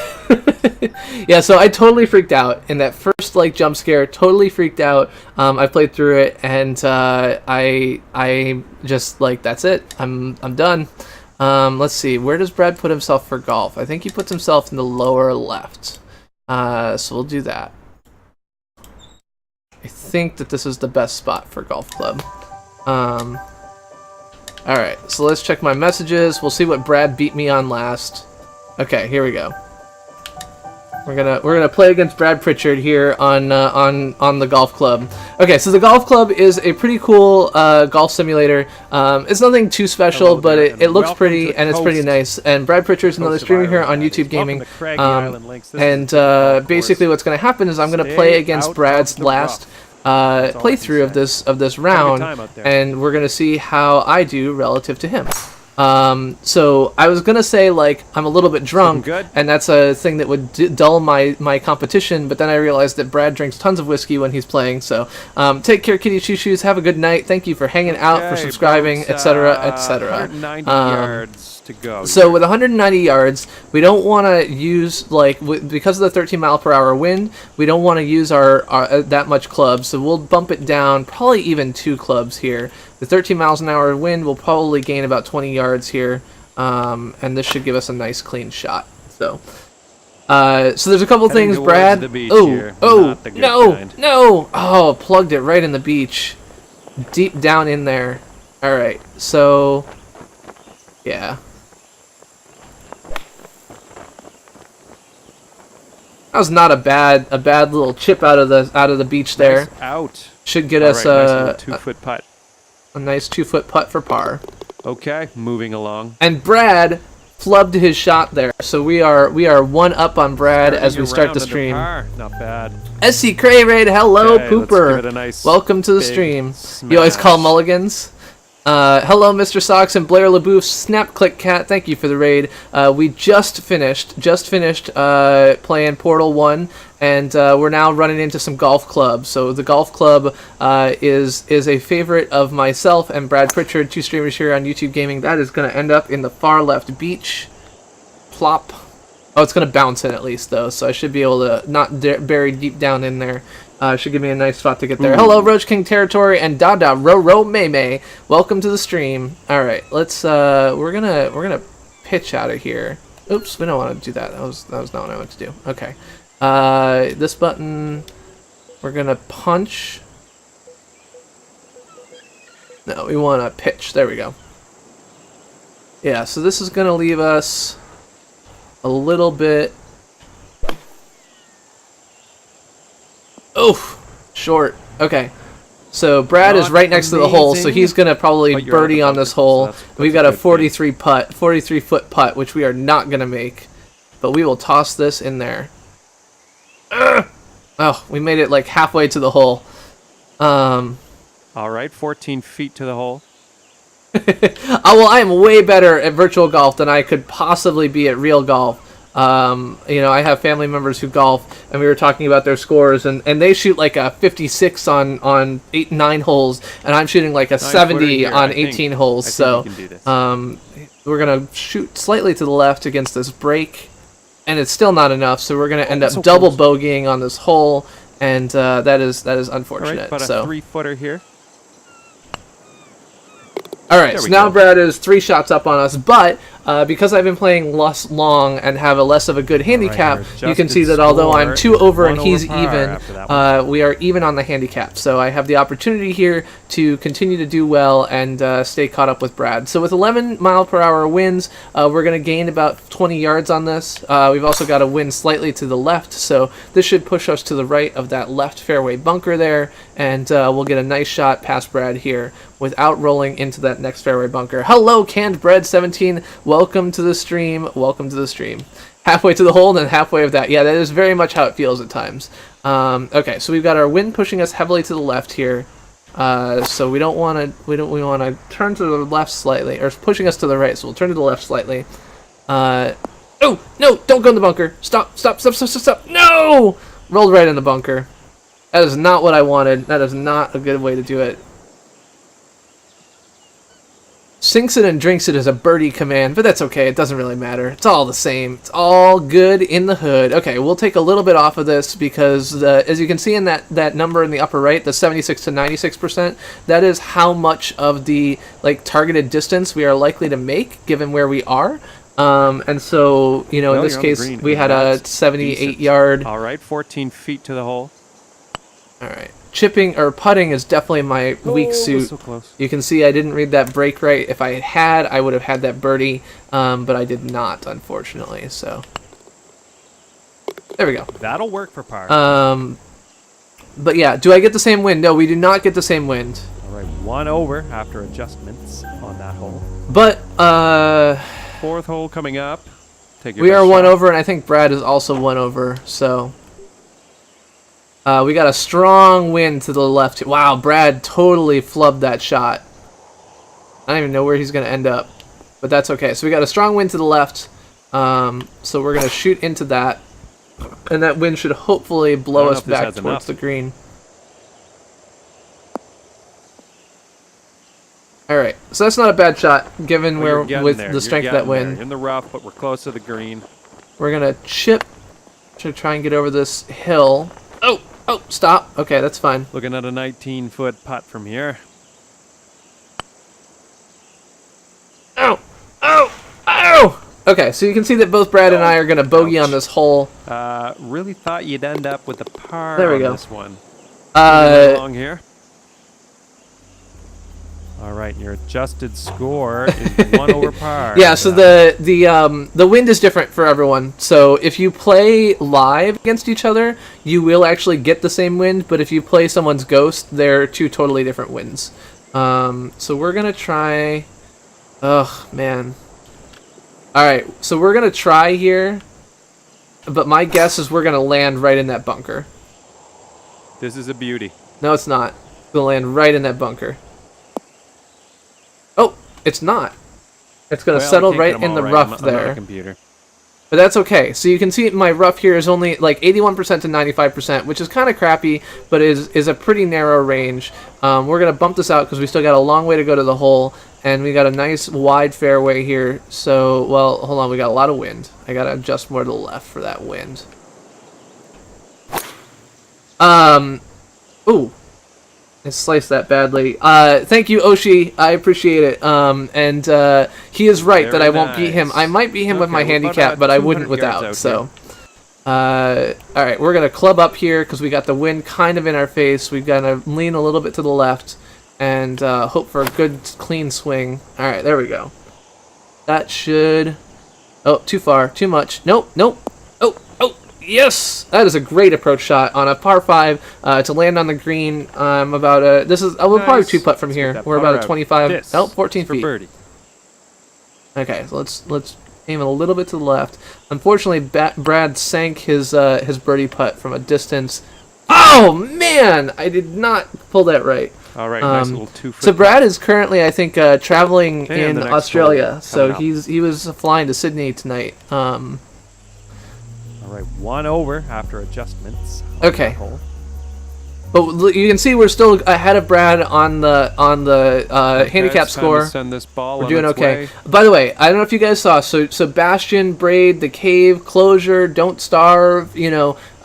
so I totally freaked out in that first like jump scare. Totally freaked out. I played through it and I just like that's it. I'm done. Let's see. Where does Brad put himself for golf? I think he puts himself in the lower left. So we'll do that. I think that this is the best spot for golf club. Alright, so let's check my messages. We'll see what Brad beat me on last. Okay, here we go. We're gonna play against Brad Pritchard here on the golf club. Okay, so the golf club is a pretty cool golf simulator. It's nothing too special, but it looks pretty and it's pretty nice. And Brad Pritchard's another streamer here on YouTube Gaming. Basically, what's gonna happen is I'm gonna play against Brad's last playthrough of this round, and we're gonna see how I do relative to him. So I was gonna say like I'm a little bit drunk, and that's a thing that would dull my competition. But then I realized that Brad drinks tons of whiskey when he's playing. So take care, Kitty Choo Shoes. Have a good night. Thank you for hanging out, for subscribing, etc., etc. 190 yards to go. So with 190 yards, we don't want to use because of the 13 mile per hour wind, we don't want to use our that much clubs. So we'll bump it down, probably even 2 clubs here. The 13 miles an hour wind will probably gain about 20 yards here, and this should give us a nice clean shot. So there's a couple things, Brad. No! Plugged it right in the beach, deep down in there. All right, so yeah. That was not a bad little chip out of the beach there. Nice out. Should get us nice 2-foot putt. A nice 2-foot putt for par. Okay, moving along. And Brad flubbed his shot there, so we are 1 up on Brad as we start the stream. Not bad. SC Cray Raid, hello, Okay, Pooper. let's give it a nice Welcome to the big stream. smash. You always call mulligans. Hello, Mr. Socks and Blair LaBouffe, Snap Click Cat. Thank you for the raid. We just finished playing Portal 1, and we're now running into some golf clubs. So the golf club is a favorite of myself and Brad Pritchard, 2 streamers here on YouTube Gaming. That is going to end up in the far left beach. Plop. Oh, it's going to bounce in at least, though, so I should be able to not bury deep down in there. Should give me a nice spot to get there. Hello, Roach King Territory and Dada Ro May May. Welcome to the stream. All right, let's we're gonna pitch out of here. Oops, we don't want to do that. That was not what I wanted to do. Okay, this button we're gonna punch. No, we want to pitch. There we go. Yeah, so this is gonna leave us a little bit. Oof, short. Okay, so Brad is right next to the hole, so he's gonna probably birdie on this hole. We've got a 43 foot putt, which we are not gonna make, but we will toss this in there. Oh, we made it like halfway to the hole. All right, 14 feet to the hole. Oh well, I am way better at virtual golf than I could possibly be at real golf. I have family members who golf, and we were talking about their scores, and they shoot like a 56 on 9 holes, and I'm shooting like a 70 on 18 holes. So we're gonna shoot slightly to the left against this break, and it's still not enough. So we're gonna end up double bogeying on this hole, and that is unfortunate. All right, about a 3-footer here. All right, so now Brad is 3 shots up on us, but because I've been playing less long and have a less of a good handicap, your you can see adjusted that although I'm score 2 is over and 1 over he's par even, after that one. we are even on the handicap. So I have the opportunity here to continue to do well and stay caught up with Brad. So with 11-mile-per-hour winds, we're going to gain about 20 yards on this. We've also got a wind slightly to the left, so this should push us to the right of that left fairway bunker there, and we'll get a nice shot past Brad here without rolling into that next fairway bunker. Hello, Canned Bread 17. Welcome to the stream. Welcome to the stream. Halfway to the hole and then halfway of that. Yeah, that is very much how it feels at times. Okay, so we've got our wind pushing us heavily to the left here. So we want to turn to the left slightly, or pushing us to the right. So we'll turn to the left slightly. Oh no! Don't go in the bunker. Stop! Stop! Stop! Stop! Stop! Stop! No! Rolled right in the bunker. That is not what I wanted. That is not a good way to do it. Sinks it and drinks it is a birdie command, but that's okay. It doesn't really matter. It's all the same. It's all good in the hood. Okay, we'll take a little bit off of this because, as you can see in that number in the upper right, the 76 to 96%, that is how much of the targeted distance we are likely to make given where we are. And so, in this case, we had a 78-yard. All right, 14 feet to the hole. All right. Chipping or putting is definitely my weak suit. So close. You can see I didn't read that break right. If I had, I would have had that birdie, but I did not, unfortunately. So there we go. That'll work for par. But yeah, do I get the same wind? No, we do not get the same wind. All right, 1 over after adjustments on that hole. But 4th hole coming up. Take your we are best 1 shot. over, and I think Brad is also 1 over. So. We got a strong wind to the left. Wow, Brad totally flubbed that shot. I don't even know where he's going to end up, but that's okay. So we got a strong wind to the left, so we're going to shoot into that, and that wind should hopefully blow us back towards the green. All right, so that's not a bad shot, given where with the strength of that wind. In the rough, but we're close to the green. We're going to chip to try and get over this hill. Oh, stop. Okay, that's fine. Looking at a 19-foot putt from here. Ow! Ow! Ow! Okay, so you can see that both Brad and I are going to bogey on this hole. Really thought you'd end up with a par there we on go. this one. Along here. All right, your adjusted score is 1 over par. Yeah, so the wind is different for everyone. So if you play live against each other, you will actually get the same wind, but if you play someone's ghost, they're 2 totally different winds. So we're going to try... Ugh, man. Alright, so we're going to try here, but my guess is we're going to land right in that bunker. This is a beauty. No, it's not. It's going to land right in that bunker. Oh, it's not. It's going to settle right in the rough there. I'm not a computer. But that's okay. So you can see my rough here is only like 81% to 95%, which is kind of crappy, but is a pretty narrow range. We're going to bump this out because we still got a long way to go to the hole, and we got a nice wide fairway here. So, well, hold on. We got a lot of wind. I got to adjust more to the left for that wind. Ooh. I sliced that badly. Thank you, Oshi. I appreciate it. And he is right that I won't beat him. I might beat him with my handicap, but I wouldn't without. So, all right, we're gonna club up here because we got the wind kind of in our face. We've got to lean a little bit to the left and hope for a good, clean swing. All right, there we go. That should. Oh, too far, too much. Nope, nope. Yes, that is a great approach shot on a par 5 to land on the green. About this is we'll probably 2-putt from here. We're about a 25. 14 feet. Birdie. Okay, so let's aim a little bit to the left. Unfortunately, Brad sank his birdie putt from a distance. Oh man, I did not pull that right. All right, nice little 2-foot. So Brad is currently, I think, traveling in the next Australia. So up. he was flying to Sydney tonight. All right, 1 over after adjustments. Okay. But you can see we're still ahead of Brad on the handicap score. Send this ball We're on doing its okay. way. By the way, I don't know if you guys saw. So Bastion, Braid, The Cave, Closure, Don't Starve.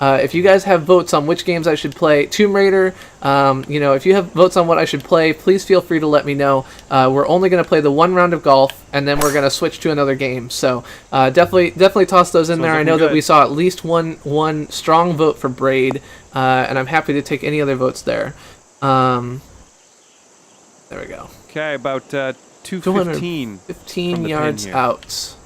if you guys have votes on which games I should play, Tomb Raider, if you have votes on what I should play, please feel free to let me know. We're only going to play the one round of golf, and then we're going to switch to another game. So definitely toss those in there. I know that we saw at least one strong vote for Braid, and I'm happy to take any other votes there. There we go. Okay, about 215. 15 yards out.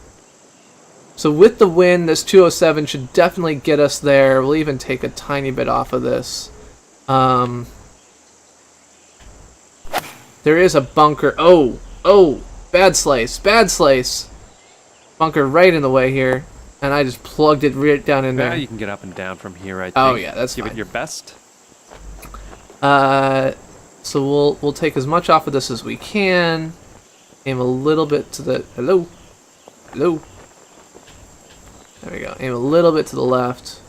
So with the wind, this 207 should definitely get us there. We'll even take a tiny bit off of this. There is a bunker. Oh, bad slice. Bunker right in the way here. And I just plugged it right down in there. Yeah, you can get up and down from here, I think. Oh, yeah, that's Give fine. it your best. So we'll take as much off of this as we can. Aim a little bit to the... Hello? There we go. Aim a little bit to the left.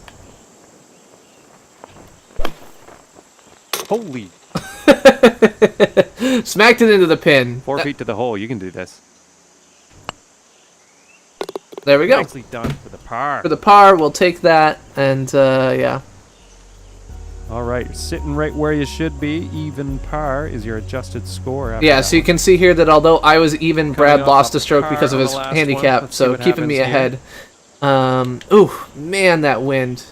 Holy! Smacked it into the pin. 4 feet to the hole. You can do this. There we go. Nicely done for the par. For the par, we'll take that, and yeah. All right, you're sitting right where you should be. Even par is your adjusted score. After Yeah, that so you one. can see here that although I was even, Brad off lost a a stroke par because of on his the last handicap, one. Let's see so what keeping me happens ahead. Ooh, man, that wind.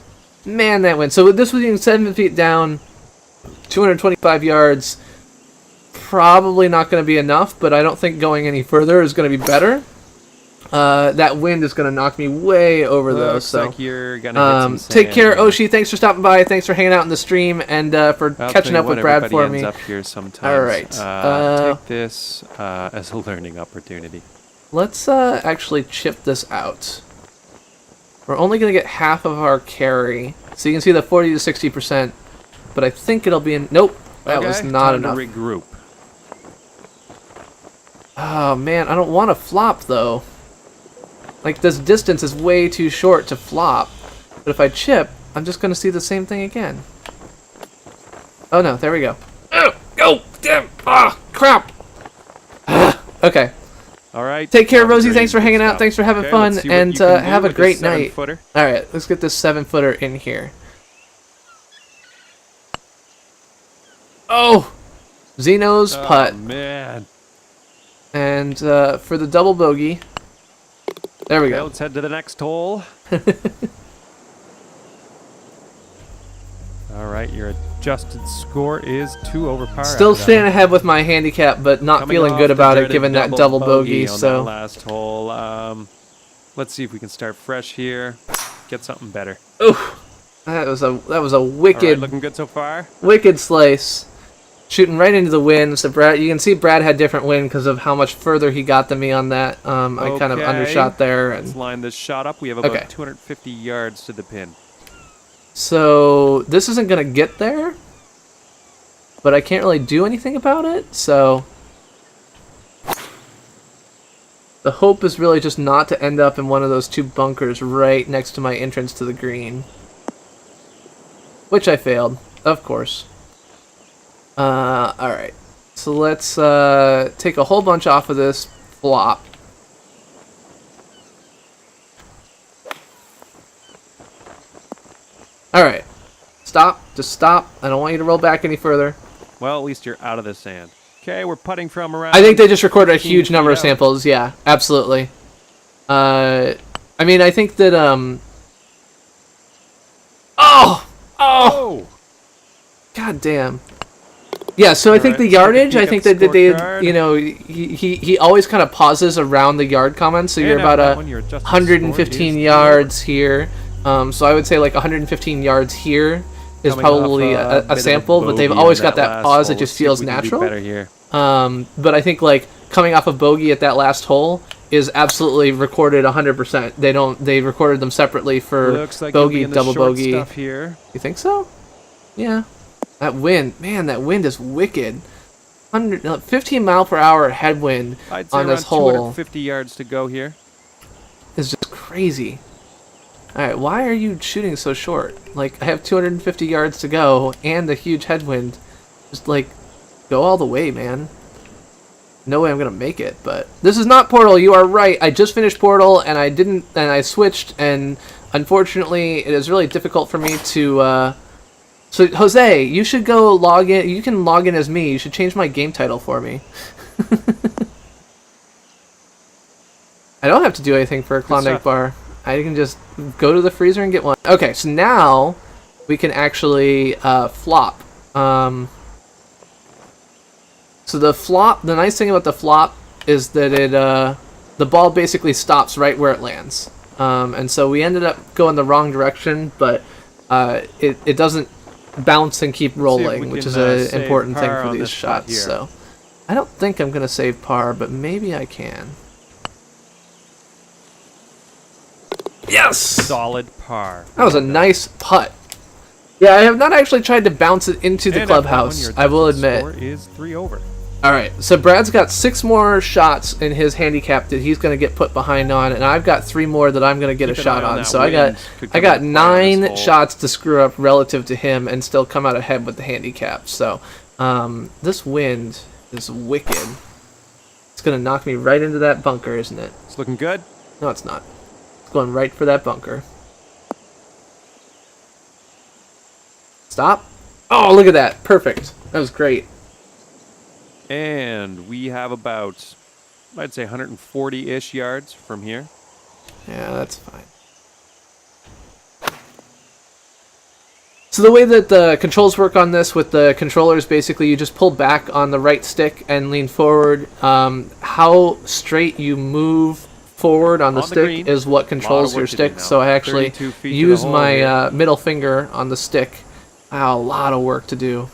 So this was being 7 feet down, 225 yards. Probably not going to be enough, but I don't think going any further is going to be better. That wind is going to knock me way over though. Looks So like you're gonna hit some take sand care, here. Oshi. Thanks for stopping by. Thanks for hanging out in the stream and for I'll catching tell up you with what, Brad everybody for me. ends up here sometimes. All right. Take this as a learning opportunity. Let's actually chip this out. We're only going to get half of our carry. So you can see the 40 to 60%. But I think it'll be in... Nope. That was not time enough. to regroup. Oh, man. I don't want to flop, though. Like, this distance is way too short to flop. But if I chip, I'm just going to see the same thing again. Oh, no. There we go. Oh, damn. Ah, crap. Okay. All right. Take care, sounds Rosie. great. Thanks for hanging Good out. stuff. Thanks for having Okay, fun. let's see what And you can do have a with this great night. 7-footer. All right. Let's get this 7-footer in here. Oh! Zeno's putt. Oh, man. And for the double bogey. There we Okay, go. let's head to the next hole. All right, your adjusted score is 2 over par. Still after that staying one. ahead with my handicap, but not Coming feeling off good the about it dreaded given that double bogey. on that So last hole. Let's see if we can start fresh here. Get something better. that was a All right, wicked looking good so far. wicked slice. Shooting right into the wind. So Brad, you can see Brad had different wind because of how much further he got than me on that. I kind of Okay. undershot there, Let's and line this shot up. We have about Okay. 250 yards to the pin. so this isn't gonna get there. But I can't really do anything about it. So the hope is really just not to end up in one of those two bunkers right next to my entrance to the green, which I failed, of course. Alright. So let's take a whole bunch off of this flop. Alright. Stop. Just stop. I don't want you to roll back any further. Well, at least you're out of the sand. Okay, we're putting from around. I think they just recorded a 15 huge number of feet out. samples. Yeah, absolutely. I mean, I think that, Oh! God damn. Yeah, so I think Alright, the let's take a yardage, peek I at think the that they, scorecard. you know, he always kind of pauses around the yard comments, so you're And about after that a one, your adjusted 115 score is yards here. So I would say like 115 yards here is Coming probably off a bit of sample, but they've bogey always on got that last pause hole. that just Let's see if feels we can do natural. better here. But I think like coming off of bogey at that last hole is absolutely recorded 100%. They recorded them separately for Looks like you'll be bogey, in the double short bogey. stuff here. You think so? Yeah. That wind, man, that wind is wicked. 15 mile per hour headwind I'd say on around this hole 250 yards to go here. is just crazy. Alright, why are you shooting so short? Like, I have 250 yards to go and a huge headwind. Just, like, go all the way, man. No way I'm gonna make it, but... This is not Portal, you are right. I just finished Portal, and I switched, and unfortunately, it is really difficult for me to. So Jose, you should go log in. You can log in as me. You should change my game title for me. I don't have to do anything for a Klondike bar. I can just go to the freezer and get one. Okay, so now we can actually flop. So the nice thing about the flop is that the ball basically stops right where it lands. And so we ended up going the wrong direction, but it doesn't bounce and keep rolling, which is an important thing for these shots. So I don't think I'm gonna save par, but maybe I can. Yes! Solid par. That was a nice putt. Yeah, I have not actually tried to bounce it into the clubhouse, I will admit. Score is 3 over. Alright, so Brad's got 6 more shots in his handicap that he's going to get put behind on, and I've got 3 more that I'm going to get a shot on. So I got 9 shots to screw up relative to him and still come out ahead with the handicap. So this wind is wicked. It's going to knock me right into that bunker, isn't it? It's looking good. No, it's not. It's going right for that bunker. Stop. Oh, look at that. Perfect. That was great. And we have about, I'd say, 140-ish yards from here. Yeah, that's fine. So the way that the controls work on this with the controllers, basically you just pull back on the right stick and lean forward. How straight you move forward on the stick is what controls your stick. So I actually use my middle finger on the stick. Wow, a lot of work to do.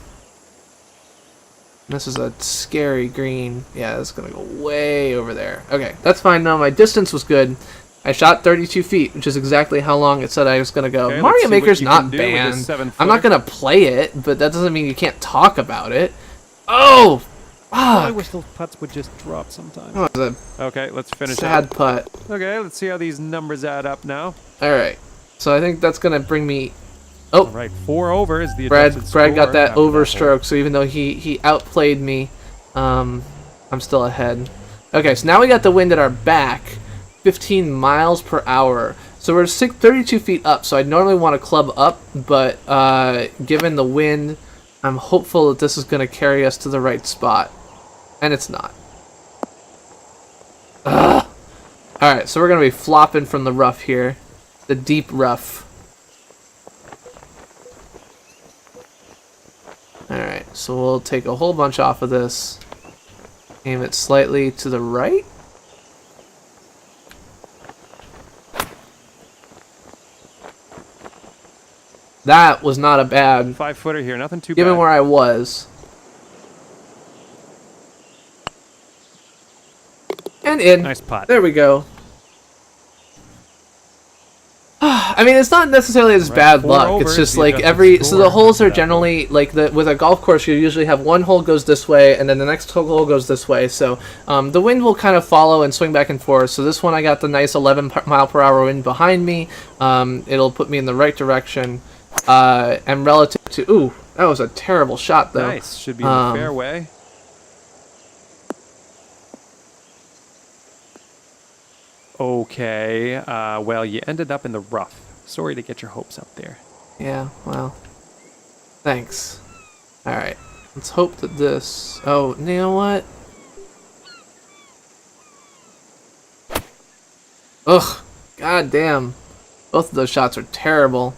This is a scary green. Yeah, it's going to go way over there. Okay, that's fine now. My distance was good. I shot 32 feet, which is exactly how long it said I was going to go. Okay, Mario Maker's not banned. I'm not going to play it, but that doesn't mean you can't talk about it. Oh! Fuck! I wish those putts would just drop sometime. That was Okay, let's a finish sad up. putt. Okay, let's see how these numbers add up now. Alright, so I think that's going to bring me... All right, 4 over is the Brad adjusted score got that after overstroke, so even though he outplayed me, I'm still ahead. Okay, so now we got the wind at our back, 15 miles per hour. So we're 32 feet up, so I'd normally want to club up, but given the wind, I'm hopeful that this is going to carry us to the right spot. And it's not. Ugh. Alright, so we're going to be flopping from the rough here. The deep rough. Alright, so we'll take a whole bunch off of this. Aim it slightly to the right. That was not a bad... 5-footer here, nothing too given bad. where I was. And in. Nice putt. There we go. I mean, it's not necessarily as bad luck. It's just like so the holes are generally like with a golf course, you usually have one hole goes this way and then the next hole goes this way. So the wind will kind of follow and swing back and forth. So this one I got the nice 11 mile per hour wind behind me. It'll put me in the right direction. And relative to that was a terrible shot though. Nice, should be in the fairway. Okay, well, you ended up in the rough. Sorry to get your hopes up there. Yeah, well, thanks. Alright, let's hope that this... Oh, you know what? Ugh, god damn. Both of those shots are terrible.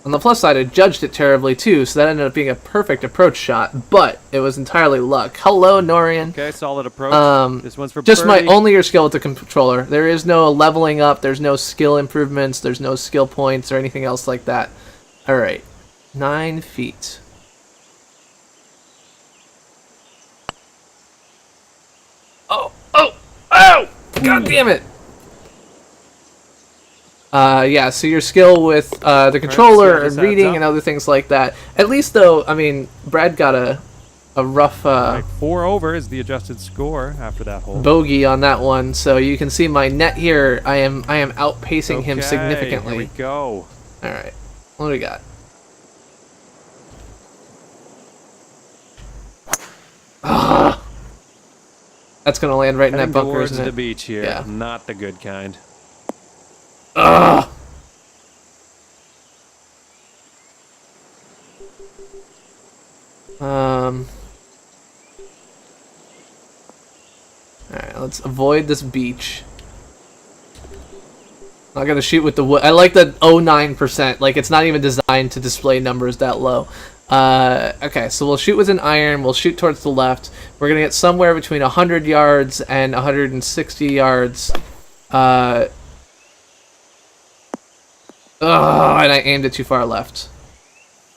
On the plus side, I judged it terribly too, so that ended up being a perfect approach shot, but it was entirely luck. Hello, Norian. Okay, solid approach. This one's for just birdie. my only skill with the controller. There is no leveling up, there's no skill improvements, there's no skill points or anything else like that. Alright, 9 feet. Oh! God damn it! Yeah, so your skill with the controller and reading and other things like that. At least, though, I mean, Brad got a rough 4 over is the adjusted score after that hole. bogey on that one. So you can see my net here. I am outpacing him significantly. Here we go. All right, what do we got? That's gonna land right in that bunker, towards isn't it? the beach here. Yeah. Not the good kind. Alright, let's avoid this beach. Not gonna shoot with the wood. I like the 0.9%. Like, it's not even designed to display numbers that low. Okay, so we'll shoot with an iron. We'll shoot towards the left. We're gonna get somewhere between 100 yards and 160 yards. And I aimed it too far left.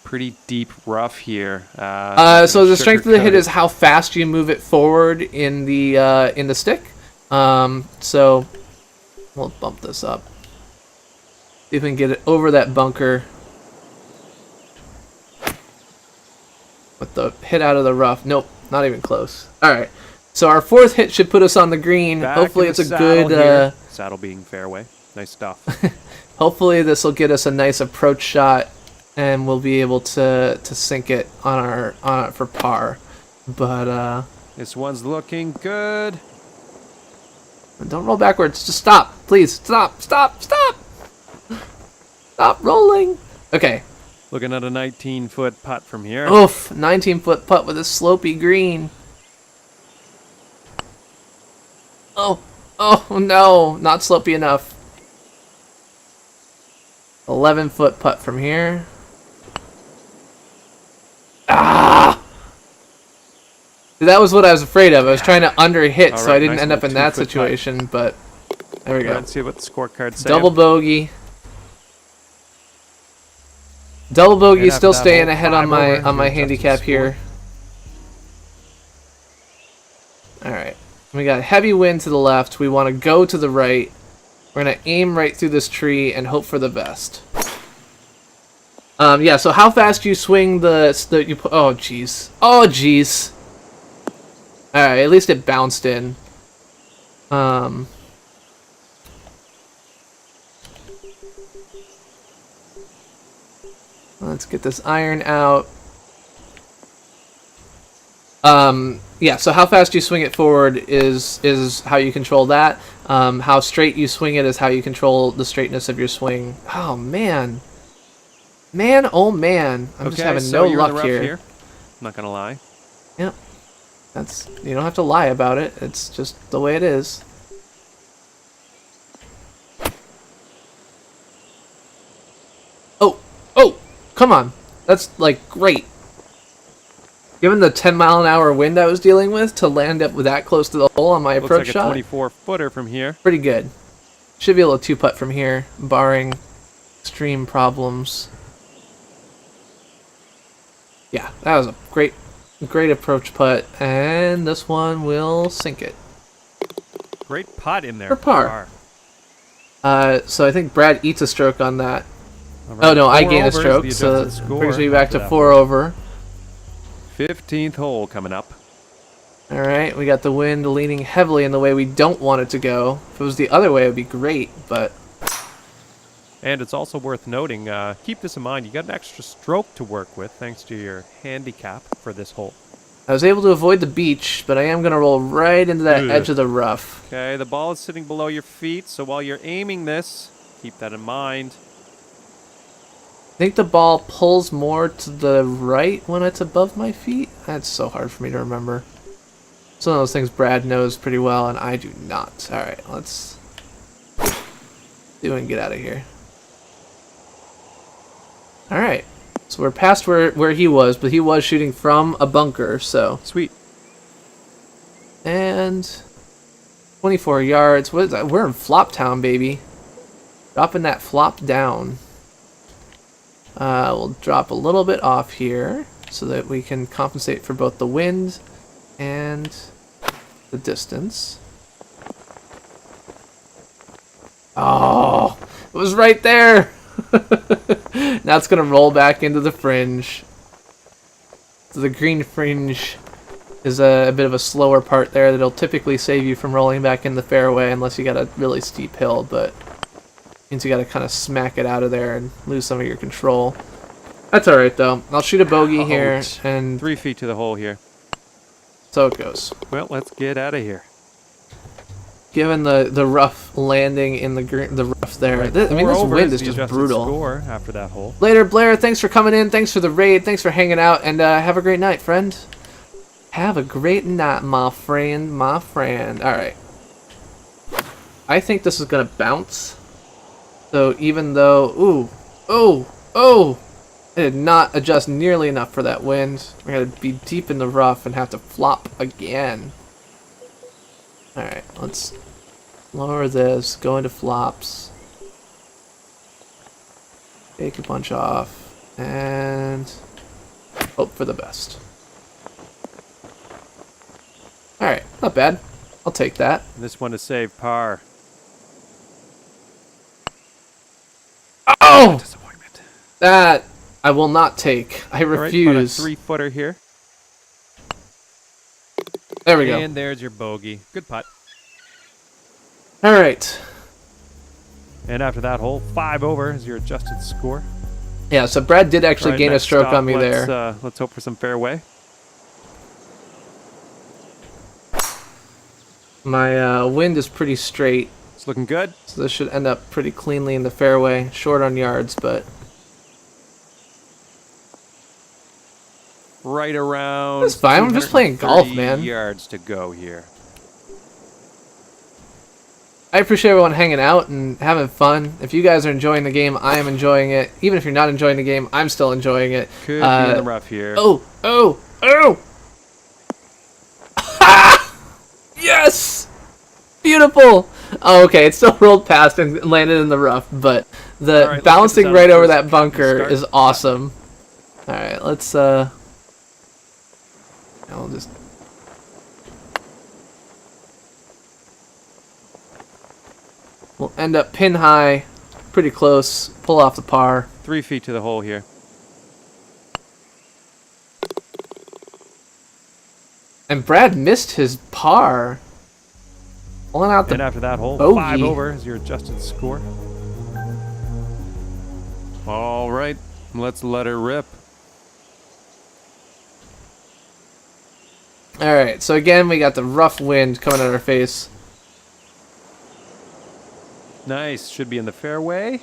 Pretty deep rough here. So the strength of the hit is how fast you move it forward in the stick. So we'll bump this up. See if we can get it over that bunker with the hit out of the rough. Nope, not even close. All right, so our fourth hit should put us on the green. Back Hopefully in it's the a saddle good. here. Saddle being fairway. Nice stuff. Hopefully this will get us a nice approach shot, and we'll be able to sink it on it for par. But This one's looking good. don't roll backwards. Just stop, please. Stop. Stop rolling. Okay. Looking at a 19-foot putt from here. Oof. 19-foot putt with a slopey green. Oh no, not slopey enough. 11-foot putt from here. Ah! That was what I was afraid of. I was trying to under-hit, so Alright, I didn't nice end up little in that 2-foot putt. situation, but there we go. Let's see what the scorecard says. Double bogey. Double bogey, Might have still that staying whole ahead on 5 my over. on my Adjusted handicap score. here. All right, we got heavy wind to the left. We want to go to the right. We're gonna aim right through this tree and hope for the best. Yeah. So how fast you swing oh jeez. Oh jeez. All right. At least it bounced in. Let's get this iron out. Yeah, so how fast you swing it forward is how you control that. How straight you swing it is how you control the straightness of your swing. Oh, man. Oh, man. I'm just having so no you're in the luck rough here. Not gonna lie. Yep. You don't have to lie about it. It's just the way it is. Oh, come on. That's, like, great. Given the 10-mile-an-hour wind I was dealing with, to land up that close to the hole on my Looks approach like shot, a 24-footer from here. pretty good. Should be able to two-putt from here, barring extreme problems. Yeah, that was a great approach putt, and this one will sink it. Great putt in there. For par. So I think Brad eats a stroke on that. Oh no, I gain a stroke, so that brings me back to 4 over. 15th hole coming up. Alright, we got the wind leaning heavily in the way we don't want it to go. If it was the other way, it would be great, but... And it's also worth noting, keep this in mind, you got an extra stroke to work with thanks to your handicap for this hole. I was able to avoid the beach, but I am going to roll right into that edge of the rough. Okay, the ball is sitting below your feet, so while you're aiming this, keep that in mind. I think the ball pulls more to the right when it's above my feet. That's so hard for me to remember. It's one of those things Brad knows pretty well, and I do not. Alright, let's do and get out of here. Alright, so we're past where he was, but he was shooting from a bunker, so... Sweet. And 24 yards. What is that? We're in Flop Town, baby. Dropping that flop down. We'll drop a little bit off here so that we can compensate for both the wind and the distance. Oh, it was right there. Now it's going to roll back into the fringe. So the green fringe is a bit of a slower part there that'll typically save you from rolling back in the fairway unless you got a really steep hill, but means you got to kind of smack it out of there and lose some of your control. That's alright though. I'll shoot a bogey here, and 3 feet to the hole here. so it goes. Well, let's get out of here. Given the rough landing in the rough there. Right, I mean, this moreover, wind is is the just adjusted brutal. Score after that hole. Later, Blair. Thanks for coming in. Thanks for the raid. Thanks for hanging out. And have a great night, friend. Have a great night, my friend. My friend. All right. I think this is going to bounce. So even though... Ooh. Oh. Oh. I did not adjust nearly enough for that wind. We're going to be deep in the rough and have to flop again. All right. Let's lower this. Go into flops. Take a bunch off. And hope for the best. Alright, not bad. I'll take that. This one to save par. Oh! Disappointment. That I will not take. I All right, refuse. about a 3-footer here. There we go. And there's your bogey. Good putt. Alright. And after that hole, 5 over is your adjusted score. Yeah, so Brad did actually All right, gain a next stroke stop, on me there. Let's hope for some fairway. My wind is pretty straight, It's looking good. so this should end up pretty cleanly in the fairway. Short on yards, but... Right around. That's fine, I'm just playing golf, 230 man. Yards to go here. I appreciate everyone hanging out and having fun. If you guys are enjoying the game, I am enjoying it. Even if you're not enjoying the game, I'm still enjoying it. Could be in the rough here. Oh! Oh! Oh! Yes! Beautiful! Oh, okay, it still rolled past and landed in the rough, but the Alright, let's get bouncing this right out over first. that bunker Start. is awesome. Alright, let's, I'll just... We'll end up pin high, pretty close, pull off the par. 3 feet to the hole here. And Brad missed his par. Pulling out And the... after that hole, bogey. 5 over is your adjusted score. All right, let's let her rip. Alright, so again, we got the rough wind coming at our face. Nice, should be in the fairway.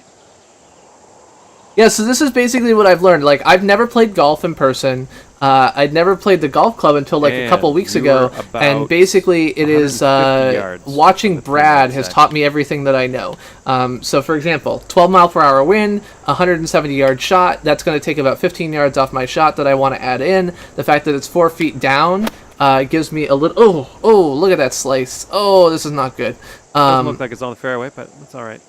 Yeah, so this is basically what I've learned. Like, I've never played golf in person. I'd never played the golf club until like a And couple weeks you ago. were about And basically, it is 150 yards watching with the Brad pin has set. taught me everything that I know. So, for example, 12 mile per hour wind, 170 yard shot. That's going to take about 15 yards off my shot that I want to add in. The fact that it's 4 feet down gives me a little. Oh, look at that slice. Oh, this is not good. Doesn't look like it's on the fairway, but it's all right.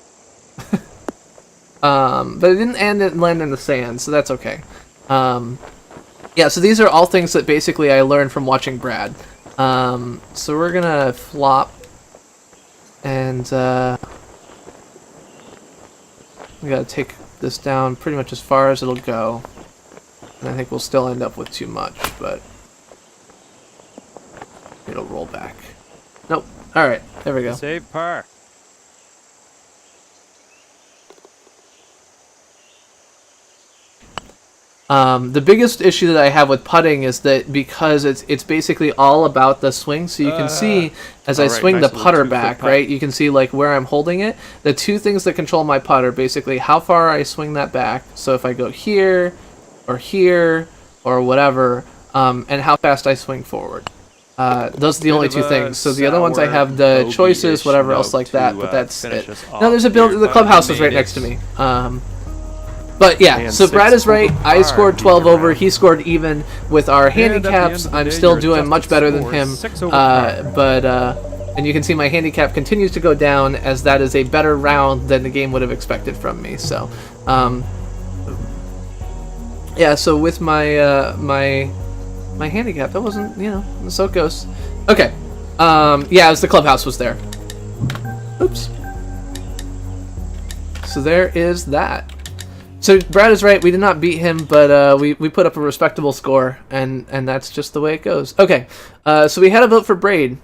But it didn't land in the sand, so that's okay. Yeah, so these are all things that basically I learned from watching Brad. So we're gonna flop, and we gotta take this down pretty much as far as it'll go. And I think we'll still end up with too much, but it'll roll back. Nope. All right, there we go. Save par. The biggest issue that I have with putting is that because it's basically all about the swing, so you can see as I alright, swing nice the little putter 2-foot back, putt. right? You can see like where I'm holding it. The two things that control my putt are basically how far I swing that back. So if I go here or whatever, and how fast I swing forward. Those are the only Bit two of a things. So the other ones I sour have the bogey-ish choices, whatever else note like that, to, but that's finish it. us No, there's a off build. here, The but clubhouse we is right made next to it. me. But yeah, And so Brad 6 is right. over I par scored being 12 over. around. He scored even with our And at the end of handicaps. the I'm day, still your doing much adjusted better than score him. is 6 over par. And you can see my handicap continues to go down as that is a better round than the game would have expected from me. So, yeah. So with my my handicap, that wasn't, so it goes. Okay. Yeah, as the clubhouse was there. Oops. So there is that. So Brad is right. We did not beat him, but we put up a respectable score, and that's just the way it goes. Okay. So we had a vote for Braid.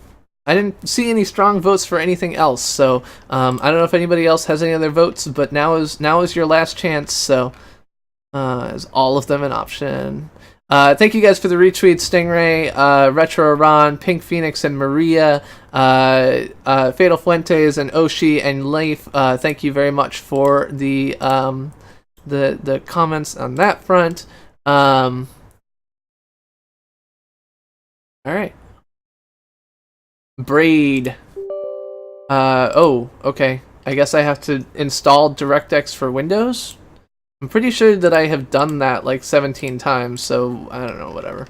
I didn't see any strong votes for anything else. So I don't know if anybody else has any other votes, but now is your last chance. So is all of them an option? Thank you guys for the retweets, Stingray, Retro Ron, Pink Phoenix, and Maria, Fatal Fuentes, and Oshi, and Leif. Thank you very much for the comments on that front. All right. Braid. Oh, okay. I guess I have to install DirectX for Windows? I'm pretty sure that I have done that like 17 times, so I don't know, whatever.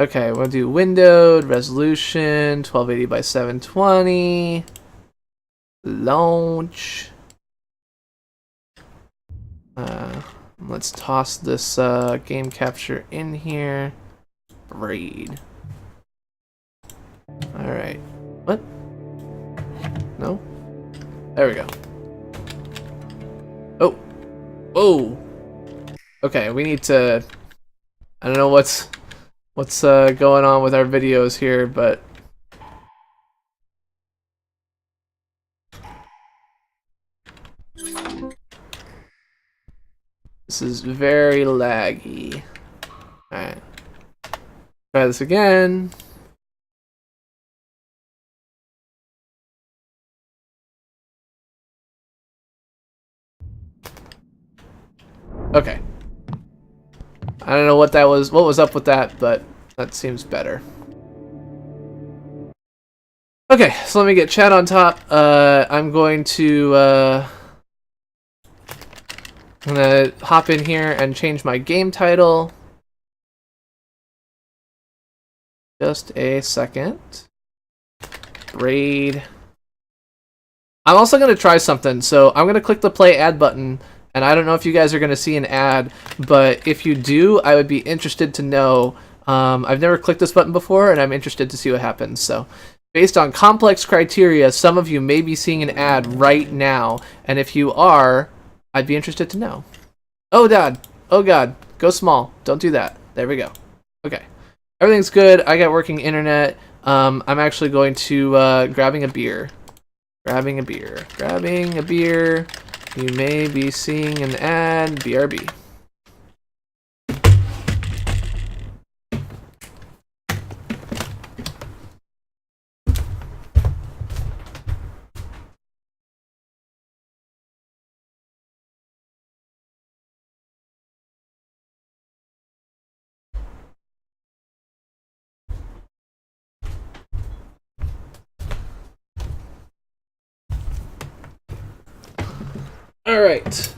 Okay, we'll do windowed, resolution, 1280 by 720, launch. Let's toss this game capture in here. Braid. Alright. What? No? There we go. Oh. Oh. Okay, we need to... I don't know what's going on with our videos here, but... This is very laggy. Alright. Try this again. Okay. I don't know what that was, what was up with that, but that seems better. Okay, so let me get chat on top. I'm going to I'm gonna hop in here and change my game title. Just a second. Raid. I'm also gonna try something, so I'm gonna click the play ad button. And I don't know if you guys are going to see an ad, but if you do, I would be interested to know. I've never clicked this button before, and I'm interested to see what happens. So, based on complex criteria, some of you may be seeing an ad right now. And if you are, I'd be interested to know. Oh, God. Oh, God. Go small. Don't do that. There we go. Okay. Everything's good. I got working internet. I'm actually going to grabbing a beer. Grabbing a beer. Grabbing a beer. You may be seeing an ad, BRB. All right.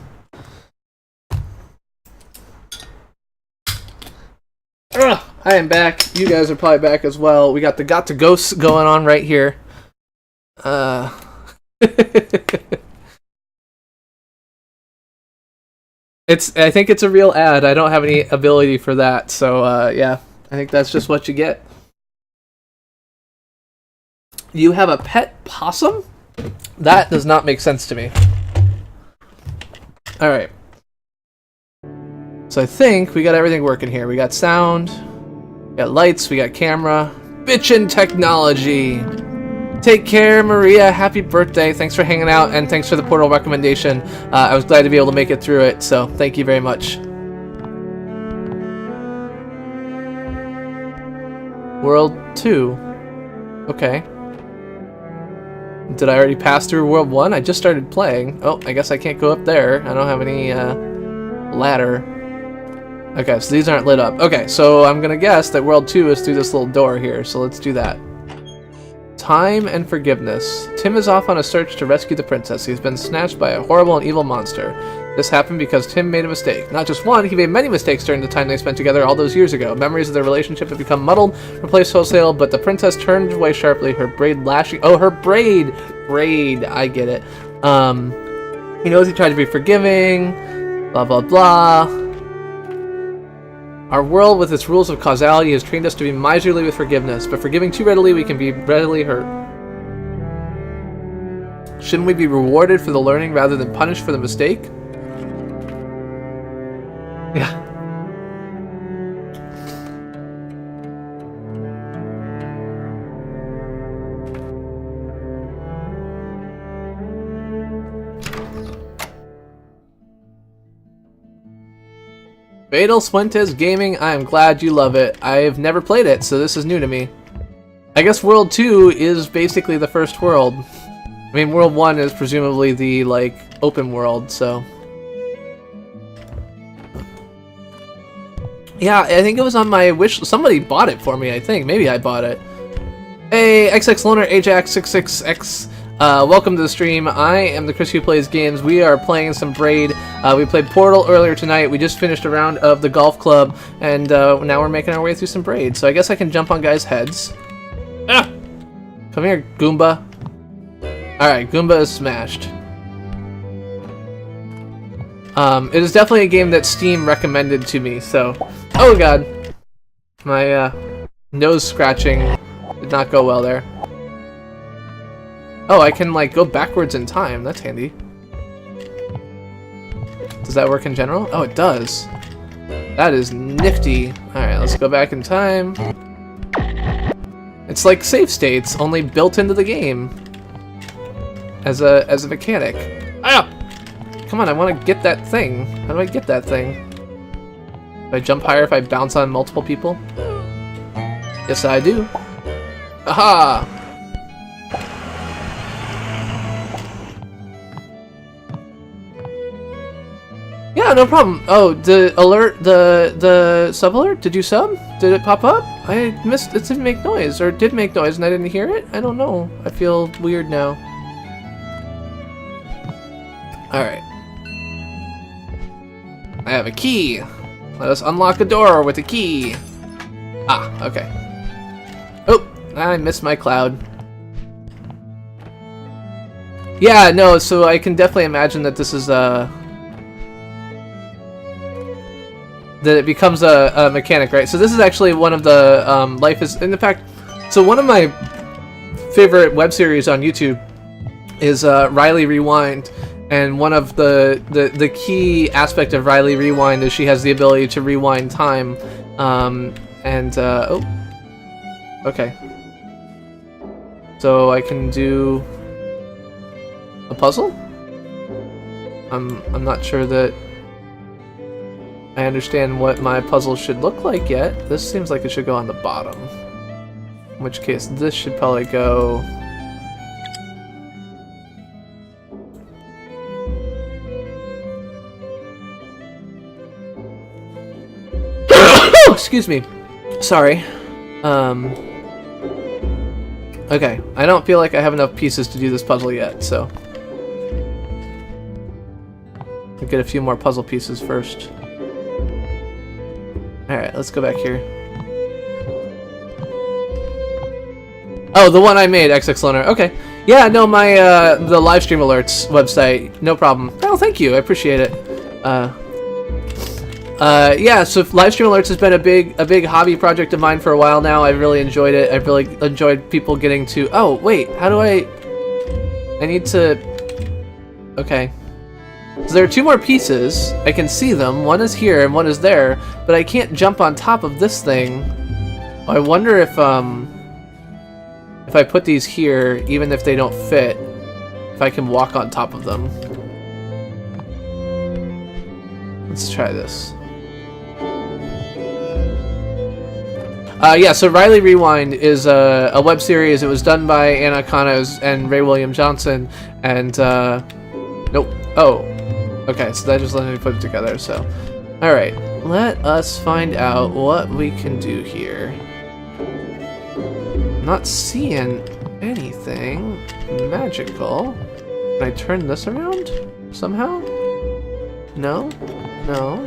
I am back. You guys are probably back as well. We got the Got to Ghosts going on right here. I think it's a real ad. I don't have any ability for that, so yeah. I think that's just what you get. You have a pet possum? That does not make sense to me. Alright. So I think we got everything working here. We got sound, we got lights, we got camera. Bitchin' technology! Take care, Maria. Happy birthday. Thanks for hanging out, and thanks for the Portal recommendation. I was glad to be able to make it through it, so thank you very much. World 2. Okay. Did I already pass through World 1? I just started playing. Oh, I guess I can't go up there. I don't have any ladder. Okay, so these aren't lit up. Okay, so I'm gonna guess that World 2 is through this little door here, so let's do that. Time and forgiveness. Tim is off on a search to rescue the princess. He's been snatched by a horrible and evil monster. This happened because Tim made a mistake. Not just one, he made many mistakes during the time they spent together all those years ago. Memories of their relationship have become muddled, replaced wholesale, but the princess turned away sharply, her braid lashing... Oh, her braid! Braid, I get it. He knows he tried to be forgiving, blah blah blah. Our world, with its rules of causality, has trained us to be miserly with forgiveness, but forgiving too readily, we can be readily hurt. Shouldn't we be rewarded for the learning rather than punished for the mistake? Yeah. Fatal Fuentes Gaming, I am glad you love it. I've never played it, so this is new to me. I guess World 2 is basically the first world. I mean, World 1 is presumably the, like, open world, so... Yeah, I think it was on my wish... Somebody bought it for me, I think. Maybe I bought it. Hey, XX Loner, Ajax66X. Welcome to the stream. I am the Chris who plays games. We are playing some Braid. We played Portal earlier tonight. We just finished a round of the golf club, and now we're making our way through some Braid. So I guess I can jump on guys' heads. Ah! Come here, Goomba. Alright, Goomba is smashed. It is definitely a game that Steam recommended to me, so... Oh god! My, nose scratching did not go well there. Oh, I can, like, go backwards in time. That's handy. Does that work in general? Oh, it does. That is nifty. Alright, let's go back in time. It's like save states, only built into the game. As a mechanic. Ah! Come on, I want to get that thing. How do I get that thing? Do I jump higher if I bounce on multiple people? Yes, I do. Aha! Yeah, no problem. Oh, the alert, the sub alert? Did you sub? Did it pop up? I missed. It didn't make noise, or it did make noise, and I didn't hear it. I don't know. I feel weird now. All right. I have a key. Let us unlock a door with a key. Ah, okay. Oh, I missed my cloud. Yeah, no. So I can definitely imagine that this is that it becomes a mechanic, right? So this is actually one of the life is, in fact, so one of my favorite web series on YouTube is Riley Rewind, and one of the key aspect of Riley Rewind is she has the ability to rewind time, oh, okay. So I can do a puzzle? I'm not sure that I understand what my puzzle should look like yet. This seems like it should go on the bottom. In which case, this should probably go... Excuse me. Sorry. Okay, I don't feel like I have enough pieces to do this puzzle yet, so... I'll get a few more puzzle pieces first. Alright, let's go back here. Oh, the one I made, XX Loner. Okay. Yeah, no, my, the live stream alerts website. No problem. Oh, thank you. I appreciate it. Yeah, so live stream alerts has been a big hobby project of mine for a while now. I've really enjoyed it. I've really enjoyed people getting to... Oh, wait. How do I need to... Okay. So there are two more pieces. I can see them. One is here and one is there, but I can't jump on top of this thing. I wonder if I put these here, even if they don't fit, if I can walk on top of them. Let's try this. Yeah, so Riley Rewind is a web series. It was done by Anna Kanos and Ray William Johnson, and nope. Oh. Okay, so that just let me put it together, so... Alright, let us find out what we can do here. I'm not seeing anything magical. Can I turn this around? Somehow? No? No?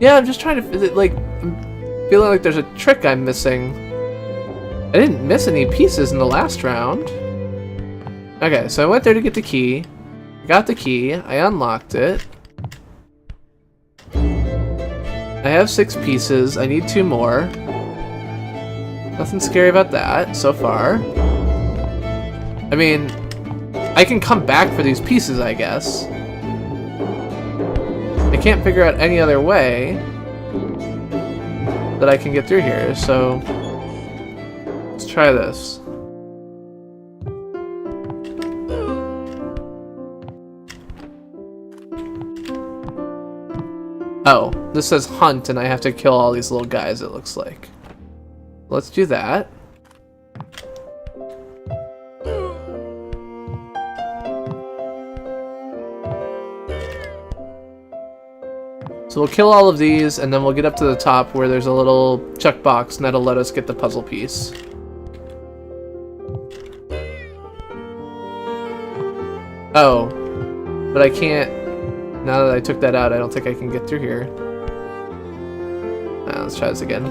Yeah, I'm just trying to, like, I'm feeling like there's a trick I'm missing. I didn't miss any pieces in the last round. Okay, so I went there to get the key. Got the key. I unlocked it. I have 6 pieces. I need 2 more. Nothing scary about that so far. I mean, I can come back for these pieces, I guess. I can't figure out any other way that I can get through here, so let's try this. Oh, this says hunt and I have to kill all these little guys, it looks like. Let's do that. So we'll kill all of these, and then we'll get up to the top where there's a little checkbox, and that'll let us get the puzzle piece. Oh, but I can't... Now that I took that out, I don't think I can get through here. Let's try this again.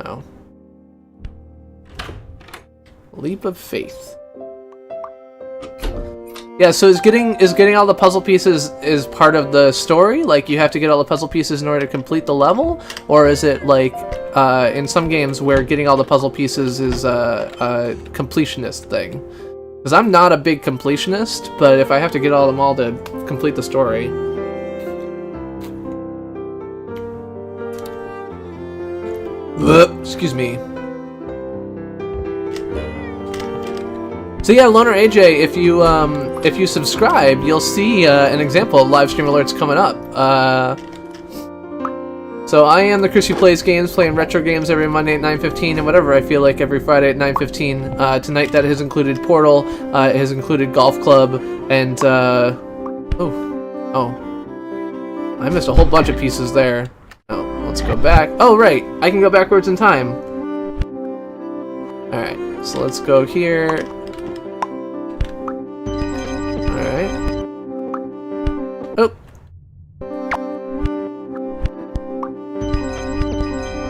Oh. Leap of faith. Yeah, so is getting all the puzzle pieces is part of the story? Like, you have to get all the puzzle pieces in order to complete the level? Or is it like, in some games where getting all the puzzle pieces is a completionist thing? Because I'm not a big completionist, but if I have to get all them all to complete the story... Excuse me. So yeah, Loner AJ, if you subscribe, you'll see an example of live stream alerts coming up. So I am the Chris who plays games, playing retro games every Monday at 9:15 and whatever I feel like every Friday at 9:15. Tonight that has included Portal, it has included Golf Club, and oh, I missed a whole bunch of pieces there. Oh, let's go back. Oh right, I can go backwards in time. All right, so let's go here. Oh.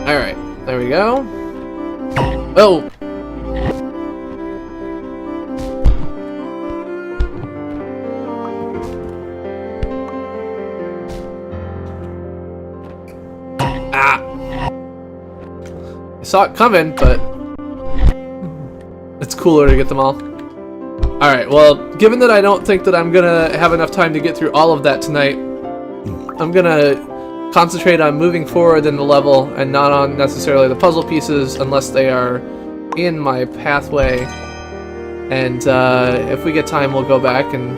Alright, there we go. Oh! Ah! I saw it coming, but it's cooler to get them all. Alright, well, given that I don't think that I'm gonna have enough time to get through all of that tonight, I'm gonna concentrate on moving forward in the level and not on necessarily the puzzle pieces unless they are in my pathway. And if we get time, we'll go back and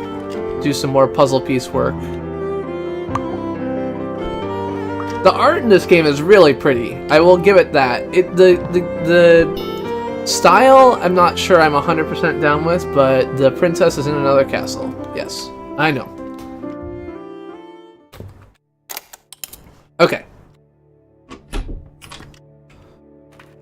do some more puzzle piece work. The art in this game is really pretty. I will give it that. The style, I'm not sure I'm 100% down with, but the princess is in another castle. Yes, I know. Okay.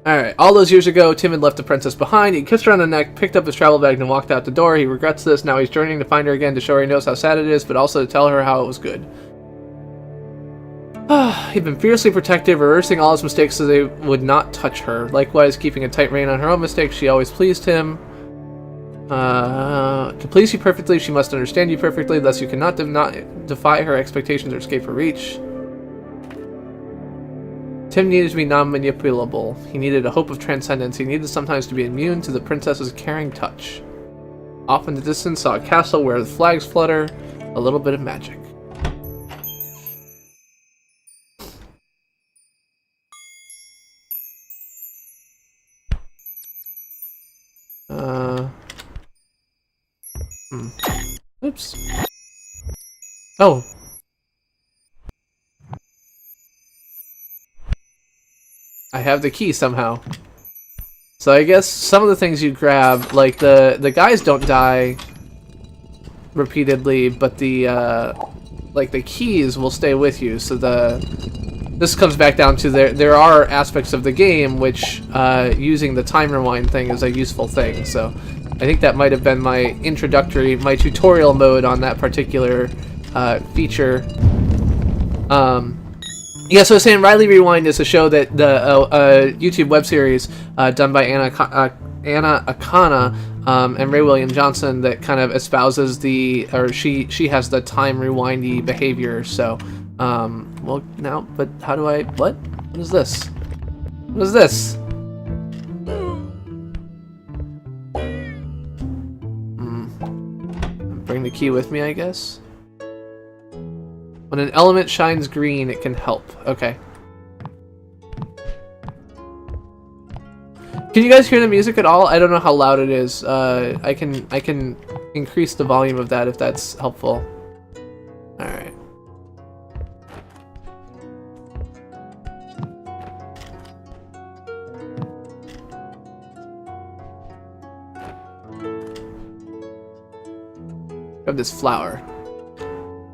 Alright, all those years ago, Tim had left the princess behind. He kissed her on the neck, picked up his travel bag, and walked out the door. He regrets this. Now he's journeying to find her again, to show her he knows how sad it is, but also to tell her how it was good. He'd been fiercely protective, reversing all his mistakes so they would not touch her. Likewise, keeping a tight rein on her own mistakes, she always pleased him. To please you perfectly, she must understand you perfectly, thus you cannot defy her expectations or escape her reach. Tim needed to be non-manipulable. He needed a hope of transcendence. He needed sometimes to be immune to the princess's caring touch. Off in the distance saw a castle where the flags flutter, a little bit of magic. Oops. Oh. I have the key somehow. So I guess some of the things you grab, like the guys don't die repeatedly, but the like the keys will stay with you. So this comes back down to there are aspects of the game which using the time rewind thing is a useful thing. So I think that might have been my tutorial mode on that particular feature. Yeah, so I was saying Riley Rewind is a show that the YouTube web series done by Anna Akana and Ray William Johnson that kind of espouses she has the time rewindy behavior. So Well, now, but how do I... What? What is this? What is this? Bring the key with me, I guess. When an element shines green, it can help. Okay. Can you guys hear the music at all? I don't know how loud it is. I can increase the volume of that if that's helpful. All right. Grab this flower.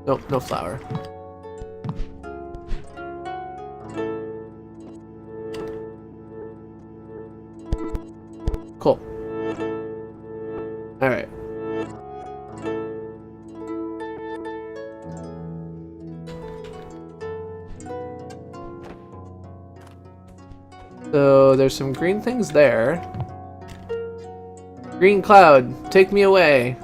Nope, no flower. Cool. Alright. So there's some green things there. Green cloud, take me away.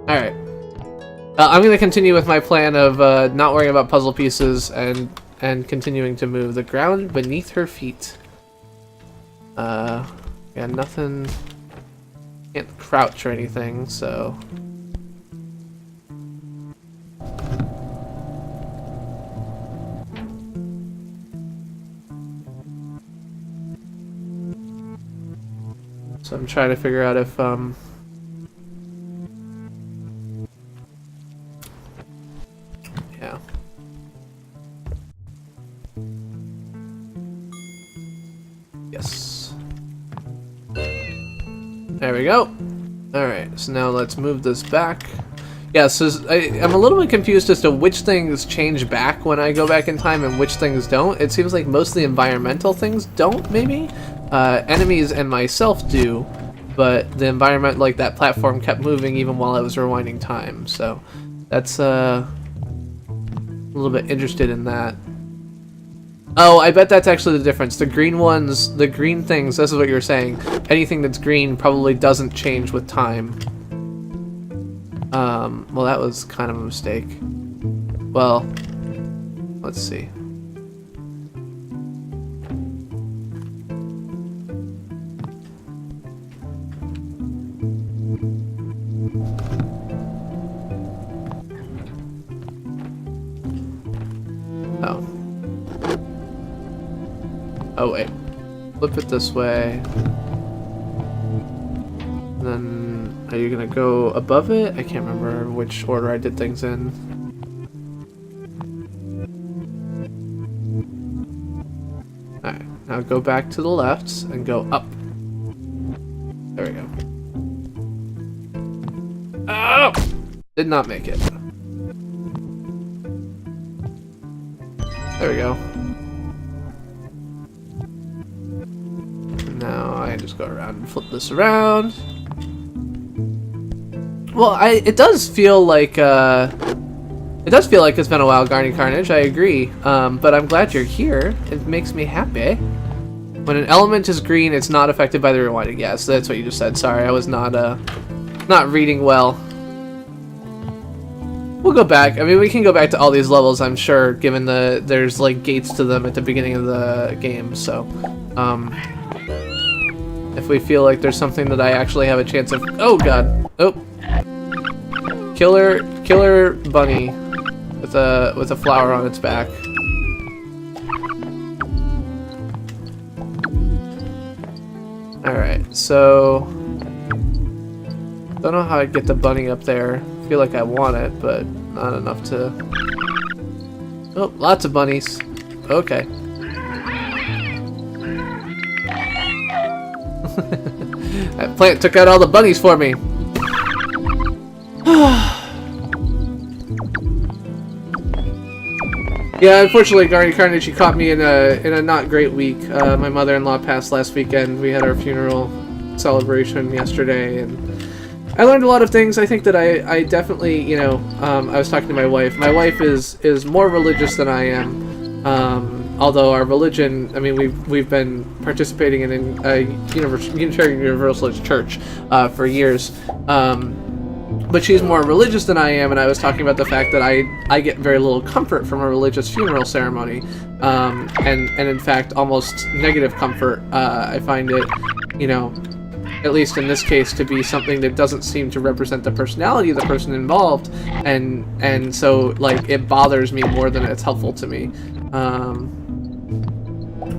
Alright. I'm going to continue with my plan of not worrying about puzzle pieces and continuing to move the ground beneath her feet. Yeah, nothing... Can't crouch or anything, so... So I'm trying to figure out if, yeah. Yes. There we go. Alright, so now let's move this back. Yeah, so I'm a little bit confused as to which things change back when I go back in time and which things don't. It seems like most of the environmental things don't, maybe? Enemies and myself do, but the environment, like that platform, kept moving even while I was rewinding time, so that's a little bit interested in that. Oh, I bet that's actually the difference. The green ones, the green things, this is what you were saying, anything that's green probably doesn't change with time. Well, that was kind of a mistake. Well, let's see. Oh. Oh, wait. Flip it this way. And then, are you gonna go above it? I can't remember which order I did things in. Alright, now go back to the left and go up. There we go. Oh! Did not make it. There we go. Now I just go around and flip this around. Well, it does feel like it's been a while, Garny Carnage. I agree, but I'm glad you're here. It makes me happy. When an element is green, it's not affected by the rewinding. Yes, that's what you just said. Sorry, I was not reading well. We'll go back. I mean, we can go back to all these levels, I'm sure, given there's like gates to them at the beginning of the game. So, if we feel like there's something that I actually have a chance of, oh god, oh, killer bunny with a flower on its back. All right, so don't know how I'd get the bunny up there. I feel like I want it, but not enough to... Oh, lots of bunnies. Okay. That plant took out all the bunnies for me. Yeah, unfortunately, Garny Carnage, you caught me in a not great week. My mother-in-law passed last weekend. We had our funeral celebration yesterday, and I learned a lot of things. I think that I definitely, you know, I was talking to my wife. My wife is more religious than I am, although our religion, I mean, we've been participating in a Unitarian Universalist church for years. But she's more religious than I am, and I was talking about the fact that I get very little comfort from a religious funeral ceremony, and in fact almost negative comfort. I find it, at least in this case, to be something that doesn't seem to represent the personality of the person involved, and so like it bothers me more than it's helpful to me.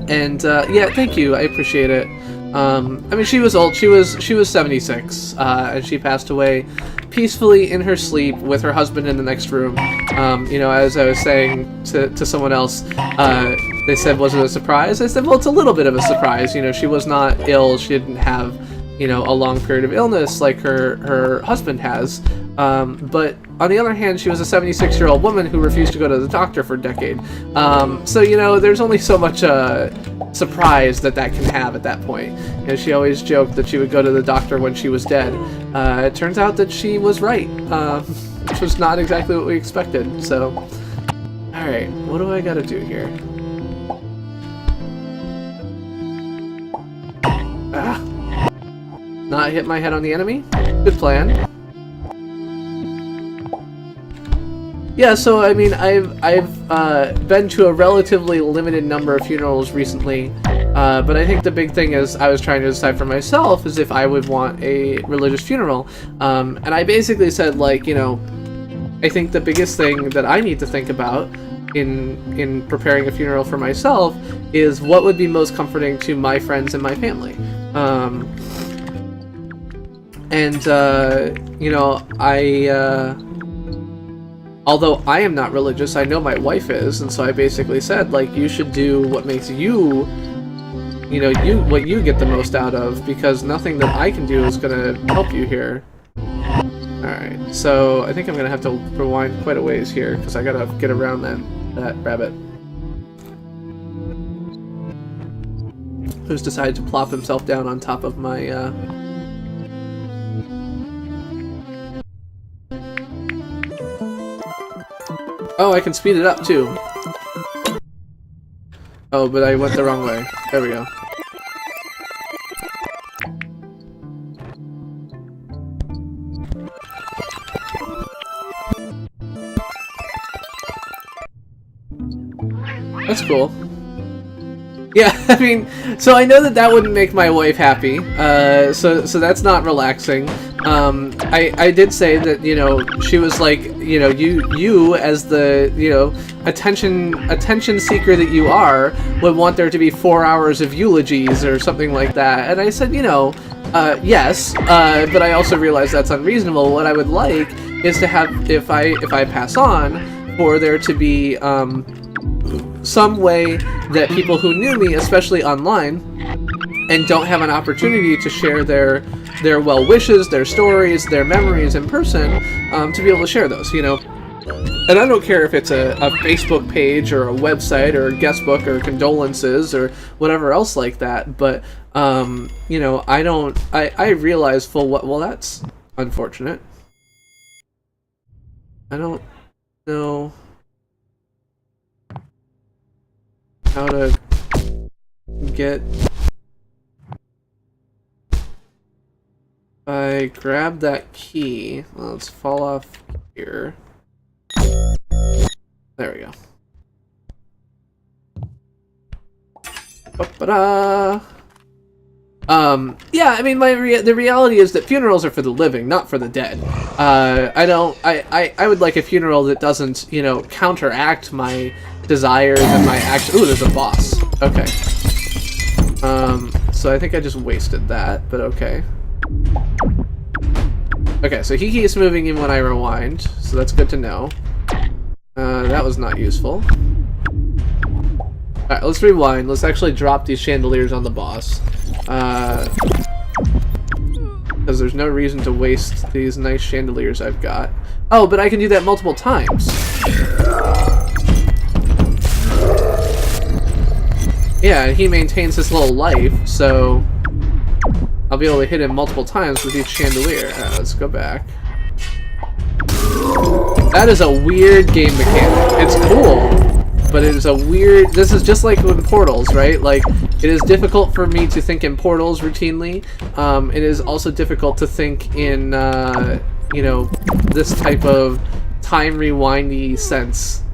Yeah, thank you, I appreciate it. I mean, she was old. She was 76, and she passed away peacefully in her sleep with her husband in the next room. As I was saying to someone else, they said, was it a surprise? I said, well, it's a little bit of a surprise. She was not ill. She didn't have, a long period of illness like her husband has. But on the other hand, she was a 76-year-old woman who refused to go to the doctor for a decade. So, there's only so much surprise that can have at that point. She always joked that she would go to the doctor when she was dead. It turns out that she was right, which was not exactly what we expected. So, alright, what do I gotta do here? Not hit my head on the enemy? Good plan. Yeah, so I mean, I've been to a relatively limited number of funerals recently, but I think the big thing is I was trying to decide for myself is if I would want a religious funeral, and I basically said, like, I think the biggest thing that I need to think about in preparing a funeral for myself is what would be most comforting to my friends and my family. Although I am not religious, I know my wife is, and so I basically said, like, you should do what makes you, what you get the most out of, because nothing that I can do is gonna help you here. Alright, so I think I'm gonna have to rewind quite a ways here, because I gotta get around that rabbit. Who's decided to plop himself down on top of my, Oh, I can speed it up, too. Oh, but I went the wrong way. There we go. That's cool. Yeah, I mean, so I know that wouldn't make my wife happy, so that's not relaxing. I did say that, she was like, you as the, attention seeker that you are, would want there to be 4 hours of eulogies or something like that. And I said, yes, but I also realize that's unreasonable. What I would like is to have, if I pass on, for there to be, some way that people who knew me, especially online, and don't have an opportunity to share their well wishes, their stories, their memories in person, to be able to share those, And I don't care if it's a Facebook page or a website or a guest book or condolences or whatever else like that, but, I realize full well, that's unfortunate. I don't know how to get... If I grab that key, well, let's fall off here. There we go. Ba-ba-da! Yeah, I mean, the reality is that funerals are for the living, not for the dead. I would like a funeral that doesn't, counteract my desires and my actions. Ooh, there's a boss. Okay. So I think I just wasted that, but okay. Okay, so he keeps moving in when I rewind, so that's good to know. That was not useful. Alright, let's rewind. Let's actually drop these chandeliers on the boss. Because there's no reason to waste these nice chandeliers I've got. Oh, but I can do that multiple times. Yeah, he maintains his little life, so I'll be able to hit him multiple times with each chandelier. Let's go back. That is a weird game mechanic. It's cool, but it is a weird. This is just like with portals, right? Like, it is difficult for me to think in portals routinely. It is also difficult to think in, you know, this type of time rewindy sense.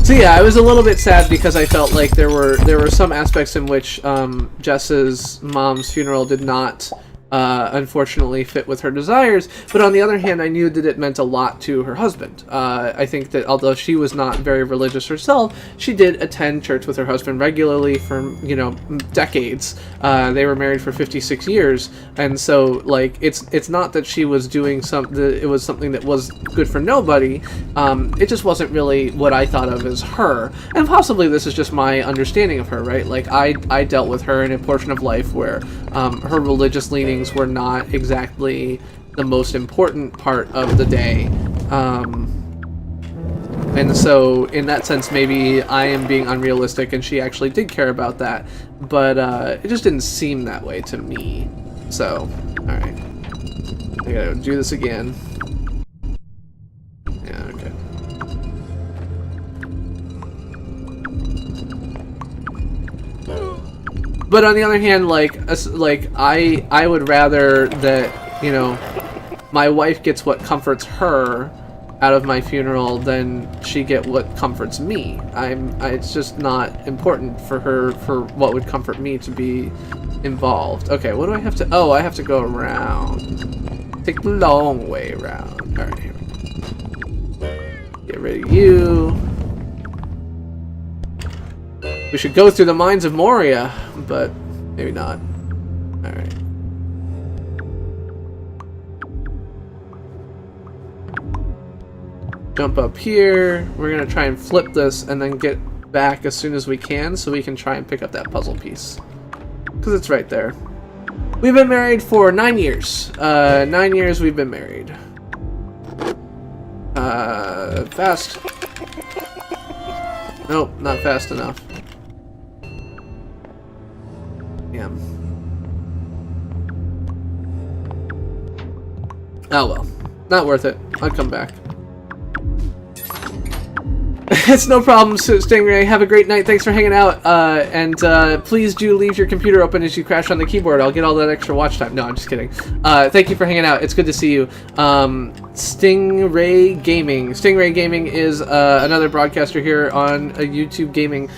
So yeah, I was a little bit sad because I felt like there were some aspects in which Jess's mom's funeral did not unfortunately fit with her desires, but on the other hand, I knew that it meant a lot to her husband. I think that although she was not very religious herself, she did attend church with her husband regularly for, you know, decades. They were married for 56 years, and so, like, it's not that she was doing it was something that was good for nobody. It just wasn't really what I thought of as her, and possibly this is just my understanding of her, right? Like, I dealt with her in a portion of life where her religious leanings were not exactly the most important part of the day, and so in that sense maybe I am being unrealistic and she actually did care about that, but it just didn't seem that way to me. So alright, I gotta do this again. Yeah, okay. But on the other hand, like I would rather that, you know, my wife gets what comforts her out of my funeral than she get what comforts me. It's just not important for her, for what would comfort me to be involved. Okay, what do I have to? Oh, I have to go around. Take the long way around. All right, here we go. Get rid of you. We should go through the mines of Moria, but maybe not. Alright. Jump up here. We're gonna try and flip this and then get back as soon as we can so we can try and pick up that puzzle piece. Because it's right there. We've been married for 9 years. 9 years we've been married. Fast. Nope, not fast enough. Yeah. Oh well. Not worth it. I'll come back. It's no problem, Stingray. Have a great night. Thanks for hanging out. And please do leave your computer open as you crash on the keyboard. I'll get all that extra watch time. No, I'm just kidding. Thank you for hanging out. It's good to see you. Stingray Gaming. Stingray Gaming is another broadcaster here on YouTube Gaming.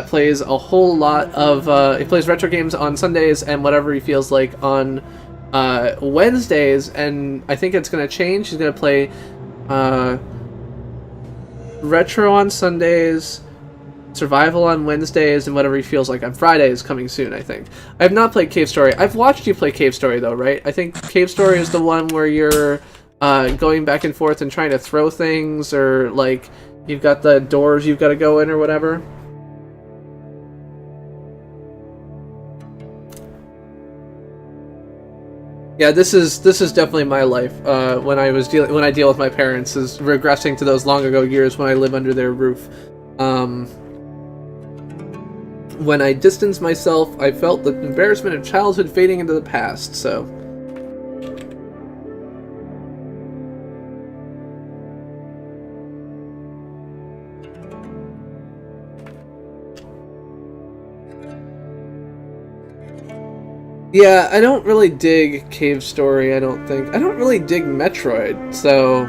Plays a whole lot of... he plays retro games on Sundays and whatever he feels like on Wednesdays. And I think it's going to change. He's going to play... retro on Sundays, survival on Wednesdays, and whatever he feels like on Fridays coming soon, I think. I have not played Cave Story. I've watched you play Cave Story, though, right? I think Cave Story is the one where you're going back and forth and trying to throw things, or, like, you've got the doors you've got to go in or whatever. Yeah, this is definitely my life. When I deal with my parents, is regressing to those long ago years when I live under their roof. When I distanced myself, I felt the embarrassment of childhood fading into the past. So. Yeah, I don't really dig Cave Story, I don't think. I don't really dig Metroid, so...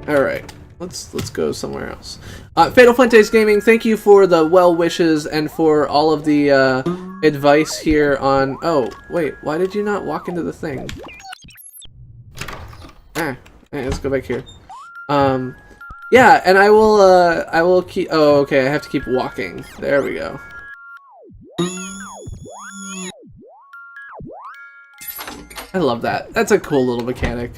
Alright, let's go somewhere else. Fatal Fuentes Gaming, thank you for the well wishes and for all of the advice here on... Oh, wait, why did you not walk into the thing? Let's go back here. Yeah, and I will keep... Oh, okay, I have to keep walking. There we go. I love that. That's a cool little mechanic.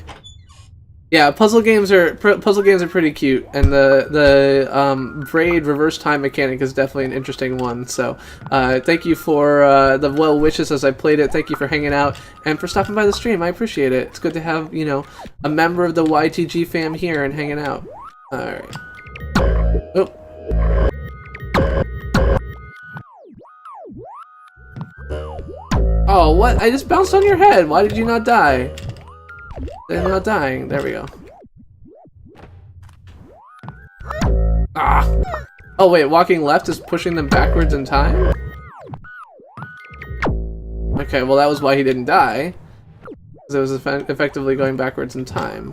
Yeah, puzzle games are pretty cute, and the braid reverse time mechanic is definitely an interesting one. So, thank you for the well wishes as I played it. Thank you for hanging out and for stopping by the stream. I appreciate it. It's good to have, you know, a member of the YTG fam here and hanging out. All right. Oh. Oh, what? I just bounced on your head. Why did you not die? They're not dying. There we go. Ah! Oh wait, walking left is pushing them backwards in time? Okay, well that was why he didn't die. Because it was effectively going backwards in time.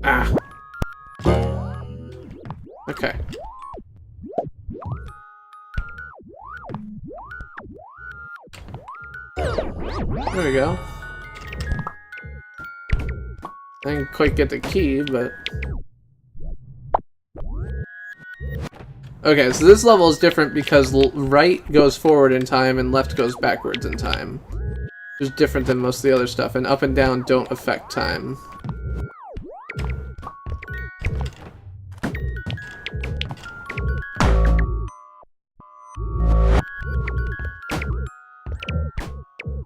Ah! Okay. There we go. I didn't quite get the key, but... Okay, so this level is different because right goes forward in time and left goes backwards in time. Which is different than most of the other stuff, and up and down don't affect time.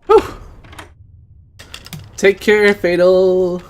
Whew. Take care, Fatal!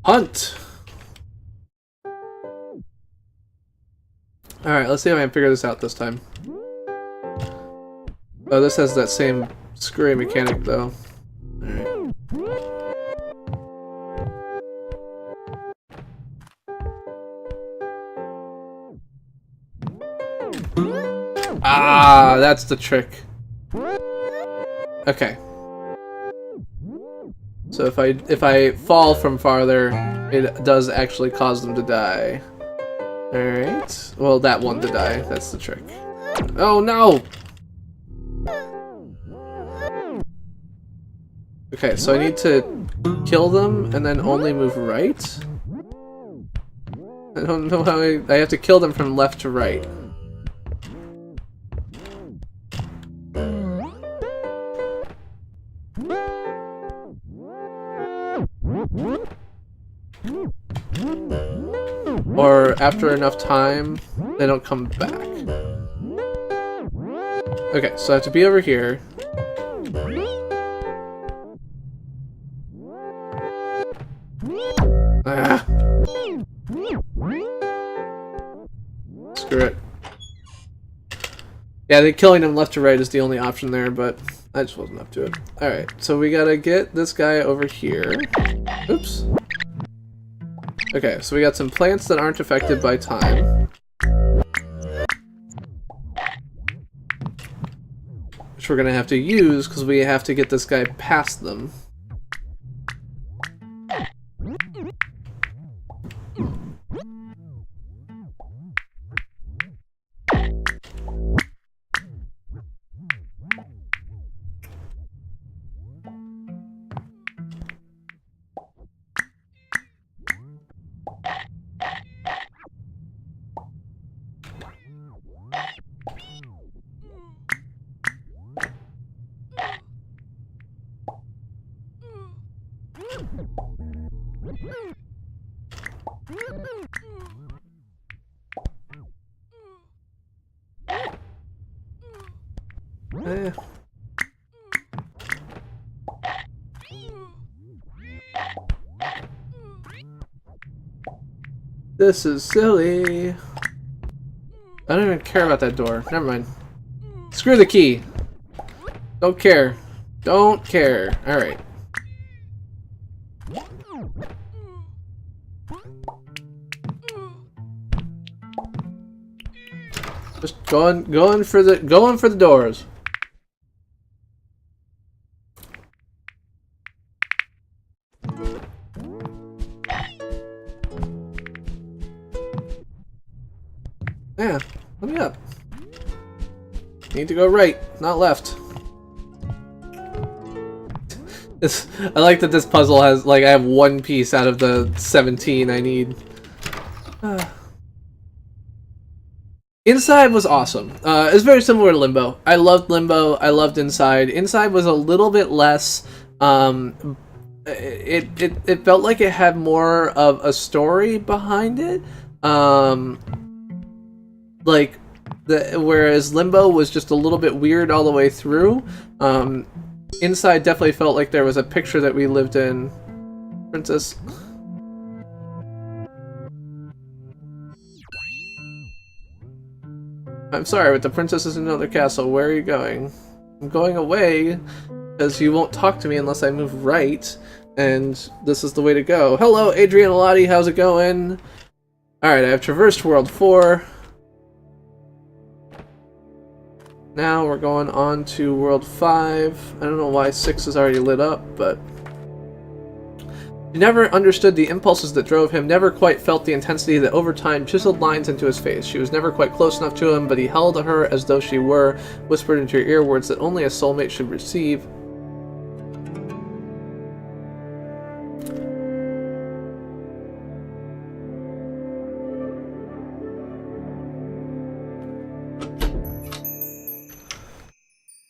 Hunt! Alright, let's see if I can figure this out this time. Oh, this has that same screwy mechanic, though. Alright. Ah, that's the trick. Okay. So if I fall from farther, it does actually cause them to die. Alright. Well, that one to die. That's the trick. Oh no! Okay, so I need to kill them and then only move right? I don't know how I have to kill them from left to right. Or after enough time, they don't come back. Okay, so I have to be over here. Ah. Screw it. Yeah, I think killing them left to right is the only option there, but I just wasn't up to it. Alright, so we gotta get this guy over here. Oops. Okay, so we got some plants that aren't affected by time. Which we're gonna have to use because we have to get this guy past them. This is silly. I don't even care about that door. Never mind. Screw the key. Don't care. Don't care. Alright. Just going for the doors. Yeah, let me up. Need to go right, not left. I like that this puzzle has, like, I have one piece out of the 17 I need. Inside was awesome. It's very similar to Limbo. I loved Limbo. I loved Inside. Inside was a little bit less. It felt like it had more of a story behind it. Whereas Limbo was just a little bit weird all the way through. Inside definitely felt like there was a picture that we lived in. Princess. I'm sorry, but the princess is in another castle. Where are you going? I'm going away, because you won't talk to me unless I move right, and this is the way to go. Hello, Adrian Lottie, how's it going? Alright, I have traversed World 4. Now we're going on to World 5. I don't know why 6 is already lit up, but... He never understood the impulses that drove him, never quite felt the intensity that over time chiseled lines into his face. She was never quite close enough to him, but he held her as though she were, whispered into her ear words that only a soulmate should receive.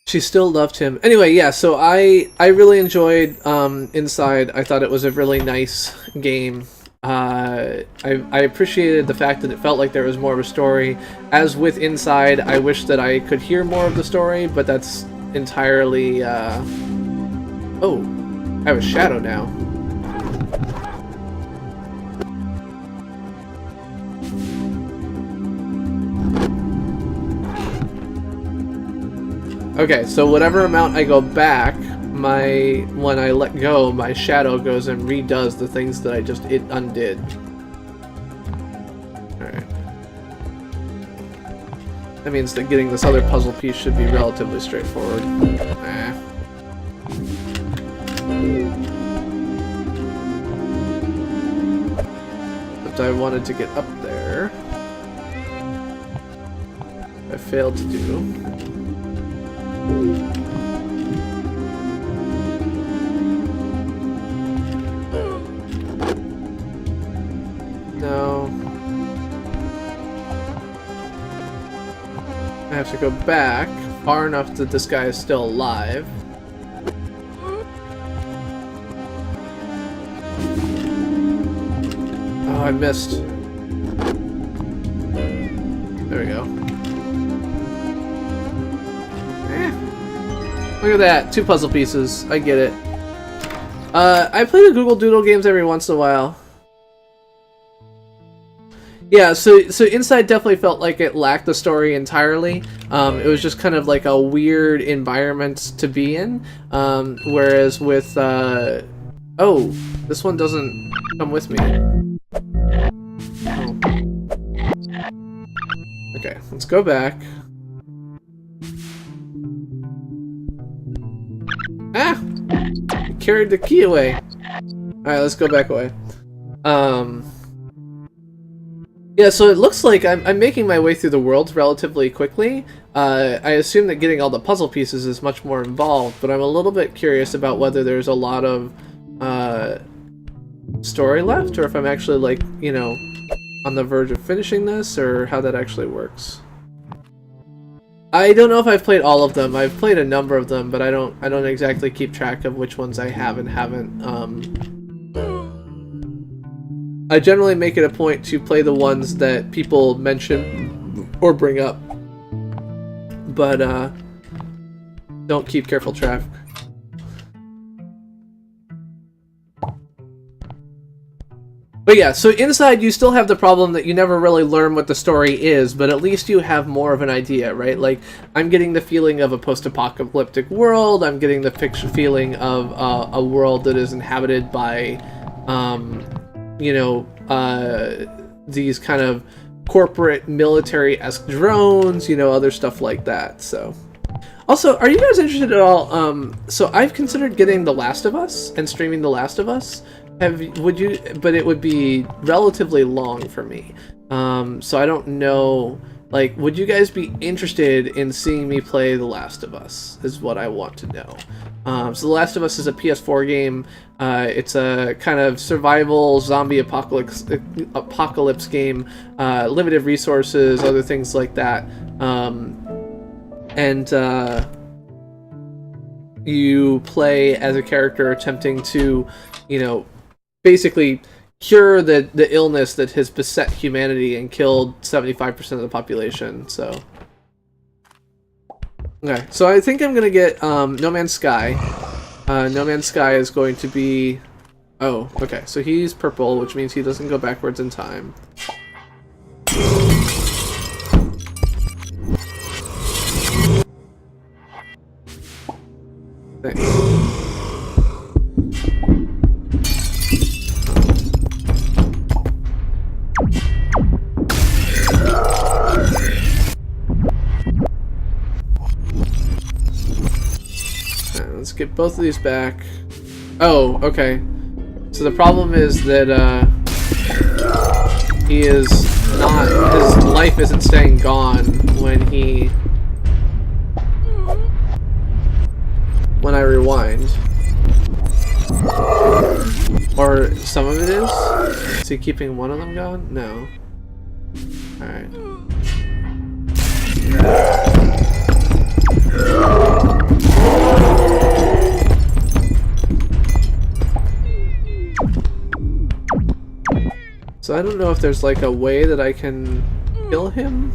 She still loved him. Anyway, yeah, so I really enjoyed Inside. I thought it was a really nice game. I appreciated the fact that it felt like there was more of a story. As with Inside, I wish that I could hear more of the story, but that's entirely... Oh, I have a shadow now. Okay, so whatever amount I go back, when I let go, my shadow goes and redoes the things that it undid. Alright. That means that getting this other puzzle piece should be relatively straightforward. But I wanted to get up there. I failed to do. No. I have to go back far enough that this guy is still alive. Oh, I missed. There we go. Look at that, 2 puzzle pieces. I get it. I play the Google Doodle games every once in a while. Yeah, so Inside definitely felt like it lacked the story entirely. It was just kind of like a weird environment to be in. Whereas with oh, this one doesn't come with me. Oh. Okay, let's go back. Ah! He carried the key away. Alright, let's go back away. Yeah, so it looks like I'm making my way through the world relatively quickly. I assume that getting all the puzzle pieces is much more involved, but I'm a little bit curious about whether there's a lot of story left, or if I'm actually, like, you know, on the verge of finishing this, or how that actually works. I don't know if I've played all of them. I've played a number of them, but I don't exactly keep track of which ones I have and haven't. I generally make it a point to play the ones that people mention or bring up, but don't keep careful track. But yeah, so Inside you still have the problem that you never really learn what the story is, but at least you have more of an idea, right? Like, I'm getting the feeling of a post-apocalyptic world, I'm getting the feeling of a world that is inhabited by, you know, these kind of corporate military-esque drones, you know, other stuff like that, so... Also, are you guys interested at all, so I've considered getting The Last of Us and streaming The Last of Us. Would you? But it would be relatively long for me. So I don't know. Like, would you guys be interested in seeing me play The Last of Us? Is what I want to know. So The Last of Us is a PS4 game. It's a kind of survival zombie apocalypse game, limited resources, other things like that. And you play as a character attempting to, basically cure the illness that has beset humanity and killed 75% of the population. So, okay, so I think I'm gonna get No Man's Sky. No Man's Sky is going to be... Oh, okay, so he's purple, which means he doesn't go backwards in time. Thanks. Let's get both of these back. Oh, okay. So the problem is that he is not, his life isn't staying gone when I rewind. Or some of it is? Is he keeping one of them gone? No. Alright. So I don't know if there's like a way that I can kill him.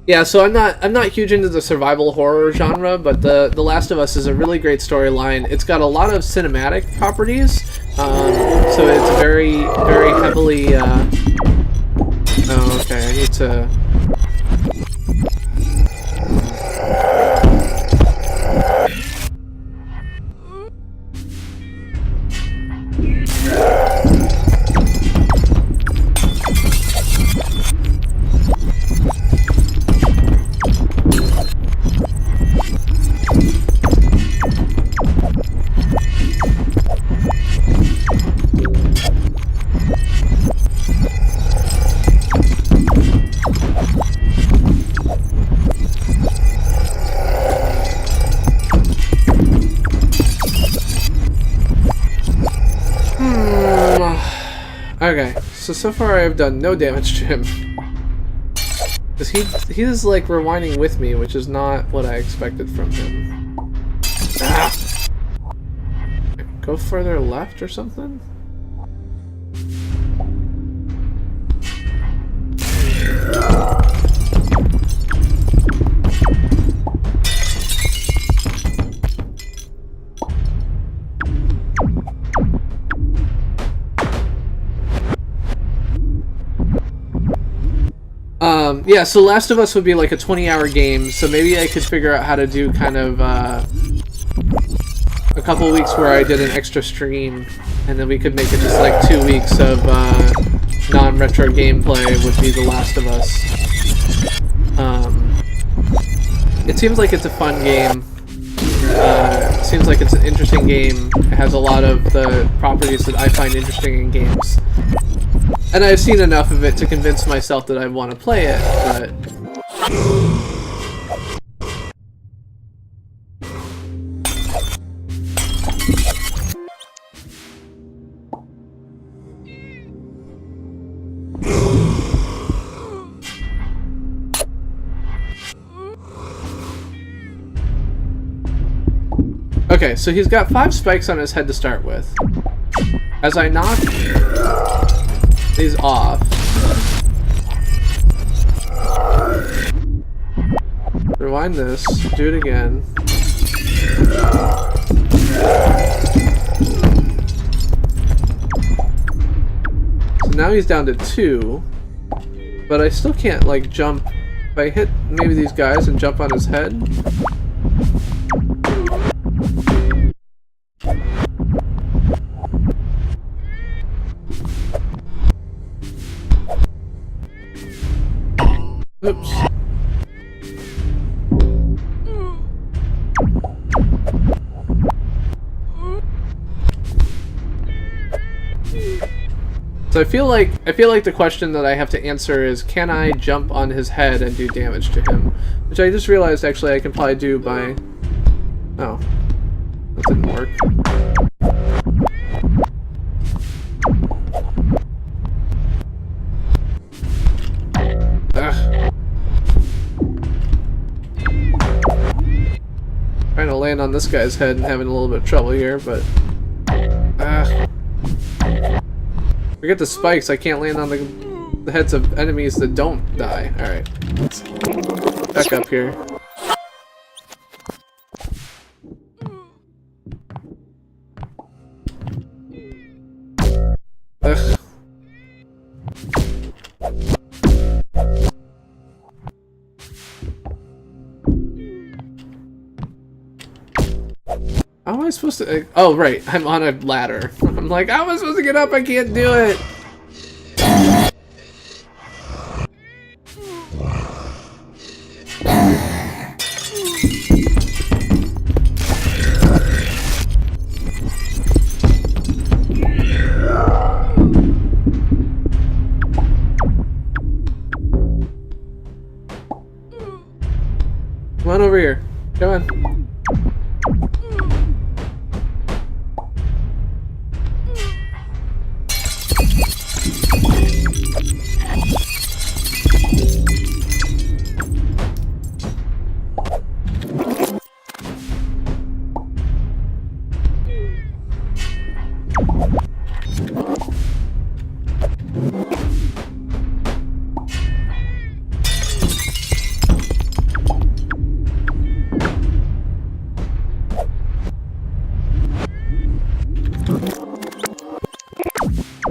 Yeah, so I'm not huge into the survival horror genre, but the Last of Us is a really great storyline. It's got a lot of cinematic properties, so it's very heavily. Oh, okay. I need to. Okay, so far I've done no damage to him. Because he is like rewinding with me, which is not what I expected from him. Ah! Go further left or something? Yeah, so Last of Us would be like a 20-hour game, so maybe I could figure out how to do kind of a couple weeks where I did an extra stream, and then we could make it just like 2 weeks of non-retro gameplay would be The Last of Us. It seems like it's a fun game. It seems like it's an interesting game. It has a lot of the properties that I find interesting in games. And I've seen enough of it to convince myself that I want to play it, but... Okay, so he's got 5 spikes on his head to start with. As I knock these off, rewind this, do it again. So now he's down to 2, but I still can't like jump. If I hit maybe these guys and jump on his head. Oops. So I feel like the question that I have to answer is, can I jump on his head and do damage to him? Which I just realized actually I can probably do by... Oh. That didn't work. Ugh. Trying to land on this guy's head and having a little bit of trouble here, but... Forget the spikes, I can't land on the heads of enemies that don't die. Alright. Let's back up here. Ugh. How am I supposed to... Oh, right. I'm on a ladder. I'm like, how am I supposed to get up? I can't do it. Come on over here. Come on.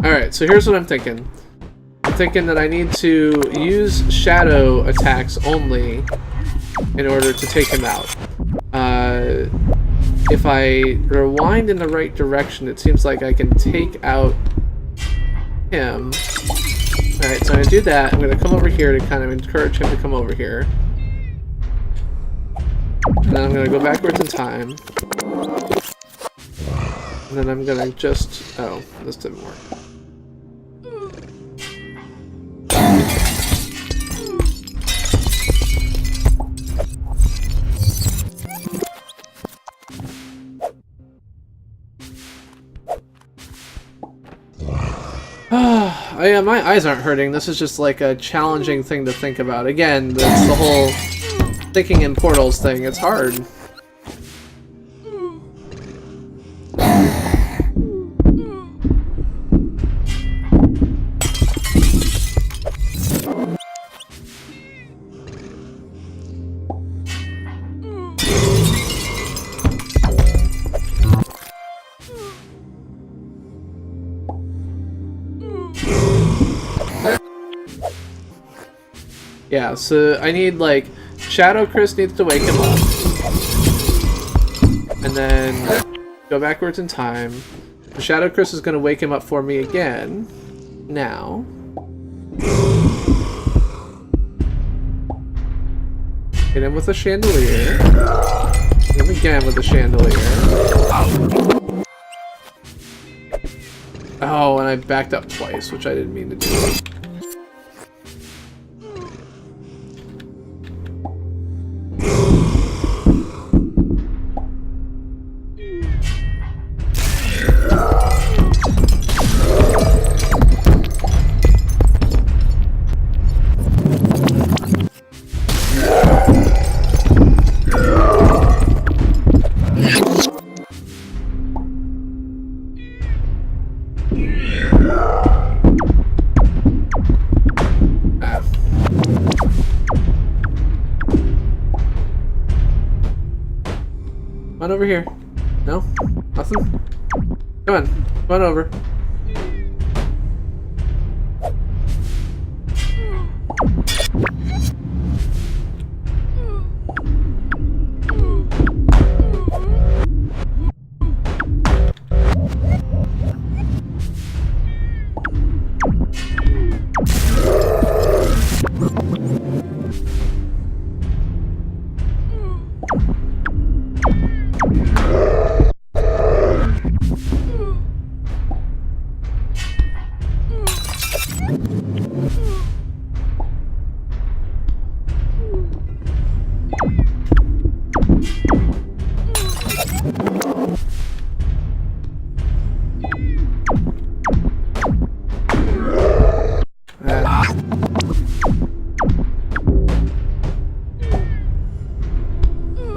Alright, so here's what I'm thinking. I'm thinking that I need to use shadow attacks only in order to take him out. If I rewind in the right direction, it seems like I can take out him. Alright, so I'm going to do that. I'm going to come over here to kind of encourage him to come over here. And then I'm going to go backwards in time. And then I'm going to just... Oh, this didn't work. Oh yeah, my eyes aren't hurting. This is just like a challenging thing to think about. Again, that's the whole thinking in portals thing. It's hard. Yeah, so I need, like, Shadow Chris needs to wake him up. And then go backwards in time. Shadow Chris is going to wake him up for me again. Now. Hit him with a chandelier. Hit him again with a chandelier. Oh, and I backed up twice, which I didn't mean to do. Come on over here. No? Nothing? Come on. Come on over.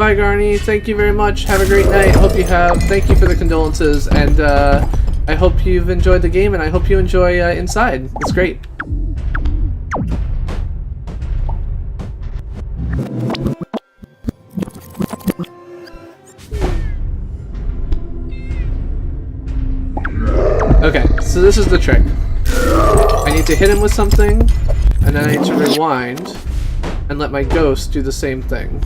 Bye, Garni. Thank you very much. Have a great night. Hope you have. Thank you for the condolences, and I hope you've enjoyed the game, and I hope you enjoy inside. It's great. Okay, so this is the trick. I need to hit him with something, and then I need to rewind and let my ghost do the same thing.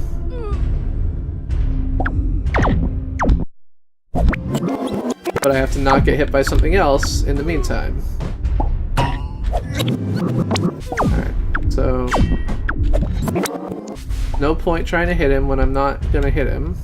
But I have to not get hit by something else in the meantime. Alright, so no point trying to hit him when I'm not gonna hit him.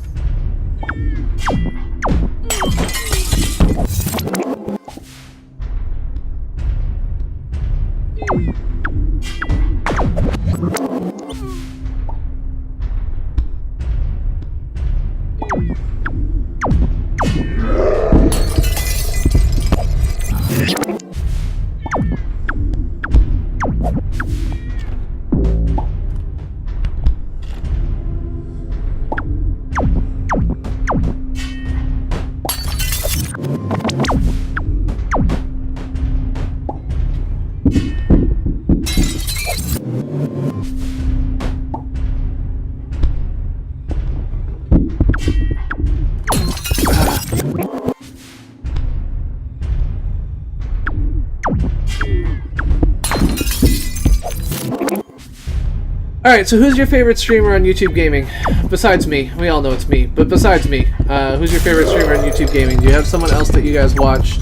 Alright, so who's your favorite streamer on YouTube Gaming? Besides me. We all know it's me, but besides me. Who's your favorite streamer on YouTube Gaming? Do you have someone else that you guys watch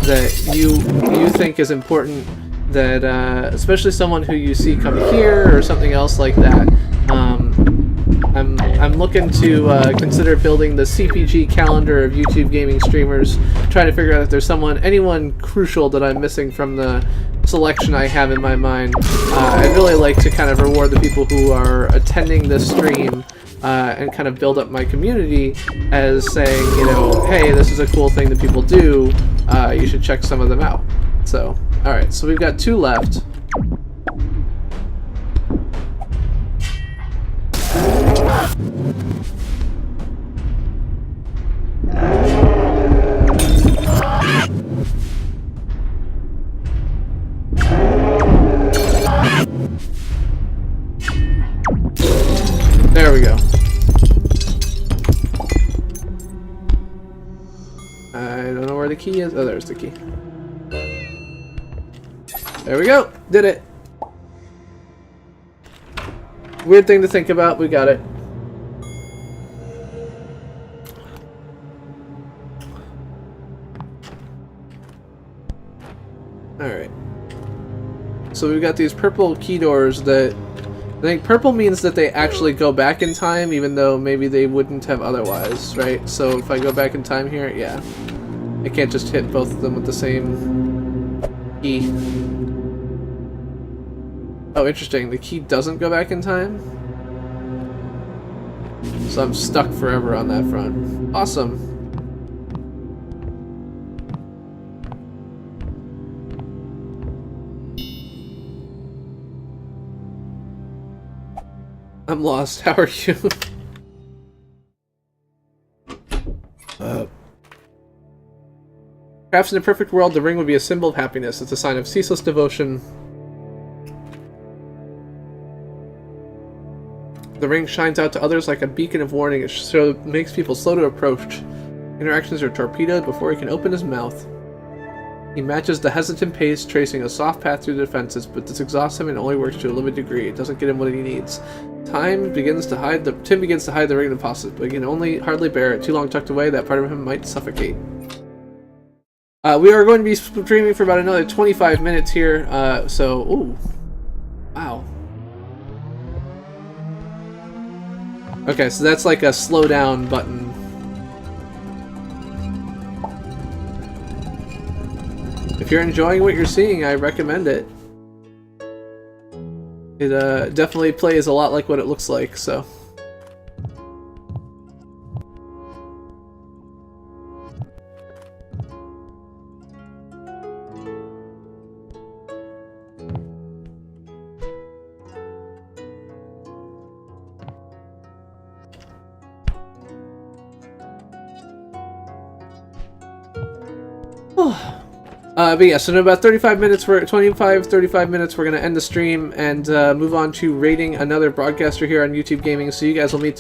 that you think is important, that especially someone who you see come here or something else like that? I'm looking to consider building the CPG calendar of YouTube gaming streamers, trying to figure out if there's anyone crucial that I'm missing from the selection I have in my mind. I'd really like to kind of reward the people who are attending this stream and kind of build up my community as saying, you know, hey, this is a cool thing that people do, you should check some of them out. So, alright, so we've got 2 left. There we go. I don't know where the key is. Oh, there's the key. There we go. Did it. Weird thing to think about. We got it. Alright. So we've got these purple key doors that... I think purple means that they actually go back in time, even though maybe they wouldn't have otherwise, right? So if I go back in time here, yeah. I can't just hit both of them with the same key. Oh, interesting. The key doesn't go back in time? So I'm stuck forever on that front. Awesome. I'm lost. How are you? Perhaps in a perfect world, the ring would be a symbol of happiness. It's a sign of ceaseless devotion. The ring shines out to others like a beacon of warning. It makes people slow to approach. Interactions are torpedoed before he can open his mouth. He matches the hesitant pace, tracing a soft path through the defenses, but this exhausts him and only works to a limited degree. It doesn't get him what he needs. Tim begins to hide the ring in the faucet, but he can only hardly bear it. Too long tucked away, that part of him might suffocate. We are going to be streaming for about another 25 minutes here, so... Ooh. Wow. Okay, so that's like a slow down button. If you're enjoying what you're seeing, I recommend it. It definitely plays a lot like what it looks like, so... But yeah, so in about 35 minutes, 35 minutes, we're going to end the stream and move on to rating another broadcaster here on YouTube Gaming. So you guys will get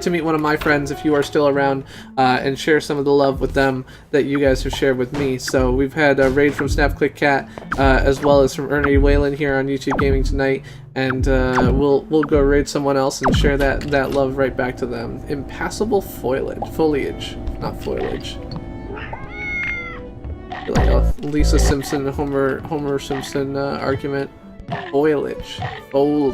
to meet one of my friends if you are still around and share some of the love with them that you guys have shared with me. So we've had a raid from SnapClickCat as well as from Ernie Whalen here on YouTube Gaming tonight. And we'll go raid someone else and share that love right back to them. Impassable foliage, not foliage. Like a Lisa Simpson, Homer Simpson argument. Foliage. Oh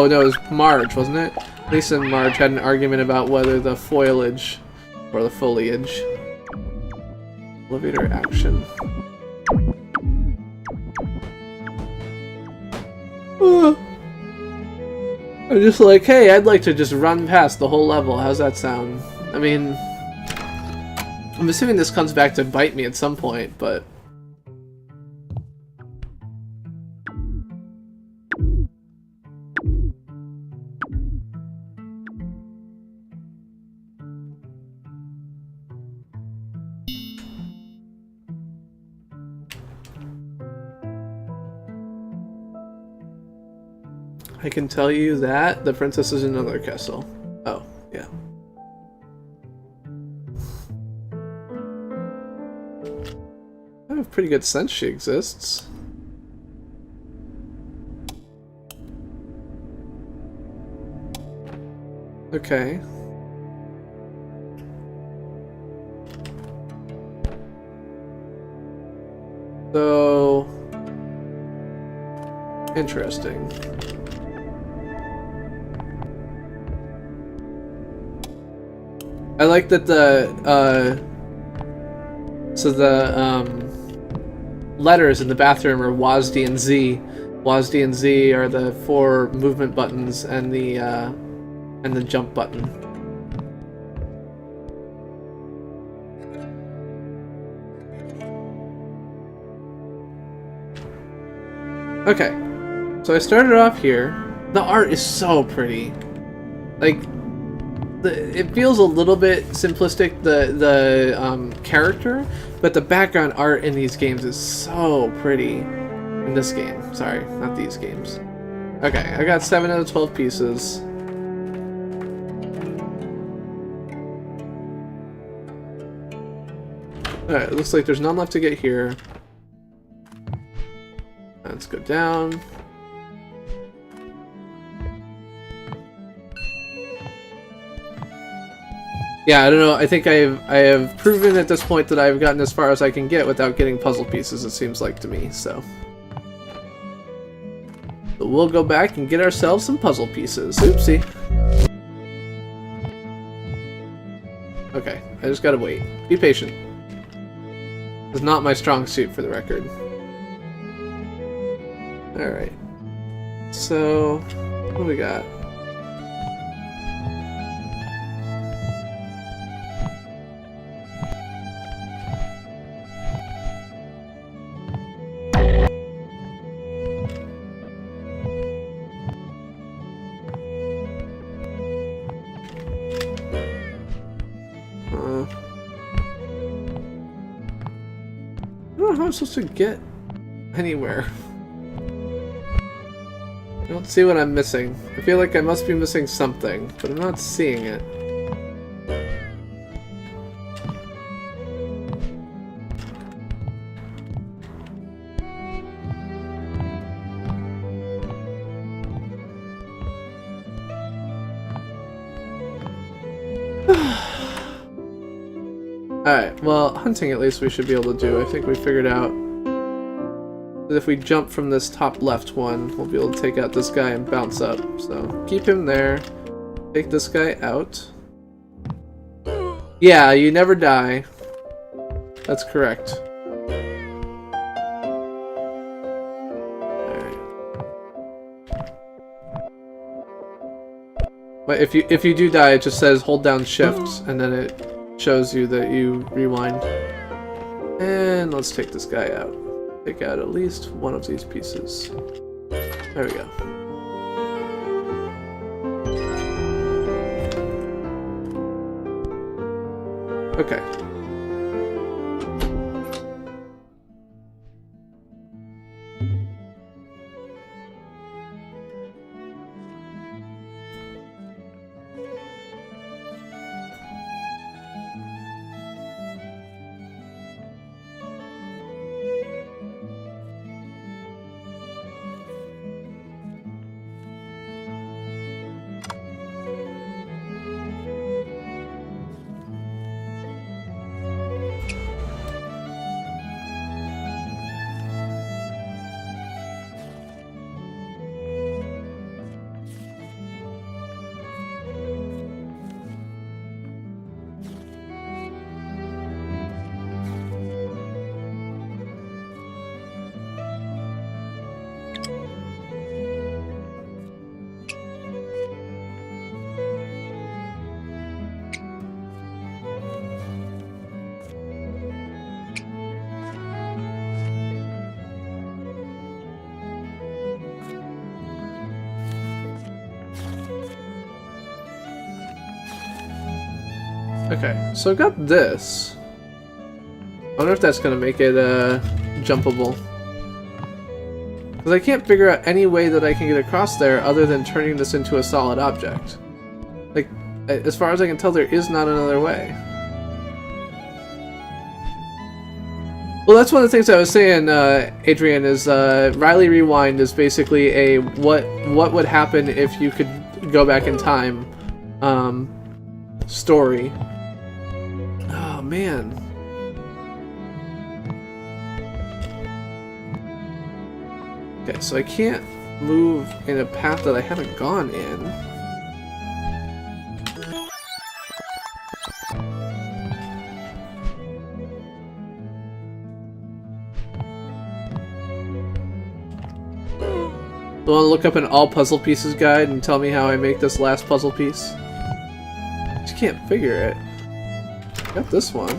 no, it was Marge, wasn't it? Lisa and Marge had an argument about whether the foliage or the foliage. Elevator action. I'm just like, hey, I'd like to just run past the whole level. How's that sound? I mean, I'm assuming this comes back to bite me at some point, but... I can tell you that the princess is in another castle. Oh, yeah. I have pretty good sense she exists. Okay. So... interesting. I like that the, so the, letters in the bathroom are WASD and Z. WASD and Z are the 4 movement buttons and the jump button. Okay, so I started off here. The art is so pretty. Like, it feels a little bit simplistic, the character, but the background art in these games is so pretty. In this game, sorry, not these games. Okay, I got 7 out of 12 pieces. Alright, looks like there's none left to get here. Let's go down. Yeah, I don't know. I think I have proven at this point that I've gotten as far as I can get without getting puzzle pieces, it seems like to me, so. But we'll go back and get ourselves some puzzle pieces. Oopsie. Okay, I just gotta wait. Be patient. It's not my strong suit, for the record. Alright. So, what do we got? I don't know how I'm supposed to get anywhere. I don't see what I'm missing. I feel like I must be missing something, but I'm not seeing it. Alright, well, hunting at least we should be able to do. I think we figured out that if we jump from this top left one, we'll be able to take out this guy and bounce up. So, keep him there. Take this guy out. Yeah, you never die. That's correct. Alright. But if you do die, it just says hold down shift, and then it shows you that you rewind. And let's take this guy out. Take out at least one of these pieces. There we go. Okay. Okay, so I've got this. I wonder if that's gonna make it jumpable. Because I can't figure out any way that I can get across there other than turning this into a solid object. Like, as far as I can tell, there is not another way. Well, that's one of the things I was saying, Adrian, is Riley Rewind is basically a what would happen if you could go back in time story. Oh, man. Okay, so I can't move in a path that I haven't gone in. You want to look up an all puzzle pieces guide and tell me how I make this last puzzle piece? Just can't figure it. Got this one.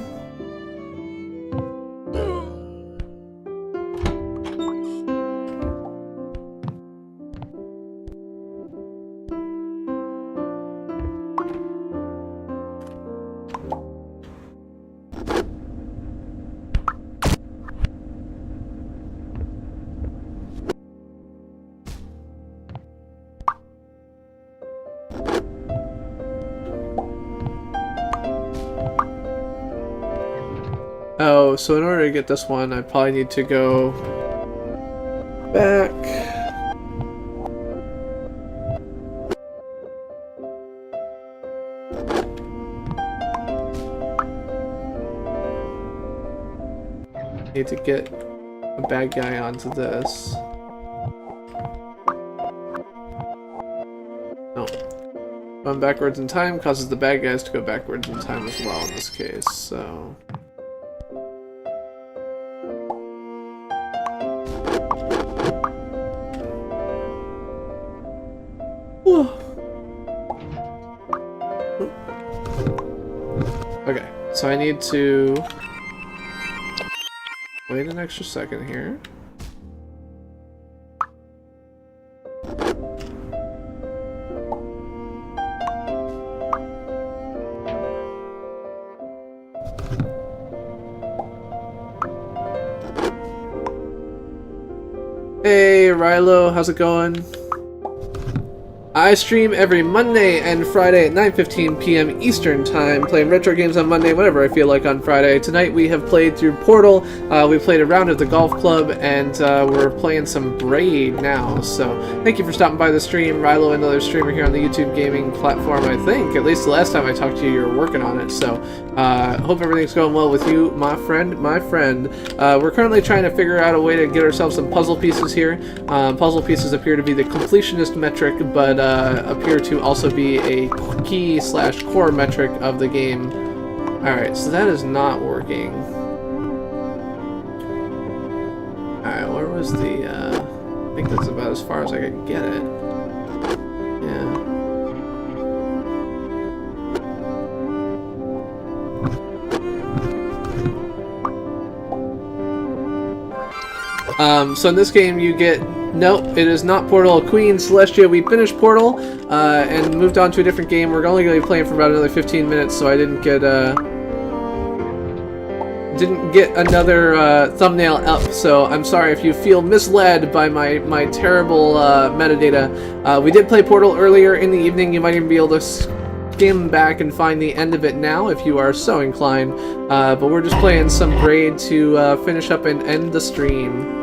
Oh, so in order to get this one, I probably need to go back. Need to get a bad guy onto this. No. Going backwards in time causes the bad guys to go backwards in time as well in this case, so... Okay, so I need to wait an extra second here. Hey Rilo, how's it going? I stream every Monday and Friday at 9:15 p.m. Eastern Time, playing retro games on Monday whenever I feel like on Friday. Tonight we have played through Portal, we played a round at the golf club, and we're playing some Braid now. So thank you for stopping by the stream. Rilo, another streamer here on the YouTube gaming platform, I think. At least the last time I talked to you, you were working on it. So hope everything's going well with you, my friend. We're currently trying to figure out a way to get ourselves some puzzle pieces here. Puzzle pieces appear to be the completionist metric, but appear to also be a key/core metric of the game. Alright, so that is not working. Alright, where was the, I think that's about as far as I could get it. Yeah. So in this game you get... Nope, it is not Portal. Queen Celestia, we finished Portal and moved on to a different game. We're only going to be playing for about another 15 minutes, so I didn't get another thumbnail up. So I'm sorry if you feel misled by my terrible metadata. We did play Portal earlier in the evening. You might even be able to skim back and find the end of it now if you are so inclined. But we're just playing some Braid to finish up and end the stream.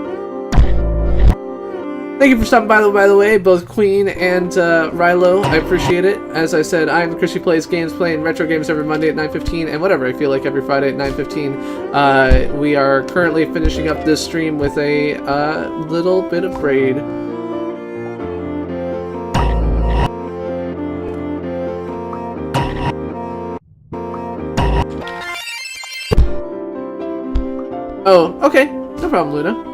Thank you for stopping by the way, both Queen and Rilo. I appreciate it. As I said, I'm Chris who plays games, playing retro games every Monday at 9:15, and whatever I feel like every Friday at 9:15. We are currently finishing up this stream with a little bit of Braid. Oh, okay. No problem, Luna.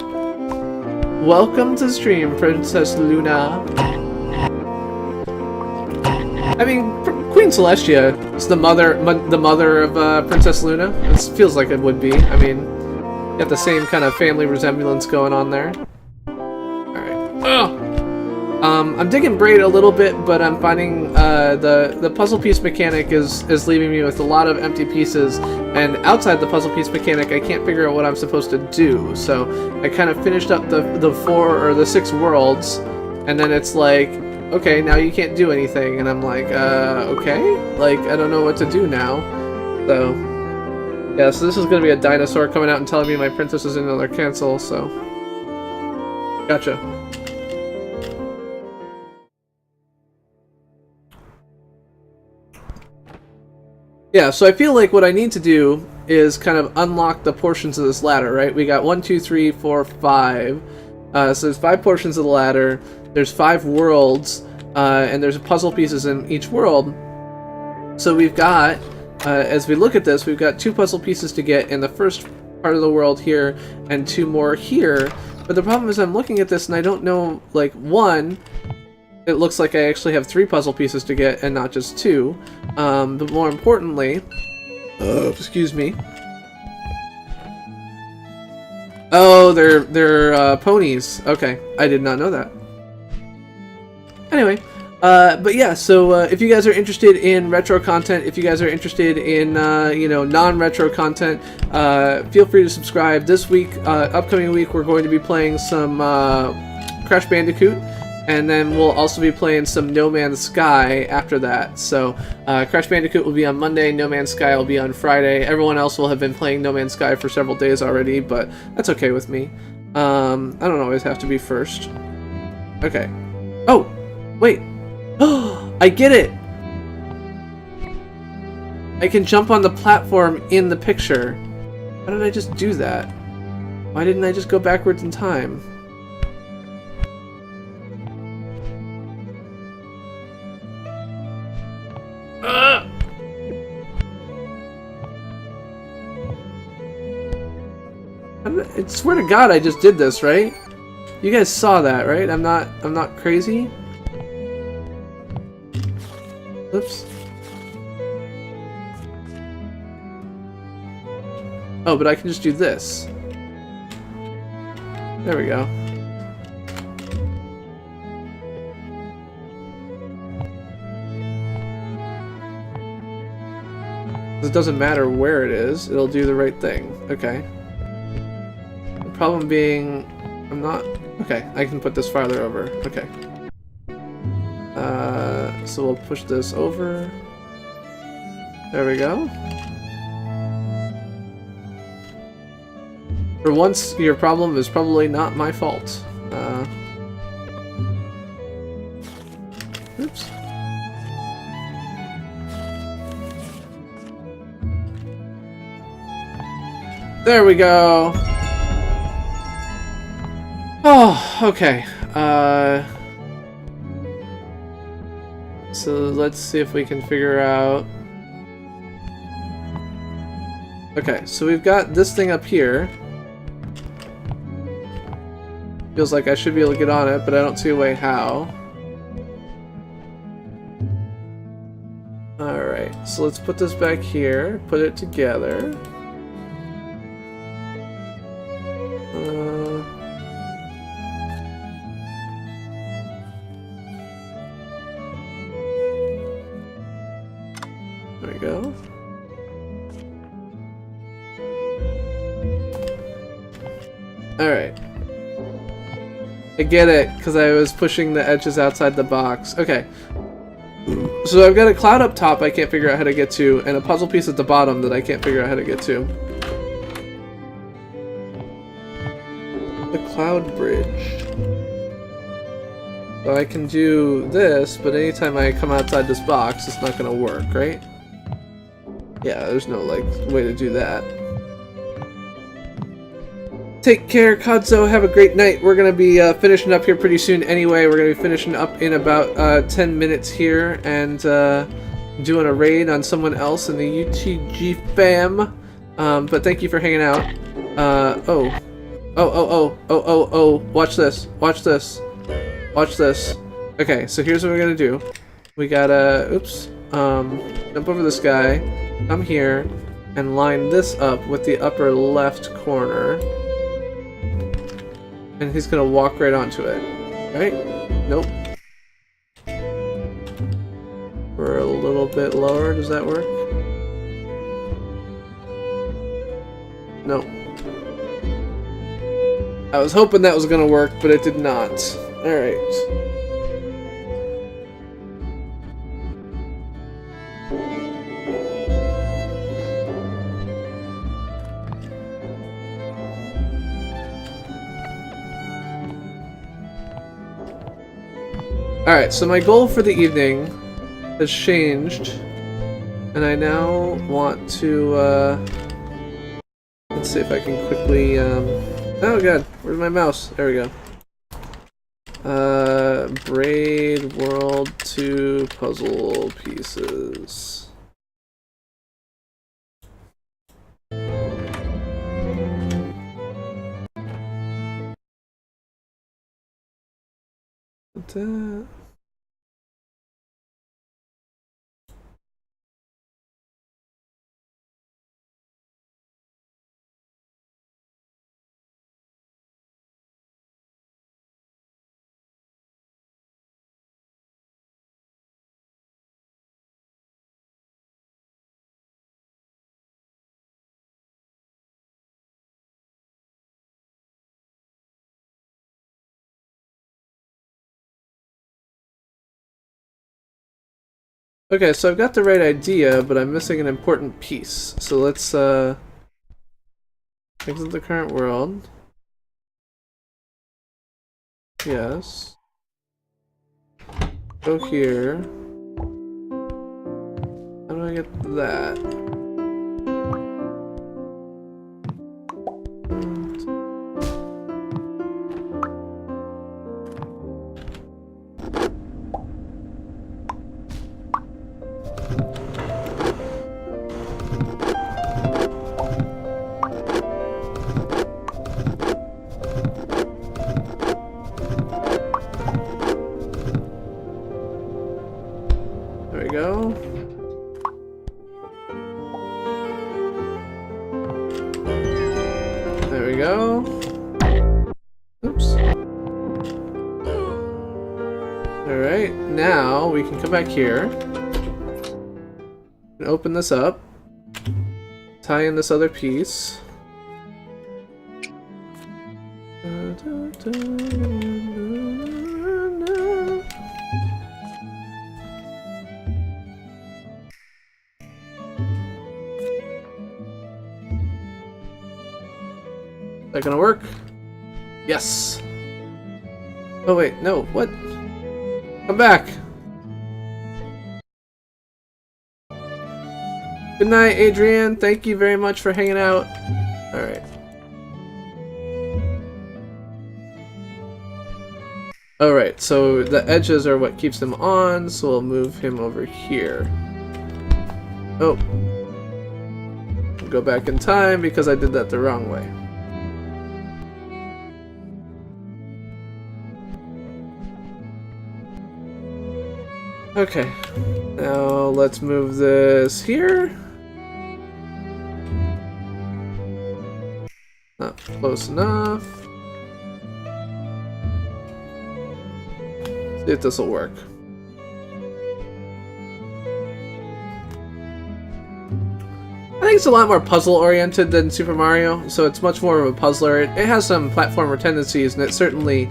Welcome to the stream, Princess Luna. I mean, Queen Celestia is the mother of Princess Luna. It feels like it would be. I mean, you got the same kind of family resemblance going on there. Alright. I'm digging Braid a little bit, but I'm finding the puzzle piece mechanic is leaving me with a lot of empty pieces, and outside the puzzle piece mechanic, I can't figure out what I'm supposed to do. So I kind of finished up the 4 or the 6 worlds, and then it's like, okay, now you can't do anything, and I'm like, okay, like I don't know what to do now. So yeah, so this is gonna be a dinosaur coming out and telling me my princess is in another cancel. So gotcha. Yeah, so I feel like what I need to do is kind of unlock the portions of this ladder, right? We got 1, 2, 3, 4, 5. So there's 5 portions of the ladder. There's 5 worlds, and there's puzzle pieces in each world. So we've got, as we look at this, we've got 2 puzzle pieces to get in the first part of the world here, and 2 more here. But the problem is I'm looking at this and I don't know, like, 1... It looks like I actually have 3 puzzle pieces to get and not just 2. But more importantly, excuse me. Oh, they're ponies. Okay, I did not know that. Anyway, but yeah. So if you guys are interested in retro content, if you guys are interested in you know, non-retro content, feel free to subscribe. This week, upcoming week, we're going to be playing some Crash Bandicoot. And then we'll also be playing some No Man's Sky after that. So Crash Bandicoot will be on Monday, No Man's Sky will be on Friday. Everyone else will have been playing No Man's Sky for several days already, but that's okay with me. I don't always have to be first. Okay. Oh, wait. I get it! I can jump on the platform in the picture. How did I just do that? Why didn't I just go backwards in time? I swear to God, I just did this, right? You guys saw that, right? I'm not crazy. Oops. Oh, but I can just do this. There we go. It doesn't matter where it is, it'll do the right thing. Okay. The problem being, I'm not... Okay, I can put this farther over. Okay. So we'll push this over. There we go. For once, your problem is probably not my fault. Oops. There we go. Oh, okay. So let's see if we can figure out... Okay, so we've got this thing up here. Feels like I should be able to get on it, but I don't see a way how. Alright, so let's put this back here, put it together. There we go. Alright. I get it, because I was pushing the edges outside the box. Okay. So I've got a cloud up top I can't figure out how to get to, and a puzzle piece at the bottom that I can't figure out how to get to. The cloud bridge. So I can do this, but anytime I come outside this box, it's not going to work, right? Yeah, there's no, like, way to do that. Take care, Kadzo. Have a great night. We're going to be finishing up here pretty soon anyway. We're going to be finishing up in about 10 minutes here and doing a raid on someone else in the UTG fam. But thank you for hanging out. Oh. Watch this. Watch this. Watch this. Okay, so here's what we're going to do. We gotta, oops, jump over this guy, come here, and line this up with the upper left corner. And he's gonna walk right onto it. Right? Nope. bit lower. Does that work? No. I was hoping that was gonna work, but it did not. Alright. Alright, so my goal for the evening has changed, and I now want to, let's see if I can quickly, oh god, where's my mouse? There we go. Braid World 2 puzzle pieces. That. Okay, so I've got the right idea, but I'm missing an important piece. So let's exit the current world. Yes. Go here. How do I get that? There we go. There we go. Oops. Alright, now we can come back here and open this up, tie in this other piece. Is that gonna work? Yes! Oh wait, no, what? Come back! Good night, Adrienne. Thank you very much for hanging out. Alright. Alright, so the edges are what keeps him on, so we'll move him over here. Oh. Go back in time because I did that the wrong way. Okay, now let's move this here. Not close enough. See if this will work. I think it's a lot more puzzle oriented than Super Mario, so it's much more of a puzzler. It has some platformer tendencies, and it certainly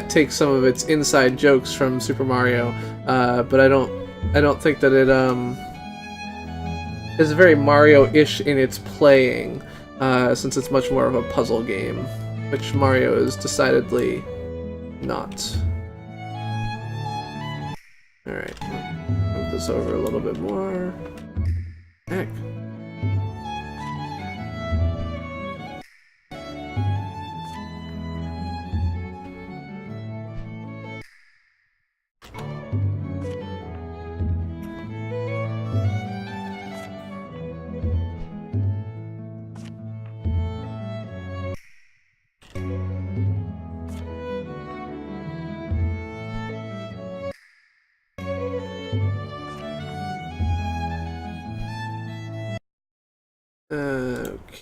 takes some of its inside jokes from Super Mario, but I don't think that it is very Mario-ish in its playing, since it's much more of a puzzle game, which Mario is decidedly not. Alright, move this over a little bit more. Heck.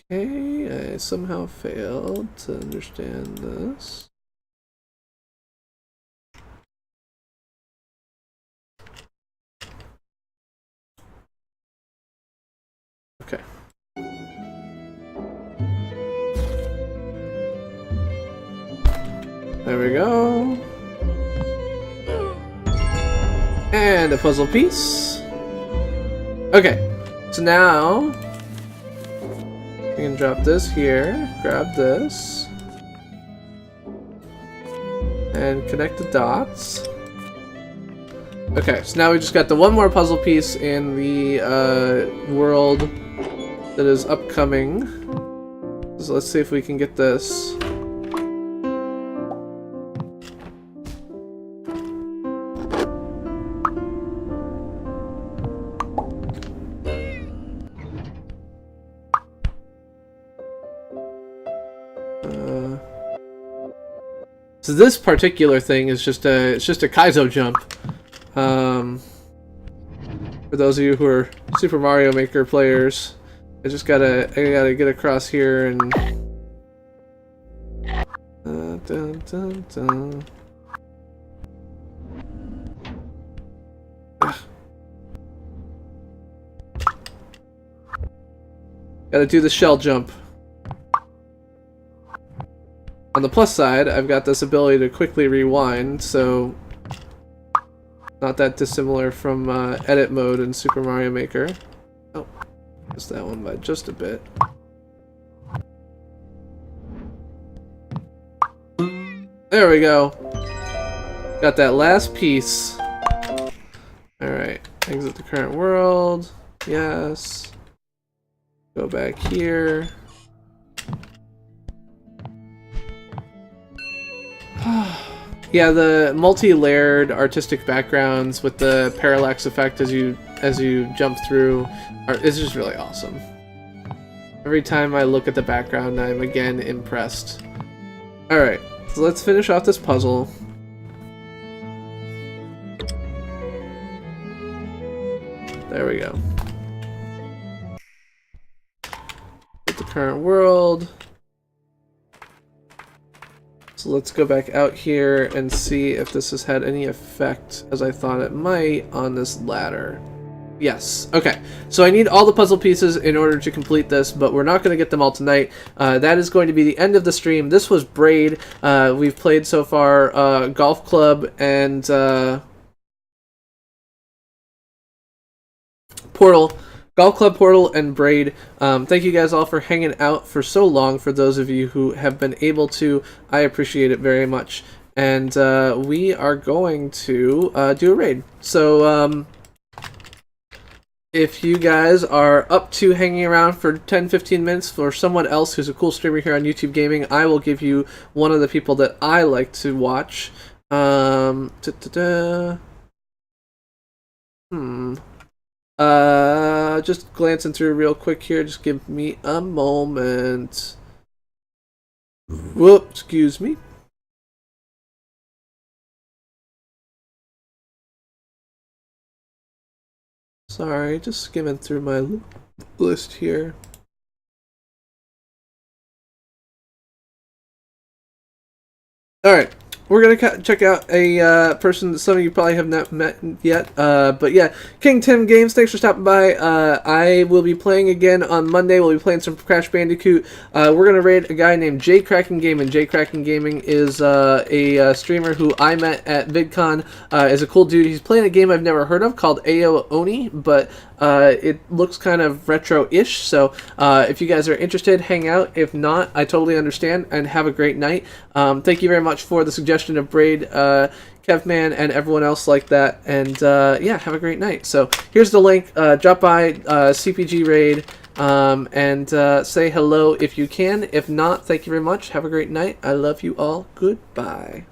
Okay, I somehow failed to understand this. There we go. And a puzzle piece. Okay, so now we can drop this here, grab this, and connect the dots. Okay, so now we just got the one more puzzle piece in the world that is upcoming. So let's see if we can get this. So this particular thing is just a Kaizo jump. For those of you who are Super Mario Maker players, I gotta get across here and dun, dun, dun. Gotta do the shell jump. On the plus side, I've got this ability to quickly rewind, so not that dissimilar from edit mode in Super Mario Maker. Oh, missed that one by just a bit. There we go. Got that last piece. Alright, exit the current world. Yes. Go back here. Yeah, the multi-layered artistic backgrounds with the parallax effect as you jump through is just really awesome. Every time I look at the background, I'm again impressed. Alright, so let's finish off this puzzle. There we go. Get the current world. So let's go back out here and see if this has had any effect, as I thought it might, on this ladder. Yes. Okay. So I need all the puzzle pieces in order to complete this, but we're not going to get them all tonight. That is going to be the end of the stream. This was Braid. We've played so far Golf Club and Portal. Golf Club, Portal, and Braid. Thank you guys all for hanging out for so long. For those of you who have been able to, I appreciate it very much. And we are going to do a raid. So if you guys are up to hanging around for 10-15 minutes for someone else who's a cool streamer here on YouTube Gaming, I will give you one of the people that I like to watch. Just glancing through real quick here. Just give me a moment. Whoop, excuse me. Sorry, just skimming through my list here. Alright, we're going to check out a person that some of you probably have not met yet. But yeah, King Tim Games, thanks for stopping by. I will be playing again on Monday. We'll be playing some Crash Bandicoot. We're going to raid a guy named JKraken Gaming. JKraken Gaming is a streamer who I met at VidCon. Is a cool dude. He's playing a game I've never heard of called Ao Oni, but it looks kind of retro-ish. So if you guys are interested, hang out. If not, I totally understand, and have a great night. Thank you very much for the suggestion of Braid, Kevman, and everyone else like that. And yeah, have a great night. So here's the link. Drop by CPG Raid and say hello if you can. If not, thank you very much. Have a great night. I love you all. Goodbye.